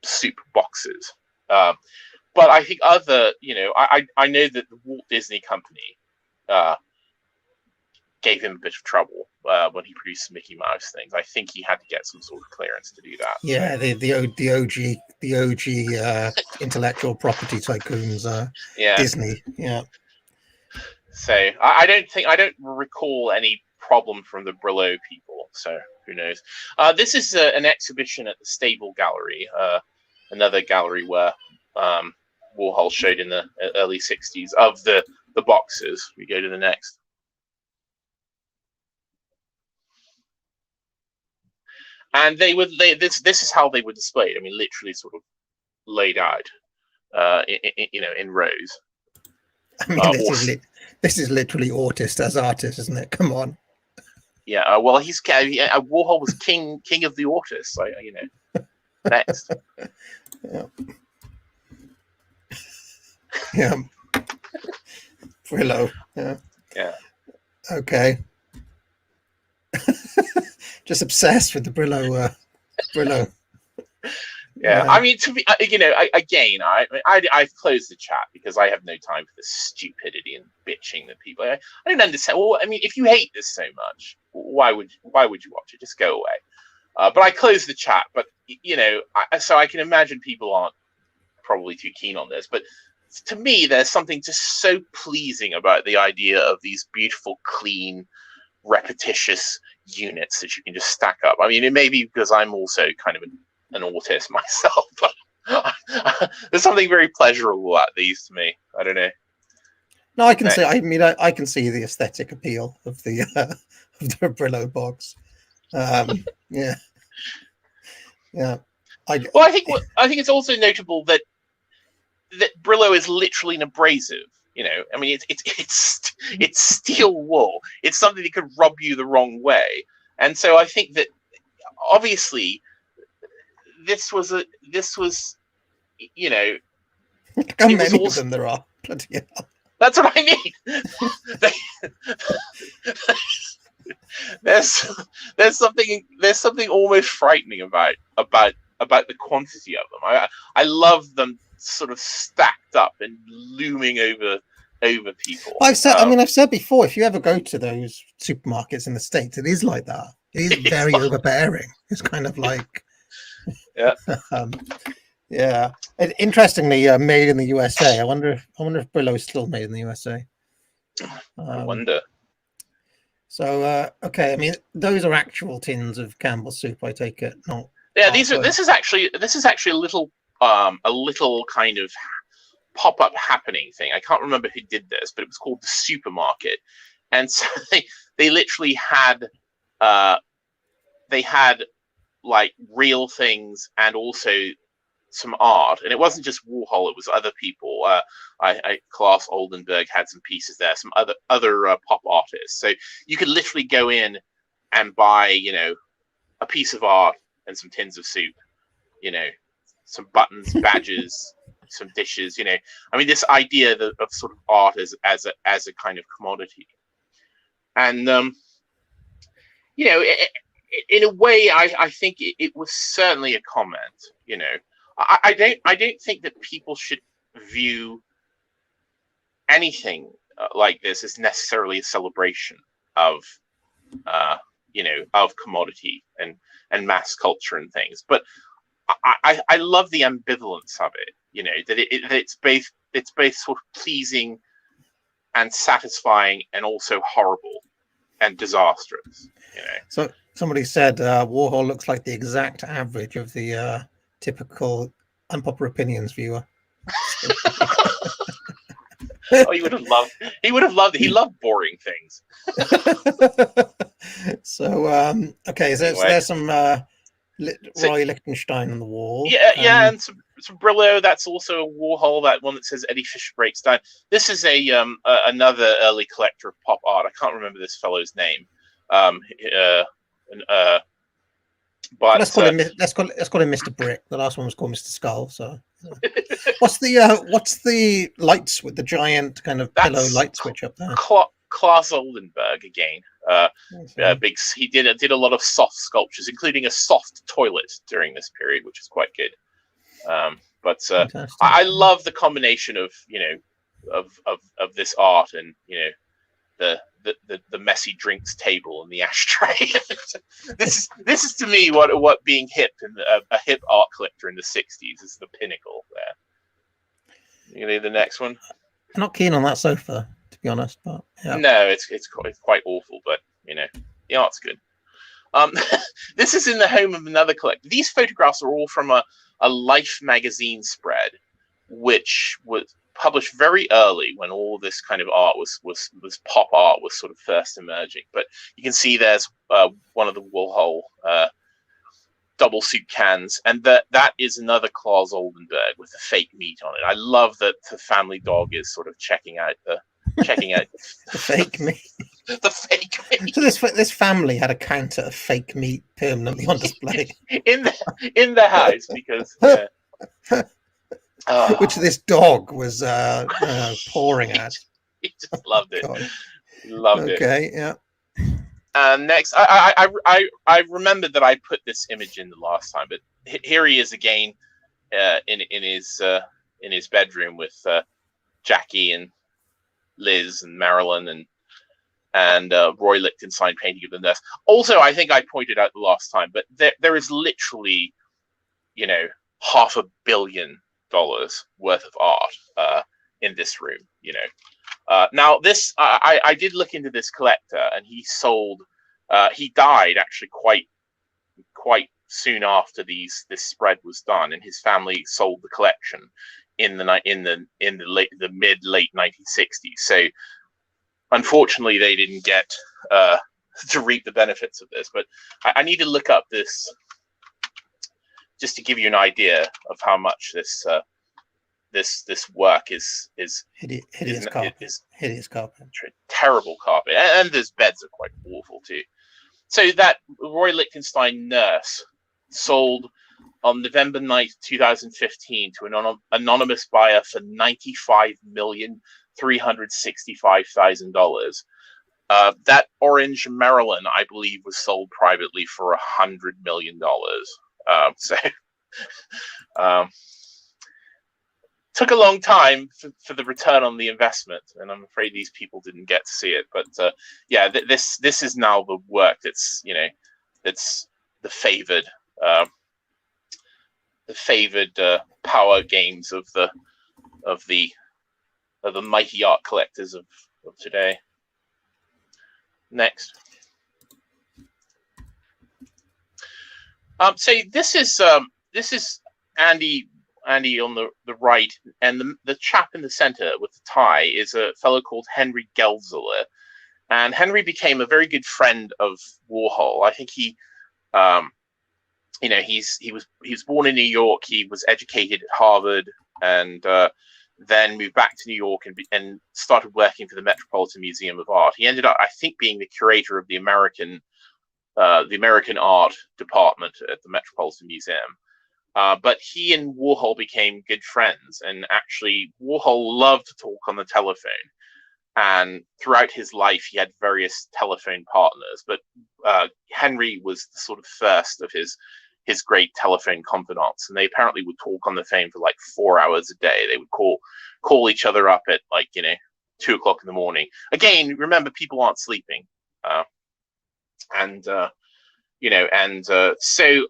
soup boxes. But I think other, I know that the Walt Disney Company gave him a bit of trouble when he produced Mickey Mouse things. I think he had to get some sort of clearance to do that. Yeah, the OG intellectual property tycoons. Disney. Yeah. So I don't recall any problem from the Brillo people. So who knows? This is an exhibition at the Stable Gallery, another gallery where Warhol showed in the early 60s of the boxes. We go to the next. And this is how they were displayed. I mean, literally sort of laid out, in rows. I mean, this is literally artist as artist, isn't it? Come on. Yeah. Well, Warhol was king of the artists. So, next. Yeah. Yeah. Brillo. Yeah. Yeah. Okay. Just obsessed with the Brillo. Brillo. Yeah, I mean, to be, I've closed the chat because I have no time for the stupidity and bitching that people. I don't understand. Well, I mean, if you hate this so much, why would you watch it? Just go away. But I closed the chat. But so I can imagine people aren't probably too keen on this. But to me, there's something just so pleasing about the idea of these beautiful, clean, repetitious units that you can just stack up. I mean, it may be because I'm also kind of an autist myself, but there's something very pleasurable about these to me. I don't know. No, I can see. I mean, I can see the aesthetic appeal of the of the Brillo box. Yeah. I think it's also notable that Brillo is literally an abrasive. I mean, it's steel wool. It's something that could rub you the wrong way. And so I think that obviously this was how many of them there are? Bloody hell. That's what I mean. There's something almost frightening about the quantity of them. I love them sort of stacked up and looming over people. I've said before, if you ever go to those supermarkets in the States, it is like that. It is very overbearing. It's kind of like, yeah, yeah. Interestingly, made in the USA. I wonder if Brillo is still made in the USA. I wonder. So okay, I mean, those are actual tins of Campbell's soup. I take it, not. Yeah, this is actually a little kind of pop-up happening thing. I can't remember who did this, but it was called the Supermarket, and so they literally had like real things and also some art, and it wasn't just Warhol; it was other people. Klaus Oldenburg had some pieces there, some other pop artists. So you could literally go in and buy, a piece of art and some tins of soup, some buttons, badges, some dishes. I mean, this idea of sort of art as a kind of commodity, and in a way, I think it was certainly a comment. I don't think that people should view anything like this as necessarily a celebration of of commodity and mass culture and things. But I love the ambivalence of it. That it's both sort of pleasing and satisfying, and also horrible and disastrous. So somebody said Warhol looks like the exact average of the typical unpopular opinions viewer. Oh, he would have loved. He would have loved it. He loved boring things. So okay, so Anyway. there's some Roy Lichtenstein on the wall. Yeah, and some Brillo. That's also a Warhol. That one that says Eddie Fisher breaks down. This is another early collector of pop art. I can't remember this fellow's name. But let's call him Mr. Brick. The last one was called Mr. Skull. So what's the light switch, the giant kind of pillow light switch up there? Klaus Oldenburg again. He did a lot of soft sculptures, including a soft toilet during this period, which is quite good. But I love the combination of of this art and the messy drinks table and the ashtray. This is to me what being hip and a hip art collector in the 60s is, the pinnacle there. You know, the next one. I'm not keen on that sofa, to be honest, but yeah. No, it's quite awful, but the art's good. This is in the home of another collector. These photographs are all from a Life magazine spread, which was published very early when all this kind of art was pop art was sort of first emerging. But you can see there's one of the Warhol double soup cans, and that is another Klaus Oldenburg with the fake meat on it. I love that the family dog is sort of checking out the fake meat. The fake meat. So this family had a counter of fake meat permanently on display in the house because which this dog was pouring at. He just loved it. God. He loved it. Okay, yeah. And next, I remembered that I put this image in the last time, but here he is again in his bedroom with Jackie and Liz and Marilyn and Roy Lichtenstein painting of the nurse. Also, I think I pointed out the last time, but there is literally, $500 million worth of art in this room. Now this I did look into this collector, and he sold. He died actually quite soon after this spread was done, and his family sold the collection in the mid late 1960s. So unfortunately, they didn't get to reap the benefits of this. But I need to look up this just to give you an idea of how much this work is hideous carpet, terrible carpet, and his beds are quite awful too. So that Roy Lichtenstein nurse sold on November 9th, 2015 to an anonymous buyer for $95,365,000. That orange Marilyn, I believe, was sold privately for $100 million. Took a long time for the return on the investment, and I'm afraid these people didn't get to see it. But this is now the work that's that's the favored power games of the mighty art collectors of today. Next. So this is Andy on the right, and the chap in the center with the tie is a fellow called Henry Geldzahler, and Henry became a very good friend of Warhol. I think he was born in New York. He was educated at Harvard, and then moved back to New York and started working for the Metropolitan Museum of Art. He ended up, I think, being the curator of the American art department at the Metropolitan Museum. But he and Warhol became good friends, and actually Warhol loved to talk on the telephone. And throughout his life, he had various telephone partners, but Henry was the sort of first of his great telephone confidants, and they apparently would talk on the phone for like 4 hours a day. They would call each other up at 2 o'clock in the morning. Again, remember, people aren't sleeping, so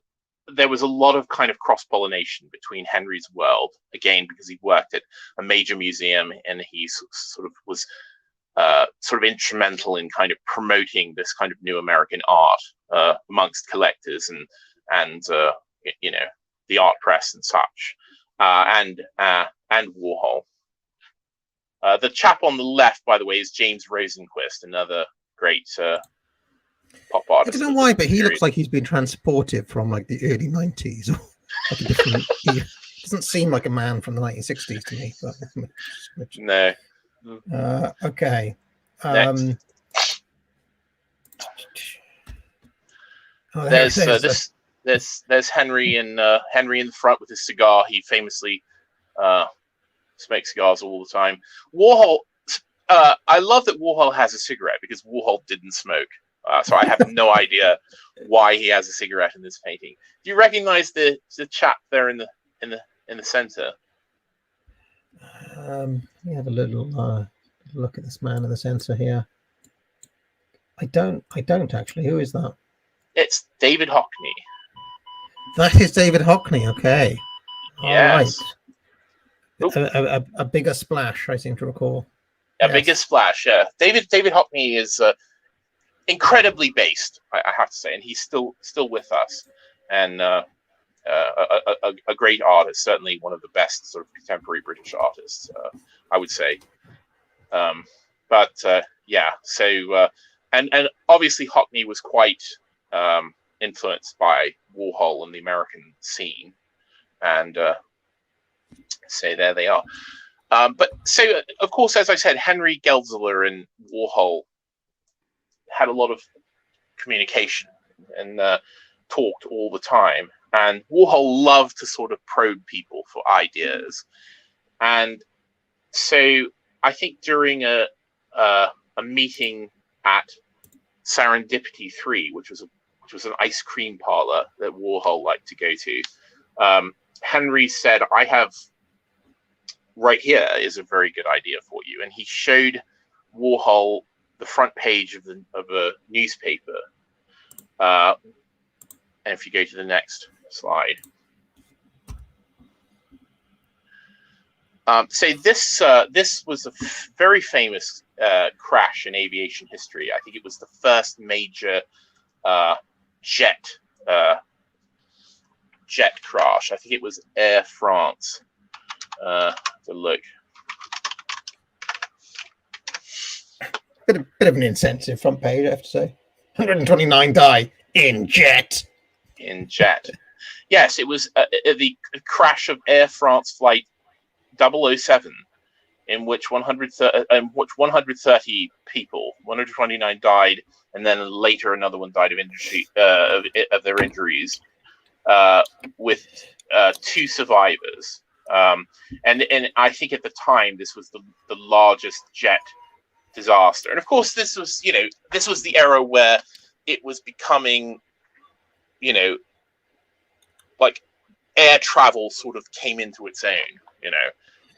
there was a lot of kind of cross-pollination between Henry's world, again, because he worked at a major museum and he sort of was sort of instrumental in kind of promoting this kind of new American art amongst collectors and you know, the art press and such, and Warhol. The chap on the left, by the way, is James Rosenquist, another great pop artist. I don't know why, but he looks like he's been transported from like the early 90s. Like a different, he doesn't seem like a man from the 1960s to me. But, no. Okay. There's Henry in the front with his cigar. He famously smokes cigars all the time. Warhol. I love that Warhol has a cigarette because Warhol didn't smoke. So I have no idea why he has a cigarette in this painting. Do you recognize the chap there in the center? Let me have a little look at this man in the center here. I don't actually. Who is that? It's David Hockney. That is David Hockney. Okay. Yes. All right. A bigger splash, I seem to recall. A bigger splash. Yeah. David Hockney is incredibly based, I have to say, and he's still with us, and a great artist, certainly one of the best sort of contemporary British artists, I would say. Yeah, so and obviously Hockney was quite influenced by Warhol and the American scene, and so there they are. But so of course, as I said, Henry Geldzahler and Warhol had a lot of communication and talked all the time. And Warhol loved to sort of probe people for ideas. And so I think during a meeting at Serendipity 3, which was an ice cream parlor that Warhol liked to go to, Henry said, "I have right here is a very good idea for you." And he showed Warhol the front page of a newspaper. And if you go to the next slide. So this was a very famous crash in aviation history. I think it was the first major jet crash. I think it was Air France. To look. Bit of an insensitive front page, I have to say. 129 die in jet. In jet. Yes, it was the crash of Air France flight 007, in which 130 people, 129 died, and then later another one died of their injuries, with 2 survivors. And I think at the time this was the largest jet disaster. And of course, this was the era where it was becoming, like air travel sort of came into its own,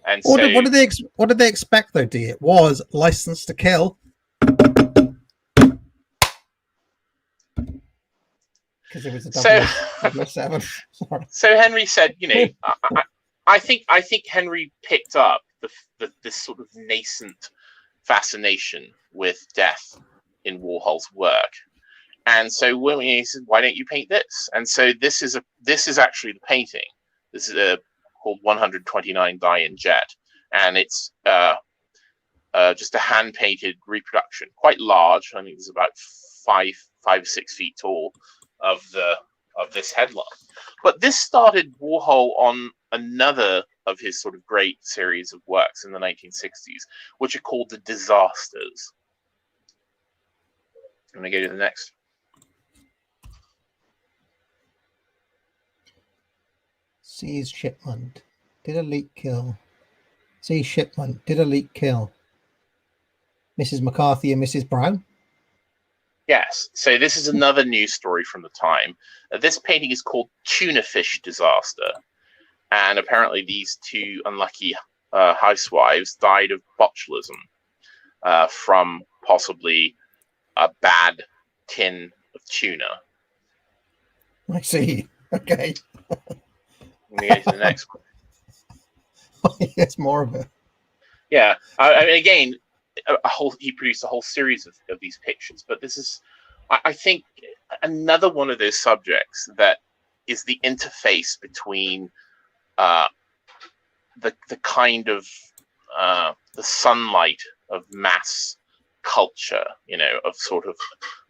And what did they expect though, D? It was License to Kill. Because it was a 007. So Henry said, I think Henry picked up this sort of nascent fascination with death in Warhol's work, and so when he said, "Why don't you paint this?" And so this is actually the painting. This is called 129 Die in Jet, and it's just a hand painted reproduction, quite large. I think it's about 5 or 6 feet tall of this headline. But this started Warhol on another of his sort of great series of works in the 1960s, which are called the Disasters. I'm going to go to the next. Sees Shipment. Did a leak kill? Sees Shipment. Did a leak kill? Mrs. McCarthy and Mrs. Brown? Yes. So this is another news story from the time. This painting is called Tuna Fish Disaster. And apparently these 2 unlucky housewives died of botulism from possibly a bad tin of tuna. I see. Okay. Let me go to the next one. Yes, more of it. Yeah, I mean, again, he produced a whole series of these pictures, but this is, I think, another one of those subjects that is the interface between the kind of the sunlight of mass culture,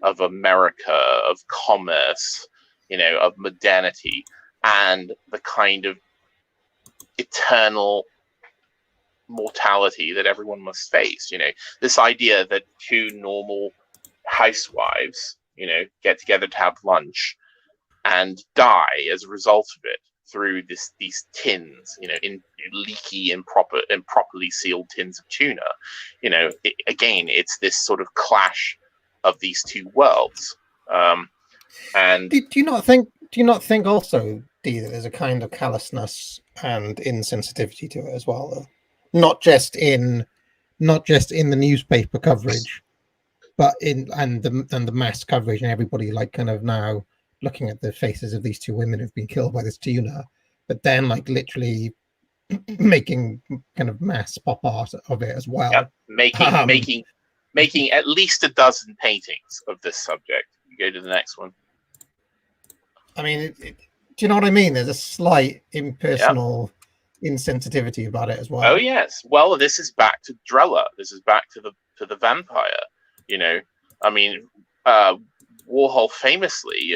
of America, of commerce, of modernity, and the kind of eternal mortality that everyone must face. This idea that two normal housewives, get together to have lunch and die as a result of it through these tins, in leaky, improperly sealed tins of tuna. Again, it's this sort of clash of these two worlds. And do you not think also, Dee, that there's a kind of callousness and insensitivity to it as well, though? Not just in the newspaper coverage, but in the mass coverage, and everybody like kind of now looking at the faces of these two women who've been killed by this tuna, but then like literally making kind of mass pop art of it as well. Yeah, making at least a dozen paintings of this subject. You go to the next one. I mean, do you know what I mean? There's a slight impersonal insensitivity about it as well. Oh yes. Well, this is back to Drella. This is back to the vampire. I mean, Warhol famously,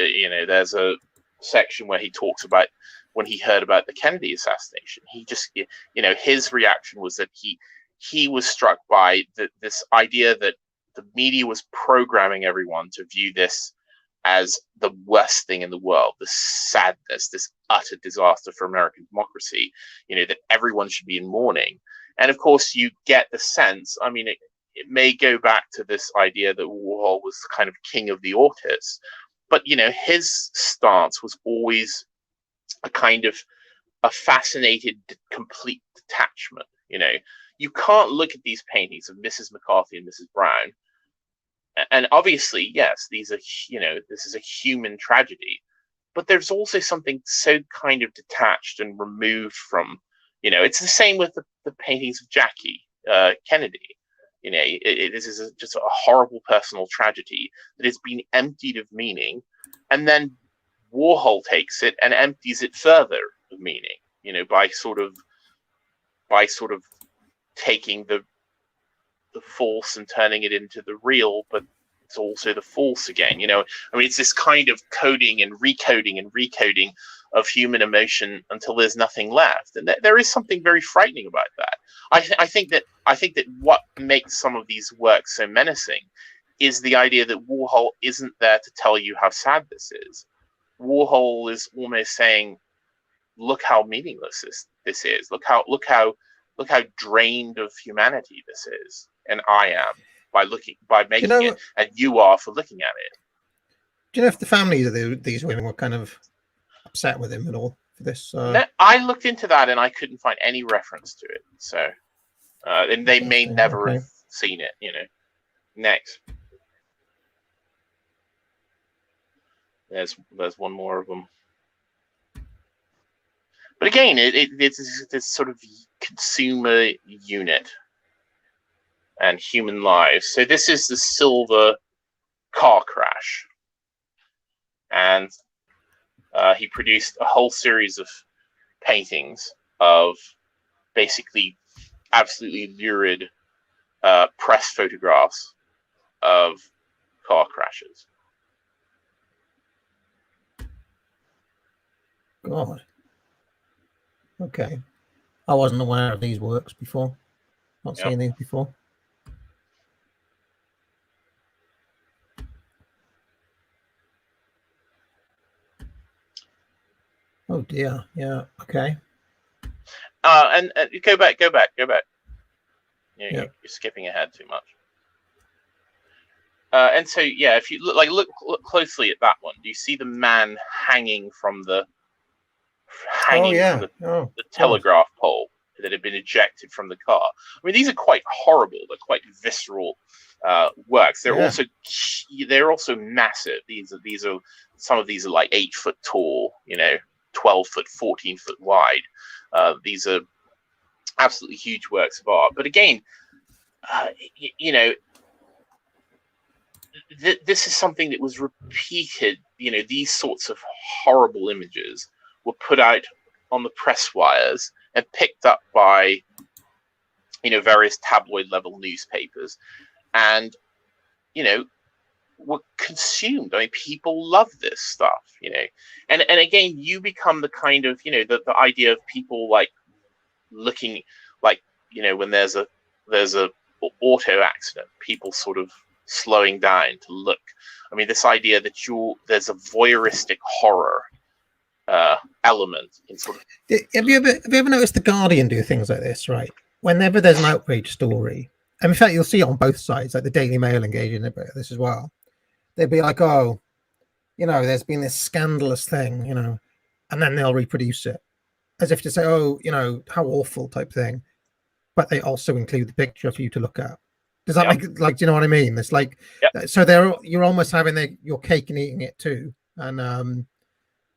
there's a section where he talks about when he heard about the Kennedy assassination. He just, his reaction was that he was struck by this idea that the media was programming everyone to view this as the worst thing in the world, this sadness, this utter disaster for American democracy, that everyone should be in mourning. And of course, you get the sense, I mean, it may go back to this idea that Warhol was kind of king of the autists, but, his stance was always a kind of a fascinated, complete detachment. You can't look at these paintings of Mrs. McCarthy and Mrs. Brown, and obviously, yes, this is a human tragedy, but there's also something so kind of detached and removed from, it's the same with the paintings of Jackie Kennedy. This is just a horrible personal tragedy that has been emptied of meaning, and then Warhol takes it and empties it further of meaning, by sort of taking the false and turning it into the real, but it's also the false again. It's this kind of coding and recoding of human emotion until there's nothing left, and there is something very frightening about that. I think that what makes some of these works so menacing is the idea that Warhol isn't there to tell you how sad this is. Warhol is almost saying, "Look how meaningless this is. Look how drained of humanity this is, and I am by making it, and you are for looking at it." Do you know if the families of these women were kind of upset with him at all for this? No, I looked into that and I couldn't find any reference to it. So, and they may never have seen it. Next, there's one more of them. But again, it's this sort of consumer unit and human lives. So this is the silver car crash, and he produced a whole series of paintings of basically absolutely lurid press photographs of car crashes. God. Okay. I wasn't aware of these works before. Not seen these before. Oh dear. Yeah. Okay. And go back. You're skipping ahead too much. And so, if you look closely at that one, do you see the man hanging from the telegraph pole? that had been ejected from the car. I mean, these are quite horrible. They're quite visceral works. They're also massive. These are some of these are like 8 foot tall, 12 foot, 14 foot wide. These are absolutely huge works of art. But again, this is something that was repeated. These sorts of horrible images were put out on the press wires and picked up by various tabloid level newspapers, and were consumed. I mean, people love this stuff, and again, you become the kind of the idea of people like looking like when there's a auto accident, people sort of slowing down to look. I mean, this idea that there's a voyeuristic horror element in sort of. Have you ever noticed the Guardian do things like this? Right, whenever there's an outrage story, and in fact, you'll see it on both sides, like the Daily Mail engaging in this as well. They'd be like, "Oh, there's been this scandalous thing," and then they'll reproduce it as if to say, "Oh, how awful," type thing. But they also include the picture for you to look at. Does that make do you know what I mean? It's like, so you're almost having your cake and eating it too. And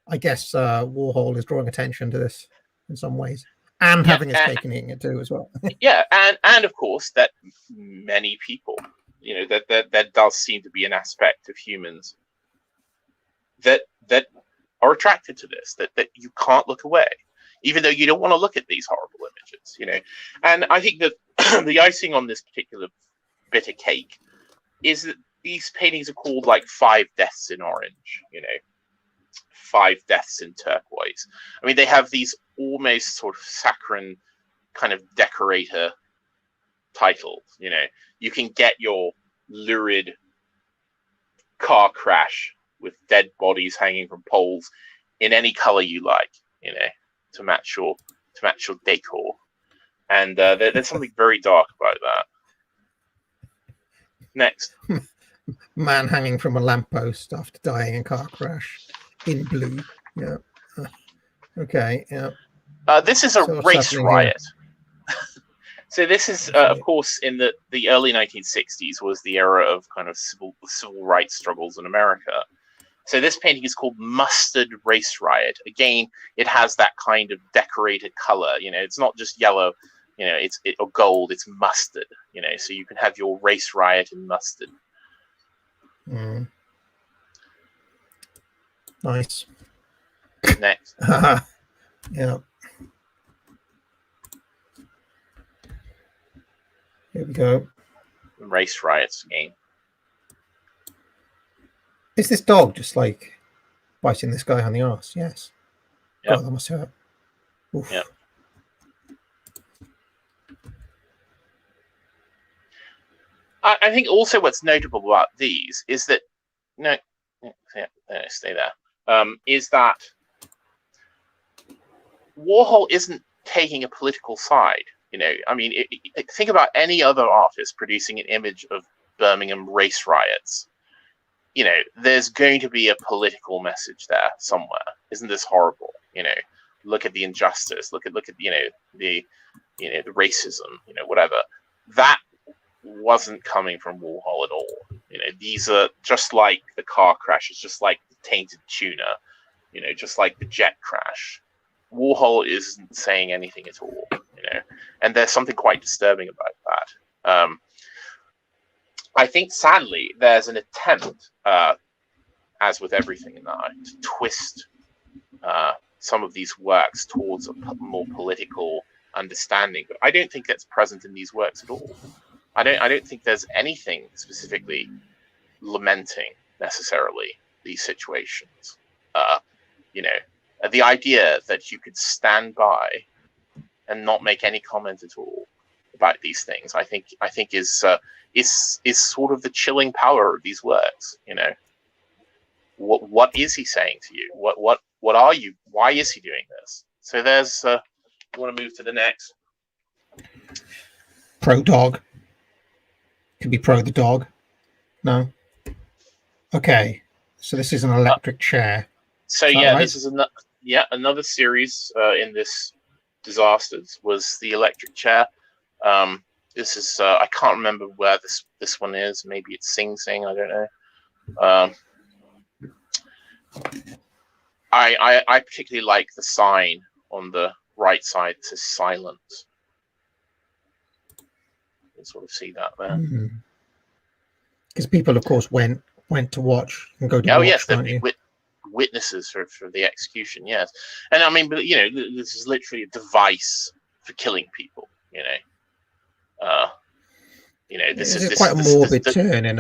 I guess Warhol is drawing attention to this in some ways, and having his cake and eating it too as well. and of course that many people, that does seem to be an aspect of humans that are attracted to this, that you can't look away, even though you don't want to look at these horrible images, And I think that the icing on this particular bit of cake is that these paintings are called like 5 Deaths in Orange, 5 Deaths in Turquoise. I mean, they have these almost sort of saccharine kind of decorator titles. You can get your lurid car crash with dead bodies hanging from poles in any color you like, to match your decor. And there's something very dark about that. Next. Man hanging from a lamppost after dying in car crash in blue. Yeah. Okay. Yeah. This is a race riot. So this is, of course, in the early 1960s was the era of kind of civil rights struggles in America. So this painting is called Mustard Race Riot. Again, it has that kind of decorated color. It's not just yellow, or gold. It's mustard. So you can have your race riot in mustard. Mm. Nice. Next. Yeah. Here we go. Race riots again. Is this dog just like biting this guy on the arse? Yes. Yep. God, that must hurt. Oof. Yep. I think also what's notable about these is that stay there. Is that Warhol isn't taking a political side. I mean, think about any other artist producing an image of Birmingham race riots. There's going to be a political message there somewhere. Isn't this horrible? Look at the injustice. Look at the racism. Whatever. That wasn't coming from Warhol at all. These are just like the car crashes, just like the tainted tuna, just like the jet crash. Warhol isn't saying anything at all, and there's something quite disturbing about that. I think, sadly, there's an attempt, as with everything now, to twist some of these works towards a more political understanding. But I don't think that's present in these works at all. I don't think there's anything specifically lamenting necessarily these situations. The idea that you could stand by and not make any comment at all about these things, I think is sort of the chilling power of these works. What is he saying to you? What are you? Why is he doing this? So there's. You want to move to the next? Pro dog. Could be pro the dog. No. Okay. So this is an electric chair. So right? this is another series in this disasters was the electric chair. This is I can't remember where this one is. Maybe it's Sing Sing. I don't know. I particularly like the sign on the right side that says silence. You can sort of see that there. Because people, of course, went to watch and go to watch. Yes, weren't you? Witnesses for the execution. Yes, and I mean, but this is literally a device for killing people. This is quite a morbid turn in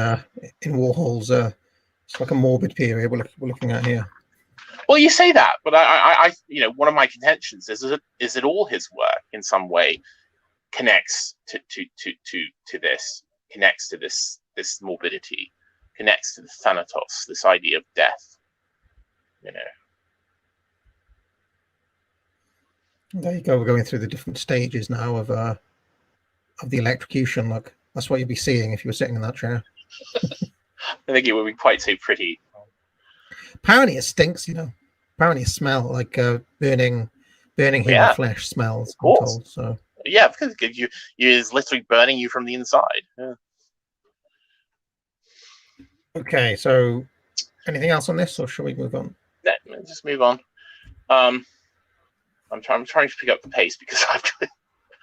Warhol's. It's like a morbid period we're looking at here. Well, you say that, but I one of my contentions is that all his work in some way connects to this morbidity, connects to the thanatos, this idea of death. There you go. We're going through the different stages now of the electrocution. Look, that's what you'd be seeing if you were sitting in that chair. I think it would be quite so pretty. Apparently, it stinks. Apparently, it smells like burning human flesh smells. I'm told, so yeah, because you is literally burning you from the inside. Yeah. Okay, so anything else on this, or shall we move on? No, just move on. I'm trying to pick up the pace because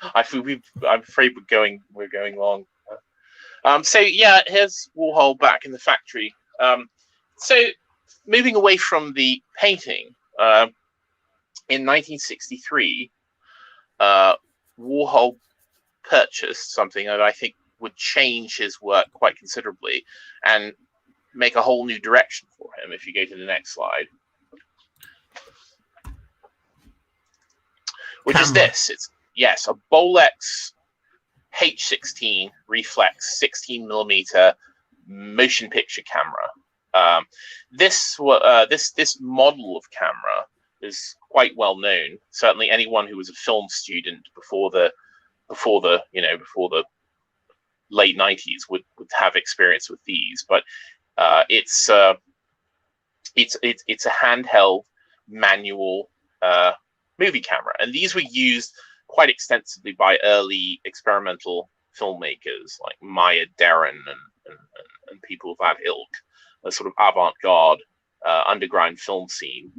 I'm afraid we're going long. So yeah, here's Warhol back in the factory. So moving away from the painting, in 1963, Warhol purchased something that I think would change his work quite considerably and make a whole new direction for him. If you go to the next slide, which is this. It's a Bolex H16 reflex 16mm motion picture camera. This model of camera is quite well known. Certainly, anyone who was a film student before the late 90s would have experience with these. But it's a handheld manual movie camera, and these were used quite extensively by early experimental filmmakers like Maya Deren and people of that ilk. A sort of avant-garde underground film scene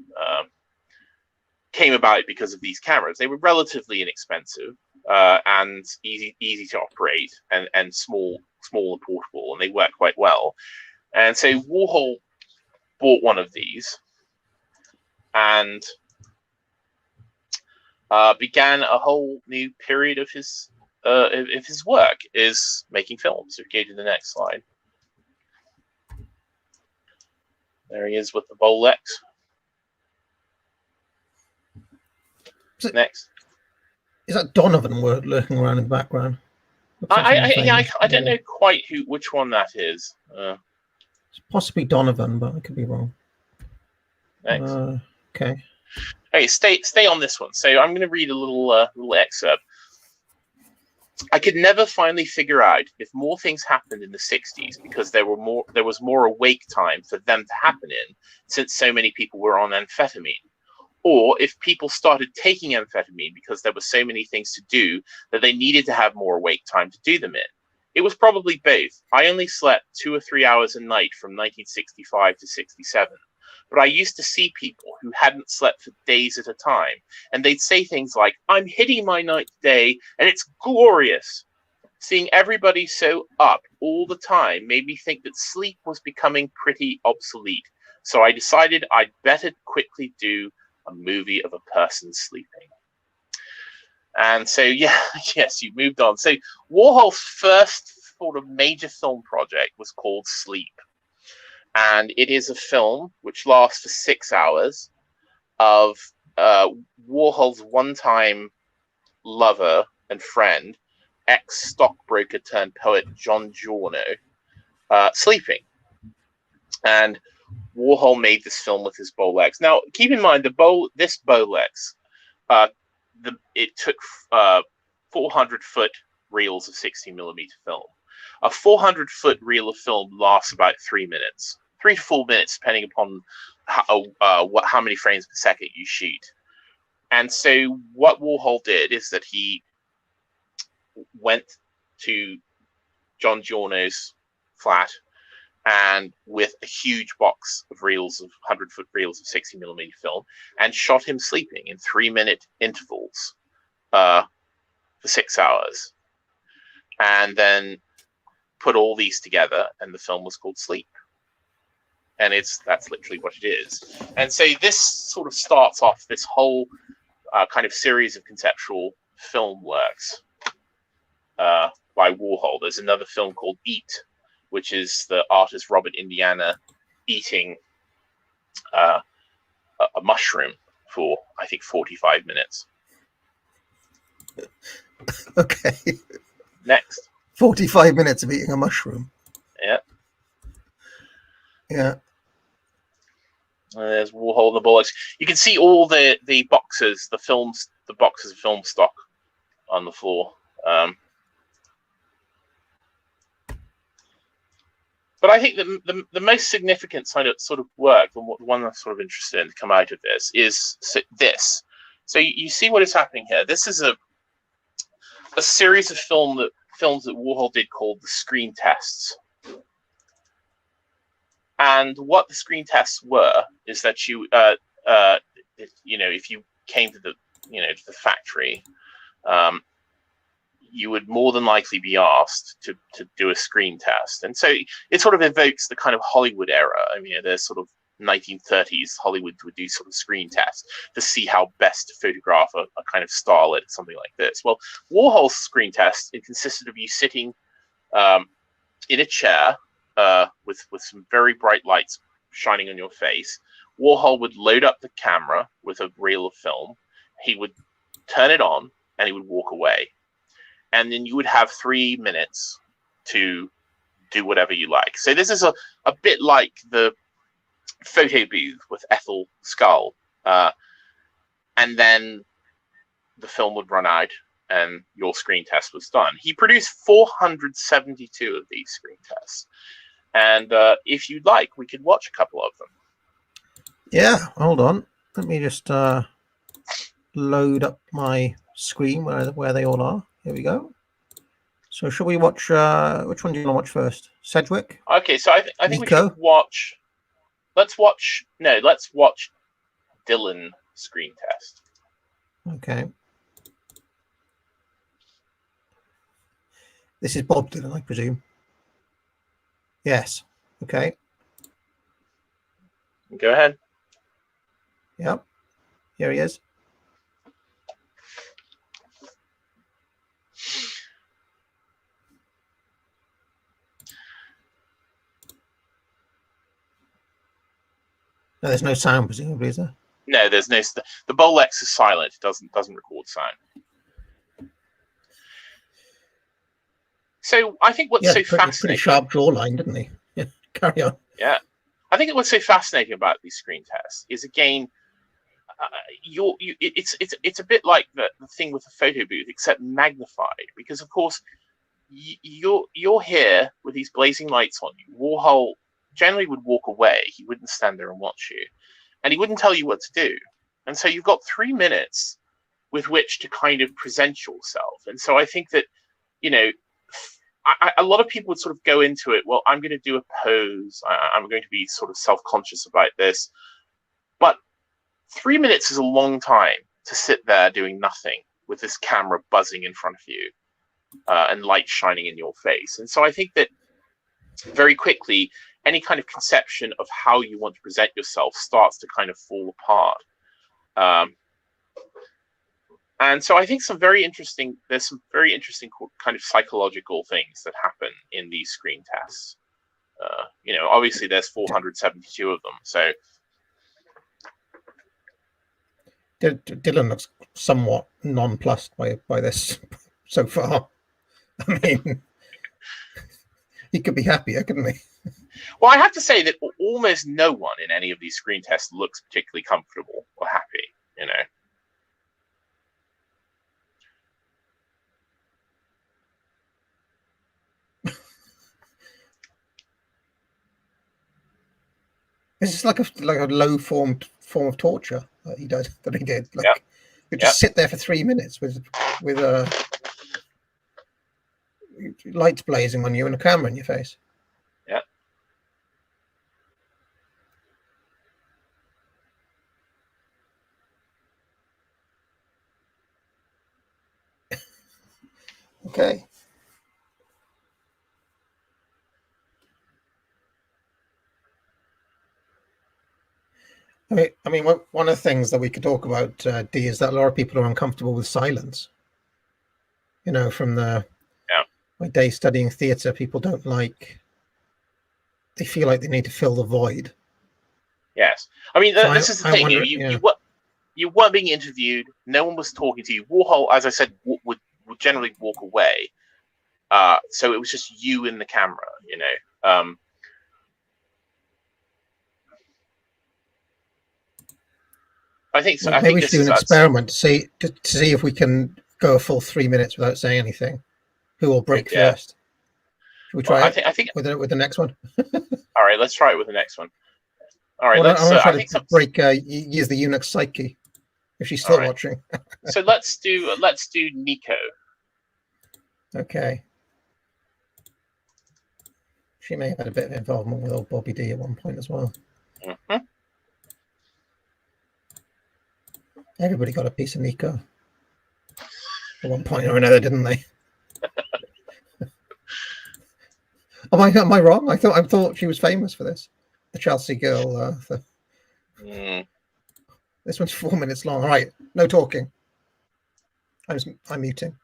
came about because of these cameras. They were relatively inexpensive and easy to operate and small and portable, and they work quite well. And so Warhol bought one of these and began a whole new period of his work, is making films. So go to the next slide. There he is with the Bolex. Next. Is that Donovan lurking around in the background? I don't know quite which one that is. It's possibly Donovan, but I could be wrong. Next. Okay. Hey, stay on this one. So I'm going to read a little excerpt. I could never finally figure out if more things happened in the 60s because there was more awake time for them to happen in, since so many people were on amphetamine, or if people started taking amphetamine because there were so many things to do that they needed to have more awake time to do them in. It was probably both. I only slept 2 or 3 hours a night from 1965 to 67. But I used to see people who hadn't slept for days at a time, and they'd say things like, "I'm hitting my ninth day, and it's glorious." Seeing everybody so up all the time made me think that sleep was becoming pretty obsolete. So I decided I'd better quickly do a movie of a person sleeping. And so, yes, you moved on. So Warhol's first sort of major film project was called Sleep. And it is a film which lasts for 6 hours of Warhol's one-time lover and friend, ex-stockbroker turned poet John Giorno, sleeping. And Warhol made this film with his Bolex. Now, keep in mind, this Bolex, it took 400-foot reels of 16mm film. A 400-foot reel of film lasts about 3 minutes. 3 to 4 minutes, depending upon how many frames per second you shoot. And so what Warhol did is that he went to John Giorno's flat, and with a huge box of reels, of 100-foot reels of 60mm film, and shot him sleeping in 3-minute intervals for 6 hours, and then put all these together, and the film was called Sleep. And that's literally what it is. And so this sort of starts off this whole kind of series of conceptual film works by Warhol. There's another film called Eat, which is the artist Robert Indiana eating a mushroom for, I think, 45 minutes. Okay. Next. 45 minutes of eating a mushroom. Yeah. Yeah. There's Warhol and the Bollocks. You can see all the boxes, the boxes of film stock on the floor. But I think the most significant sort of work, the one I'm sort of interested in to come out of this, is this. So you see what is happening here. This is a series of films that Warhol did called the screen tests. And what the screen tests were is that you know, if you came to the factory, you would more than likely be asked to do a screen test. And so it sort of evokes the kind of Hollywood era. I mean, there's sort of 1930s Hollywood would do sort of screen tests to see how best to photograph a kind of starlet, something like this. Well, Warhol's screen test, it consisted of you sitting in a chair with some very bright lights shining on your face. Warhol would load up the camera with a reel of film. He would turn it on and he would walk away. And then you would have 3 minutes to do whatever you like. So this is a bit like the photo booth with Ethel Skull. And then the film would run out and your screen test was done. He produced 472 of these screen tests. And if you'd like, we could watch a couple of them. Yeah, hold on. Let me just load up my screen where they all are. Here we go. So shall we watch, which one do you want to watch first? Sedgwick? Okay, so I think we should watch, let's watch Dylan screen test. Okay. This is Bob Dylan, I presume. Yes. Okay. Go ahead. Yep. Here he is. No, there's no sound, presumably, is there? No, there's no. The Bolex is silent. It doesn't record sound. So I think what's so fascinating. Pretty sharp jawline, didn't he? Yeah. Carry on. Yeah, I think what's so fascinating about these screen tests is, again, it's a bit like the thing with the photo booth, except magnified, because of course you're here with these blazing lights on you. Warhol generally would walk away. He wouldn't stand there and watch you, and he wouldn't tell you what to do. And so you've got 3 minutes with which to kind of present yourself. And so I think that, you know, a lot of people would sort of go into it, well, I'm going to do a pose. I'm going to be sort of self-conscious about this. But 3 minutes is a long time to sit there doing nothing with this camera buzzing in front of you and light shining in your face. And so I think that very quickly, any kind of conception of how you want to present yourself starts to kind of fall apart. And so I think there's some very interesting kind of psychological things that happen in these screen tests. You know, obviously there's 472 of them. So Dylan looks somewhat nonplussed by this so far. I mean, he could be happier, couldn't he? Well, I have to say that almost no one in any of these screen tests looks particularly comfortable or happy, you know. It's just like a low form of torture that he did. Like, yeah. You just sit there for 3 minutes with lights blazing on you and a camera in your face. Yeah. Okay. I mean, one of the things that we could talk about, D, is that a lot of people are uncomfortable with silence. You know, from my day studying theatre, people don't like. They feel like they need to fill the void. Yes, I mean So this is the I thing. wonder, You weren't being interviewed. No one was talking to you. Warhol, as I said, would generally walk away. So it was just you in the camera. You know. I think so. Maybe I think we this should do is an experiment to see if we can go a full 3 minutes without saying anything. Who will break first? Should we try I think with the next one? All right, let's try it with the next one. All right, well, I want to try I think to break. Use the eunuch psyche if she's still watching. So let's do Nico. Okay. She may have had a bit of involvement with old Bobby D at one point as well. Mm-hmm. Everybody got a piece of Nico at one point or another, didn't they? Am I wrong? I thought she was famous for this. The Chelsea girl. This one's 4 minutes long. All right, no talking. I'm muting.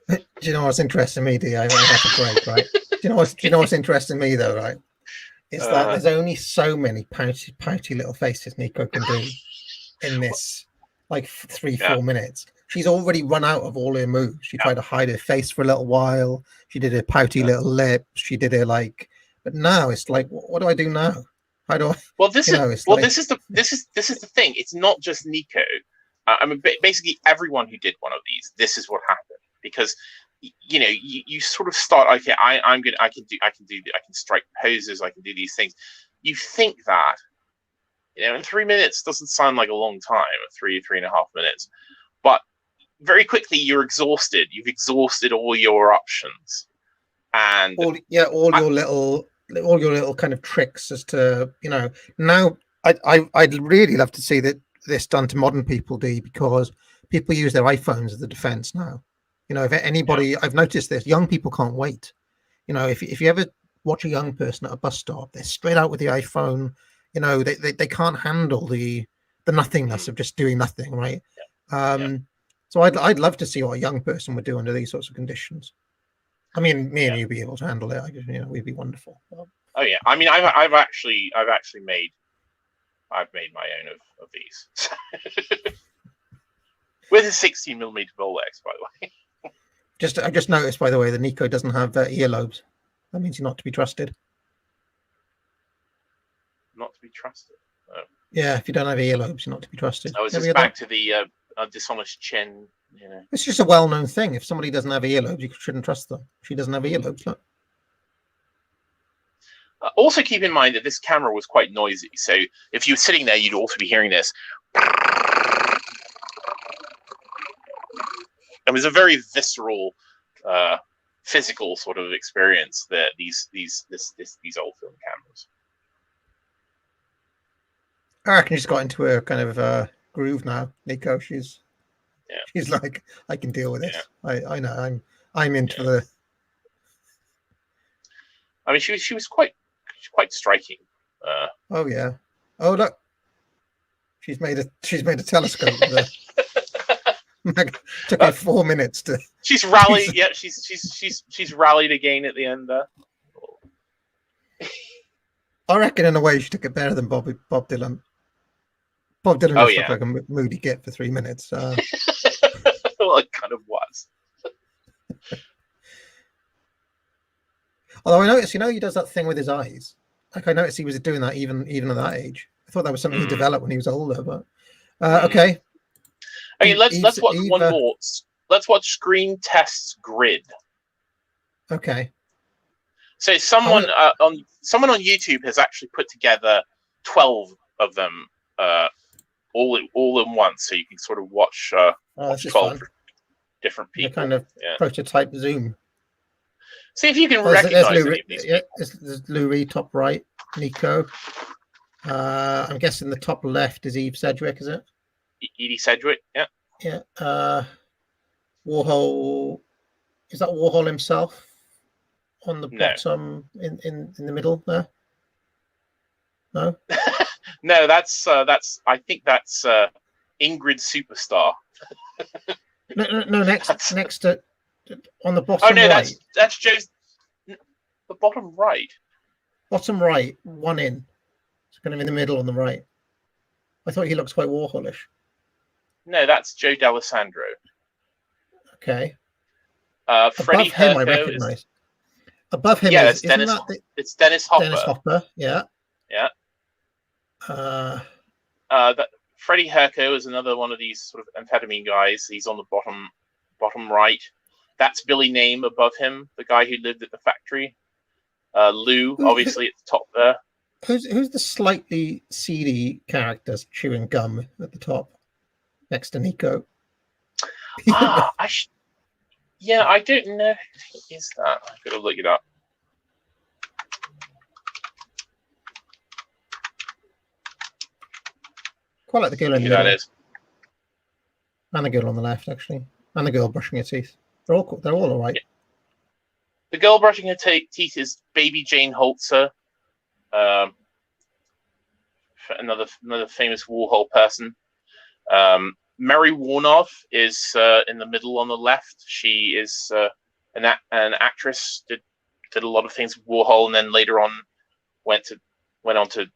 Do you know what's interesting me, D? I have a break, right? Do you know what's interesting me though, right? Is that there's only so many pouty little faces Nico can do in this, like 3-4 minutes. She's already run out of all her moves. She tried to hide her face for a little while. She did her pouty little lips. She did her but now it's like, what do I do now? How do I? Well, this is the thing. It's not just Nico. I mean, basically everyone who did one of these. This is what happened because you sort of start. Okay, I can strike poses. I can do these things. You think that in 3 minutes doesn't sound like a long time. 3.5 minutes, but very quickly you're exhausted. You've exhausted all your options, and all your little kind of tricks as to Now I'd really love to see this done to modern people, D, because people use their iPhones as the defense now. If anybody, I've noticed this, young people can't wait. If you ever watch a young person at a bus stop, they're straight out with the iPhone. They can't handle the nothingness of just doing nothing, right? So I'd love to see what a young person would do under these sorts of conditions. I mean, me and you'd be able to handle it. We'd be wonderful. Oh yeah, I mean, I've actually made my own of these with a 16mm Rolex, by the way. I just noticed, by the way, that Nico doesn't have earlobes. That means you're not to be trusted. Not to be trusted. Oh. Yeah, if you don't have earlobes, you're not to be trusted. Oh, is this back to the dishonest Chen? You know. It's just a well-known thing. If somebody doesn't have earlobes, you shouldn't trust them. She doesn't have earlobes. Look. Also, keep in mind that this camera was quite noisy. So if you were sitting there, you'd also be hearing this. It was a very visceral, physical sort of experience. That these old film cameras. I reckon she's got into a kind of groove now, Nico. She's like, I can deal with this. Yeah. I know. I'm into the. I mean, she was quite striking. Oh yeah. Oh look, she's made a telescope. Took her 4 minutes to. She's rallied. Yeah, she's rallied again at the end there. I reckon in a way she took it better than Bob Dylan. Bob Dylan just looked like a moody git for 3 minutes. Well, it kind of was. Although I noticed, he does that thing with his eyes. Like I noticed he was doing that even at that age. I thought that was something he developed when he was older. But okay. Okay, let's watch one more. Let's watch Screen Test's Grid. Okay. So someone on YouTube has actually put together 12 of them all in one, so you can sort of watch 12 different people. The kind of prototype Zoom. See if you can recognize any of these. Yeah, there's Lou Reed top right, Nico. I'm guessing the top left is Eve Sedgwick, is it? Edie Sedgwick, yeah. Yeah. Warhol, is that Warhol himself on the bottom in the middle there? No. No, that's I think that's Ingrid Superstar. no, next to on the bottom. Oh no, right. that's Joe's. The bottom right. Bottom right, one in. It's kind of in the middle on the right. I thought he looks quite Warholish. No, that's Joe D'Alessandro. Okay. Freddie Above him, I Herco recognise. Above him, it's Dennis. It's Dennis Hopper. Dennis Hopper, yeah. Yeah. That Freddie Herco is another one of these sort of amphetamine guys. He's on the bottom right. That's Billy Name above him, the guy who lived at the factory. Lou, obviously, at the top there. Who's the slightly seedy character chewing gum at the top next to Nico? I don't know who is that. I've got to look it up. Quite like the girl in the middle. That is. And the girl on the left, actually. And the girl brushing her teeth. They're all right. Yeah. The girl brushing her teeth is Baby Jane Holzer, another famous Warhol person. Mary Warnoff is in the middle on the left. She is an actress. Did a lot of things with Warhol, and then later on went on to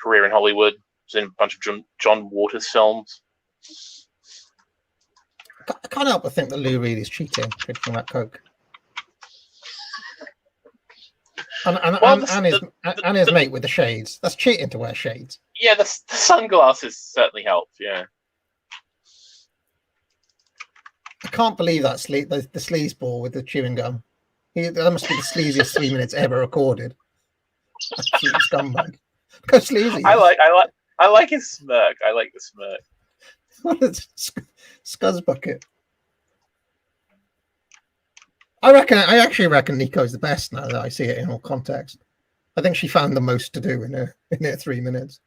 career in Hollywood. Was in a bunch of John Waters films. I can't help but think that Lou Reed is cheating, drinking that Coke. And his mate with the shades. That's cheating to wear shades. Yeah, the sunglasses certainly helped. Yeah. I can't believe that the sleazeball with the chewing gum. That must be the sleaziest 3 minutes ever recorded. Absolute scumbag. How sleazy. I like his smirk. I like the smirk. What a scuzz bucket. I actually reckon Nico's the best now that I see it in all context. I think she found the most to do in her 3 minutes.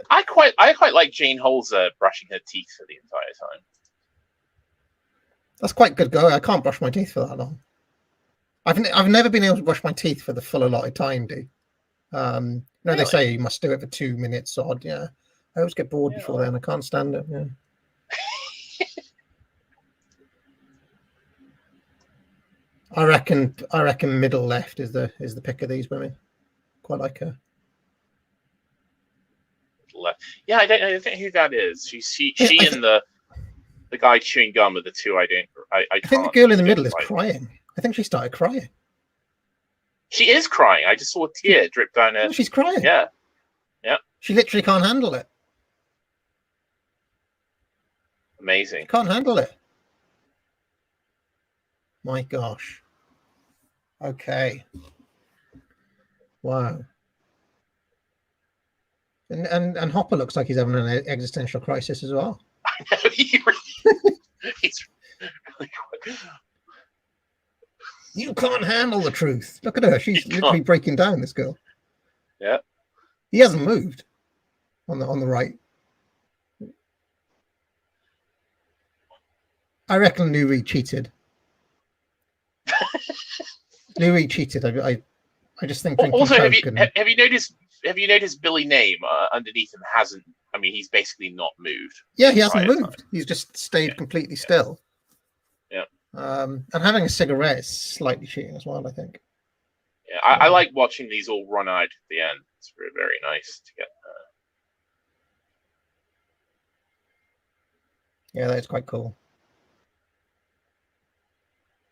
I quite like Jane Holzer brushing her teeth for the entire time. That's quite good go. I can't brush my teeth for that long. I've never been able to brush my teeth for the full allotted time, really? They say you must do it for 2 minutes odd. Yeah, I always get bored before then. I can't stand it. Yeah. I reckon middle left is the pick of these women. Quite like her. Left. Yeah, I don't know who that is. She and the guy chewing gum are the two I think the girl in the middle is crying. I think she started crying. She is crying. I just saw a tear drip down her. Oh, she's crying. Yeah. Yeah. She literally can't handle it. Amazing. Can't handle it. My gosh. Okay. Wow. And Hopper looks like he's having an existential crisis as well. I know, he's really quite... You can't handle the truth. Look at her. She's literally breaking down, this girl. Yeah. He hasn't moved on the right. I reckon Lou Reed cheated. Lou Reed cheated. I just think. Also, have you noticed Billy Name underneath him hasn't? I mean, he's basically not moved. Yeah, he hasn't moved. He's just stayed completely still. Yeah. And having a cigarette is slightly cheating as well, I think. Yeah, I like watching these all run out at the end. It's very, very nice to get. Yeah, that's quite cool.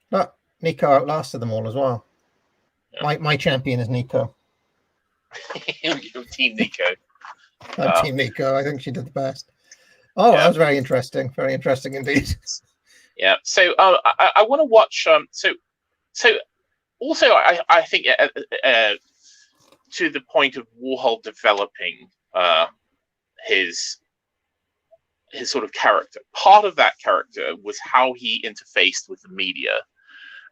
But Nico outlasted them all as well. Yeah. My champion is Nico. Team Nico. Team Nico. I think she did the best. Oh, yeah. That was very interesting. Very interesting indeed. Yeah. So I want to watch. So also I think to the point of Warhol developing his sort of character. Part of that character was how he interfaced with the media,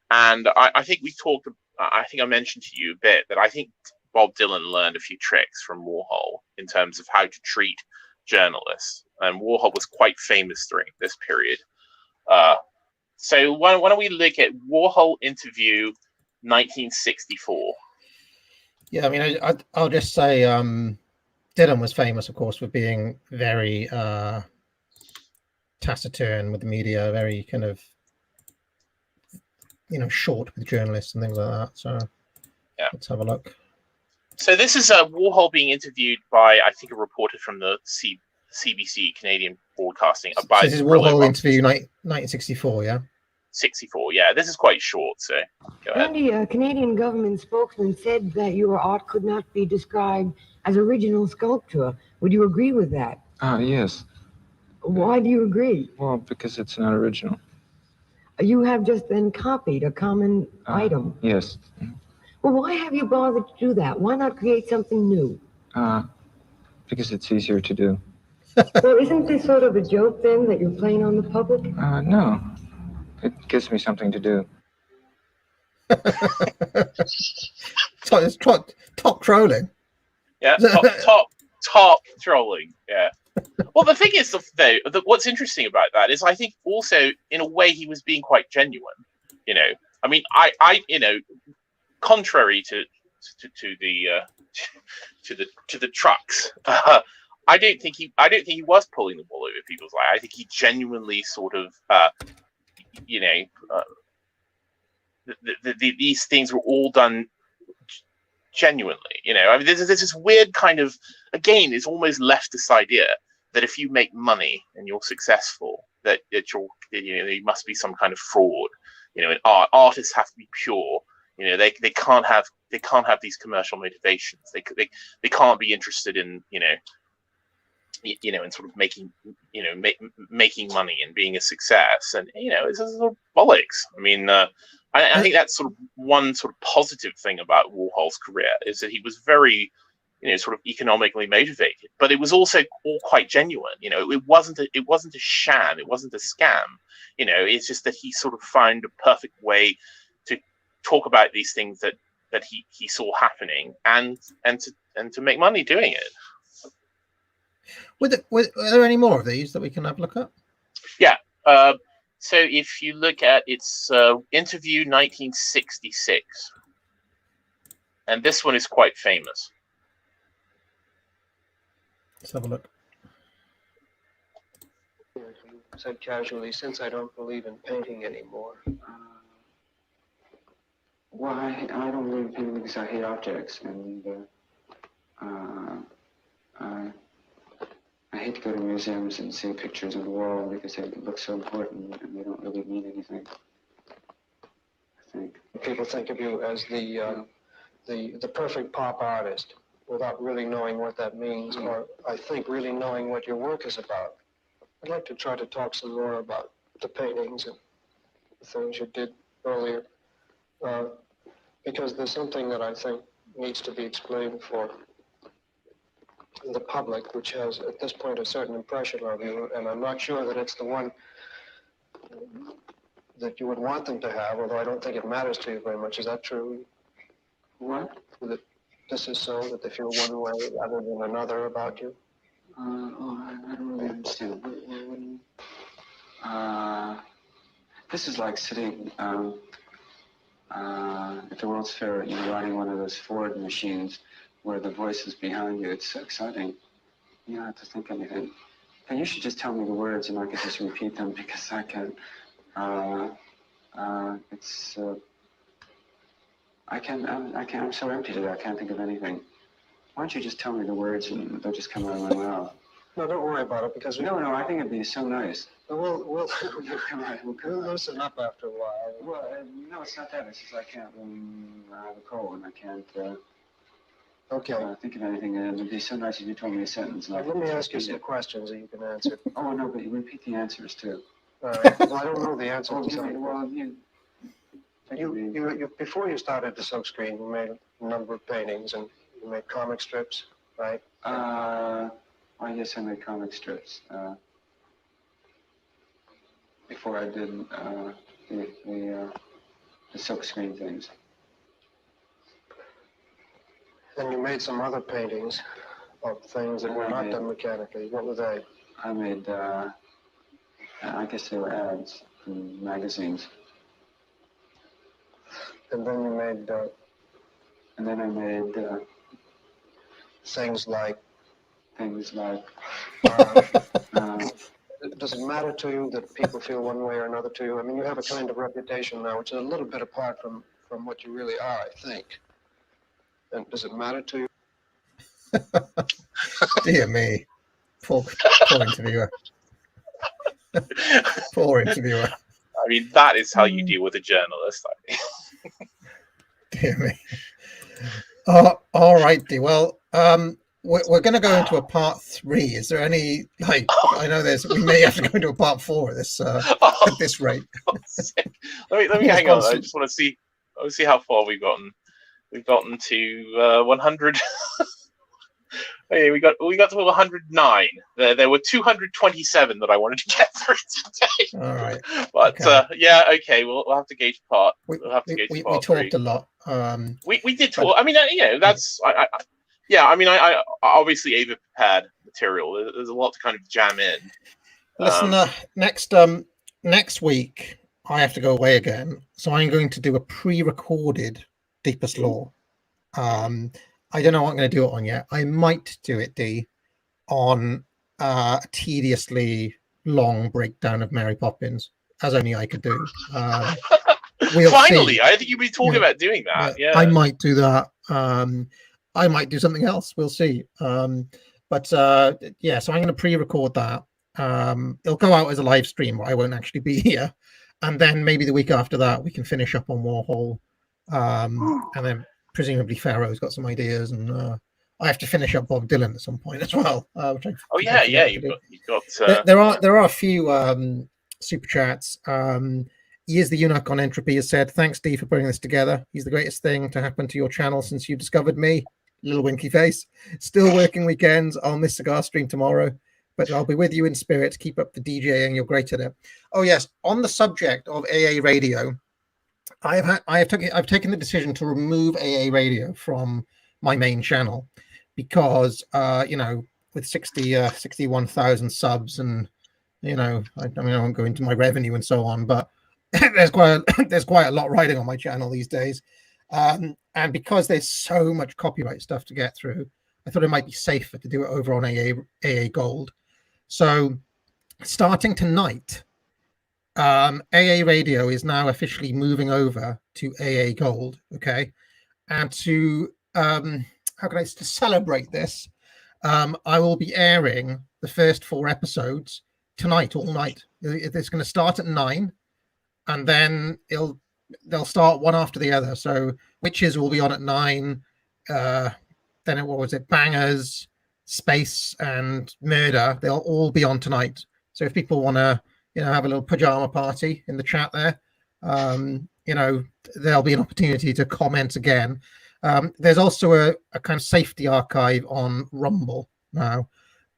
and I think we talked. I think I mentioned to you a bit that I think Bob Dylan learned a few tricks from Warhol in terms of how to treat journalists, and Warhol was quite famous during this period. So why don't we look at Warhol interview 1964? Yeah, I mean, I'll just say Dylan was famous, of course, for being very taciturn with the media, very kind of, short with journalists and things like that. So yeah, let's have a look. So this is Warhol being interviewed by, I think, a reporter from the CBC, Canadian Broadcasting. About this is Warhol interview 1964, yeah? 64, yeah. This is quite short, so go ahead. Andy, a Canadian government spokesman said that your art could not be described as original sculpture. Would you agree with that? Yes. Why do you agree? Well, because it's not original. You have just then copied a common item. Yes. Well, why have you bothered to do that? Why not create something new? Because it's easier to do. Well, isn't this sort of a joke then that you're playing on the public? No. It gives me something to do. It's top trolling. Yeah, top trolling. Yeah. Well, the thing is, though, what's interesting about that is I think also, in a way, he was being quite genuine. I mean, I contrary to the trucks, I don't think he was pulling the wool over people's eyes. I think he genuinely sort of, these things were all done genuinely. I mean, there's this weird kind of, again, it's almost leftist idea that if you make money and you're successful, that there must be some kind of fraud. In art, artists have to be pure. They can't have these commercial motivations. They can't be interested in in sort of making making money and being a success. And it's sort of bollocks. I mean, I think that's sort of one sort of positive thing about Warhol's career is that he was very sort of economically motivated, but it was also all quite genuine. It wasn't a sham. It wasn't a scam. It's just that he sort of found a perfect way to talk about these things that he saw happening and to make money doing it. Were there any more of these that we can have a look at? Yeah. So if you look at its interview 1966, and this one is quite famous. Let's have a look. Said casually, since I don't believe in painting anymore. Well, I don't believe in painting because I hate objects, and I hate to go to museums and see pictures on the wall because they look so important and they don't really mean anything, I think. People think of you as the the perfect pop artist without really knowing what that means, or I think really knowing what your work is about. I'd like to try to talk some more about the paintings and the things you did earlier, because there's something that I think needs to be explained for the public, which has at this point a certain impression of you, and I'm not sure that it's the one that you would want them to have, although I don't think it matters to you very much. Is that true? What? That this is so, that they feel one way rather than another about you? I don't really understand. This is like sitting at the World's Fair, riding one of those Ford machines where the voice is behind you. It's so exciting. You don't have to think anything. And you should just tell me the words and I can just repeat them because I can't. I'm so empty today. I can't think of anything. Why don't you just tell me the words and they'll just come out of my mouth? No, don't worry about it, because No, I think it'd be so nice. We'll loosen up after a while. Well, no, it's not that. It's just I can't. I have a cold and I can't Okay. think of anything. And it'd be so nice if you told me a sentence. And Let me ask you some questions that you can answer. Oh no, but you repeat the answers too. All right. Well, I don't know the answer Oh, to some. You before you started the silkscreen, you made a number of paintings and you made comic strips, right? I guess I made comic strips before I did the silkscreen things. And you made some other paintings of things that were not done mechanically. What were they? I made, I guess they were ads in magazines. And then you made. And then I made things like. Does it matter to you that people feel one way or another to you? I mean, you have a kind of reputation now, which is a little bit apart from what you really are, I think. And does it matter to you? Dear me. Poor interviewer. Poor interviewer. I mean, that is how you deal with a journalist. I mean. Dear me. All righty. Well, we're going to go into a part 3. Is there any, I know we may have to go into a part 4 at this at this rate. let me hang on. I just want to see how far we've gotten. We've gotten to 100. Okay, we got to 109. There were 227 that I wanted to get through today. All right. But okay. Okay, we'll have to gauge part. We talked a lot. We did talk. I mean, that's I obviously Ava prepared material. There's a lot to kind of jam in. Listen, next week I have to go away again, so I'm going to do a pre-recorded Deepest Law. I don't know what I'm going to do it on yet. I might do it, D, on a tediously long breakdown of Mary Poppins, as only I could do. Finally, see. I think you've been talking about doing that. Yeah, I might do that. I might do something else. We'll see. So I'm going to pre-record that. It'll go out as a live stream, but I won't actually be here. And then maybe the week after that, we can finish up on Warhol. And then presumably Pharaoh's got some ideas, and I have to finish up Bob Dylan at some point as well. You've got. There are a few super chats. Years the Eunuch on Entropy has said, "Thanks, Dee, for putting this together. He's the greatest thing to happen to your channel since you discovered me." Little winky face. Still working weekends. I'll miss Cigar Stream tomorrow, but I'll be with you in spirit. Keep up the DJing. You're great at it. Oh yes. On the subject of AA radio, I've taken the decision to remove AA radio from my main channel because with 61,000 subs, and I won't go into my revenue and so on, but there's quite a lot riding on my channel these days, and because there's so much copyright stuff to get through, I thought it might be safer to do it over on AA Gold. So starting tonight, AA Radio is now officially moving over to AA Gold. Okay, and to to celebrate this, I will be airing the first 4 episodes tonight, all night. It's going to start at 9, and then it'll they'll start one after the other. So Witches will be on at 9. Then what was it? Bangers, Space, and Murder. They'll all be on tonight. So if people want to, have a little pajama party in the chat there, there'll be an opportunity to comment again. There's also a kind of safety archive on Rumble now.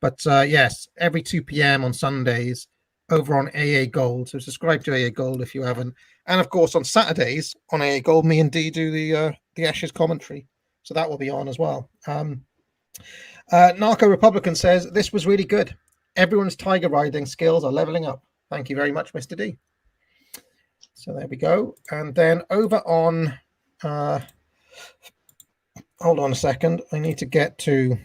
But yes, every 2 p.m. on Sundays over on AA Gold. So subscribe to AA Gold if you haven't. And of course, on Saturdays on AA Gold, me and Dee do the Ashes commentary. So that will be on as well. Narco Republican says, this was really good. Everyone's tiger riding skills are leveling up. Thank you very much, Mr. D. So there we go. And then over on, hold on a second. I need to get to,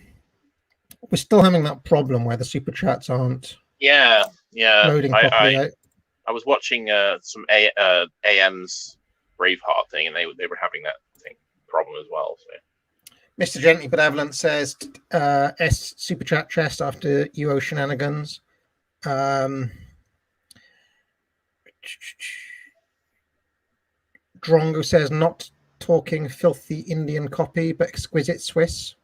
we're still having that problem where the super chats aren't loading properly. I was watching some AM's Braveheart thing, and they were having that problem as well. So. Mr. Gently Benevolent says S super chat chest after UO shenanigans. Drongo says not talking filthy Indian copy, but exquisite Swiss.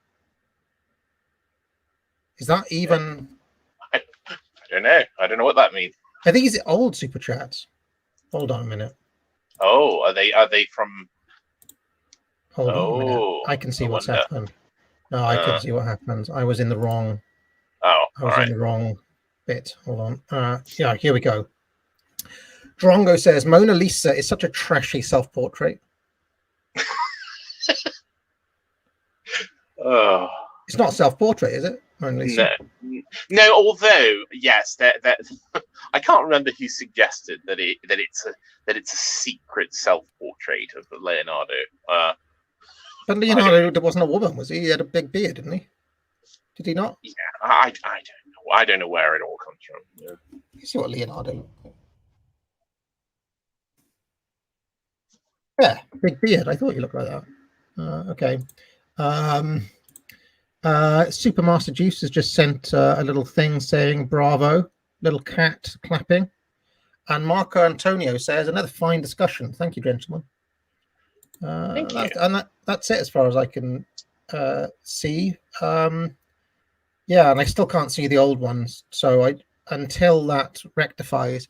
Is that even? I don't know. I don't know what that means. I think it's old super chats. Hold on a minute. Oh, are they from? Hold on a minute. I can see what's happened. No, I can see what happens. I was in the wrong. Oh, I was in the wrong bit. Hold on. Yeah, here we go. Drongo says Mona Lisa is such a trashy self-portrait. Oh, it's not self-portrait, is it? Mona Lisa? No. Although, yes, that I can't remember who suggested that it's a secret self-portrait of Leonardo. But Leonardo wasn't a woman, was he? He had a big beard, didn't he? Did he not? Yeah, I don't know. I don't know where it all comes from. Yeah. You see what Leonardo looked like? Yeah, big beard. I thought you looked like that. Okay. Supermaster Juice has just sent a little thing saying bravo, little cat clapping. And Marco Antonio says another fine discussion. Thank you, gentlemen. Thank you. And that's it as far as I can see. Yeah, and I still can't see the old ones. So until that rectifies,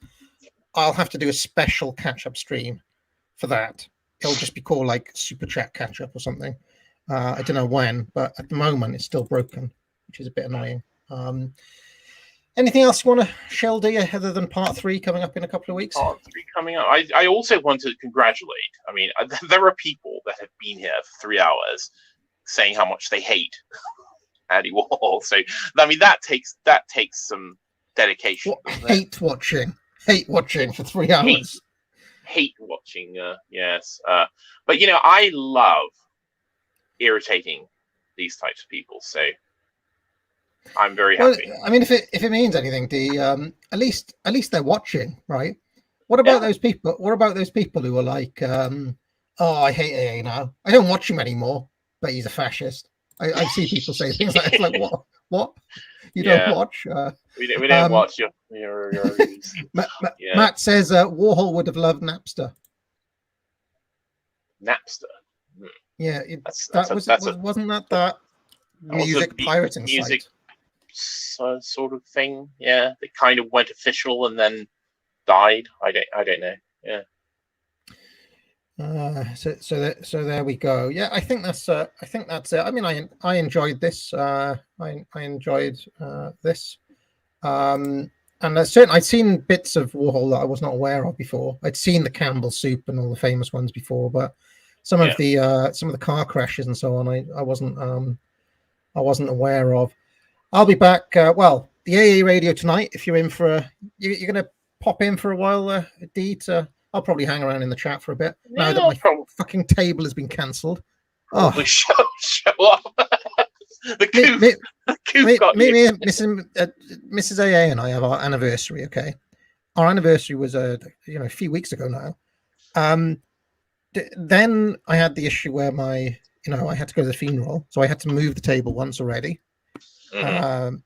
I'll have to do a special catch-up stream for that. It'll just be called like Super Chat Catch-up or something. I don't know when, but at the moment it's still broken, which is a bit annoying. Anything else you want to shell, D, other than part 3 coming up in a couple of weeks? Part 3 coming up. I also want to congratulate. I mean, there are people that have been here for 3 hours saying how much they hate Andy Warhol. So, I mean, that takes some dedication. Hate watching for 3 hours. Hate watching, yes. But, I love irritating these types of people. So I'm very happy. Well, I mean, if it means anything, D, at least they're watching, right? What about those people? What about those people who are like, oh, I hate AA now. I don't watch him anymore, but he's a fascist. I see people say things like, it's like what? You don't watch? We don't watch your Matt says Warhol would have loved Napster. Napster. Yeah, wasn't that music pirating music site? Sort of thing. Yeah, it kind of went official and then died. I don't know. Yeah. So there we go. Yeah, I think that's it. I mean, I enjoyed this. I enjoyed this. And certainly I'd seen bits of Warhol that I was not aware of before. I'd seen the Campbell Soup and all the famous ones before, but some of the car crashes and so on, I wasn't aware of. I'll be back. The AA radio tonight. If you're in for you're going to pop in for a while, D. I'll probably hang around in the chat for a bit. Now that my fucking table has been cancelled. Oh, show up. The coup got you. Mrs. AA and I have our anniversary. Okay, our anniversary was a few weeks ago now. Then I had the issue where I had to go to the funeral, so I had to move the table once already. Mm-hmm.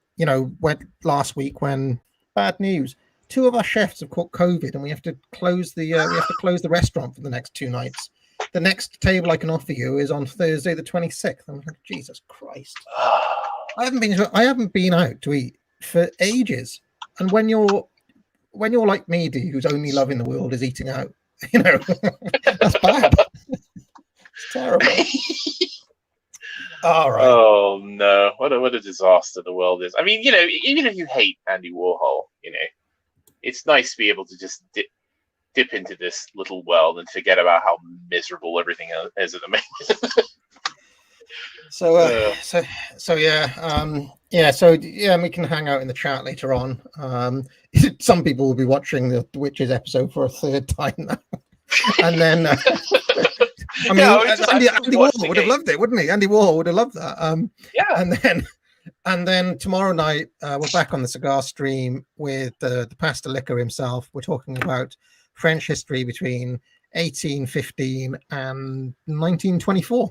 Went last week when bad news. two of our chefs have caught COVID, and we have to close the restaurant for the next 2 nights. The next table I can offer you is on Thursday the 26th. I'm like, Jesus Christ! I haven't been out to eat for ages. And when you're like me, D, whose only love in the world is eating out, that's bad. It's terrible. All right. Oh no! What a disaster the world is. I mean, even if you hate Andy Warhol, it's nice to be able to just dip into this little world and forget about how miserable everything is at the moment. We can hang out in the chat later on. Some people will be watching the Witches episode for a third time now, and then Andy Warhol would have loved it, wouldn't he? Andy Warhol would have loved that. And then tomorrow night we're back on the cigar stream with the Pasta Liquor himself. We're talking about French history between 1815 and 1924.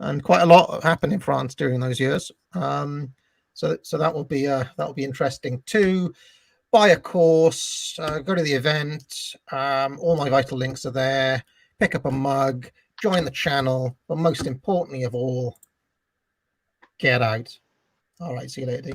And quite a lot happened in France during those years. So that will be interesting too. Buy a course, go to the event. All my vital links are there. Pick up a mug, join the channel, but most importantly of all, get out. All right, see you later, D.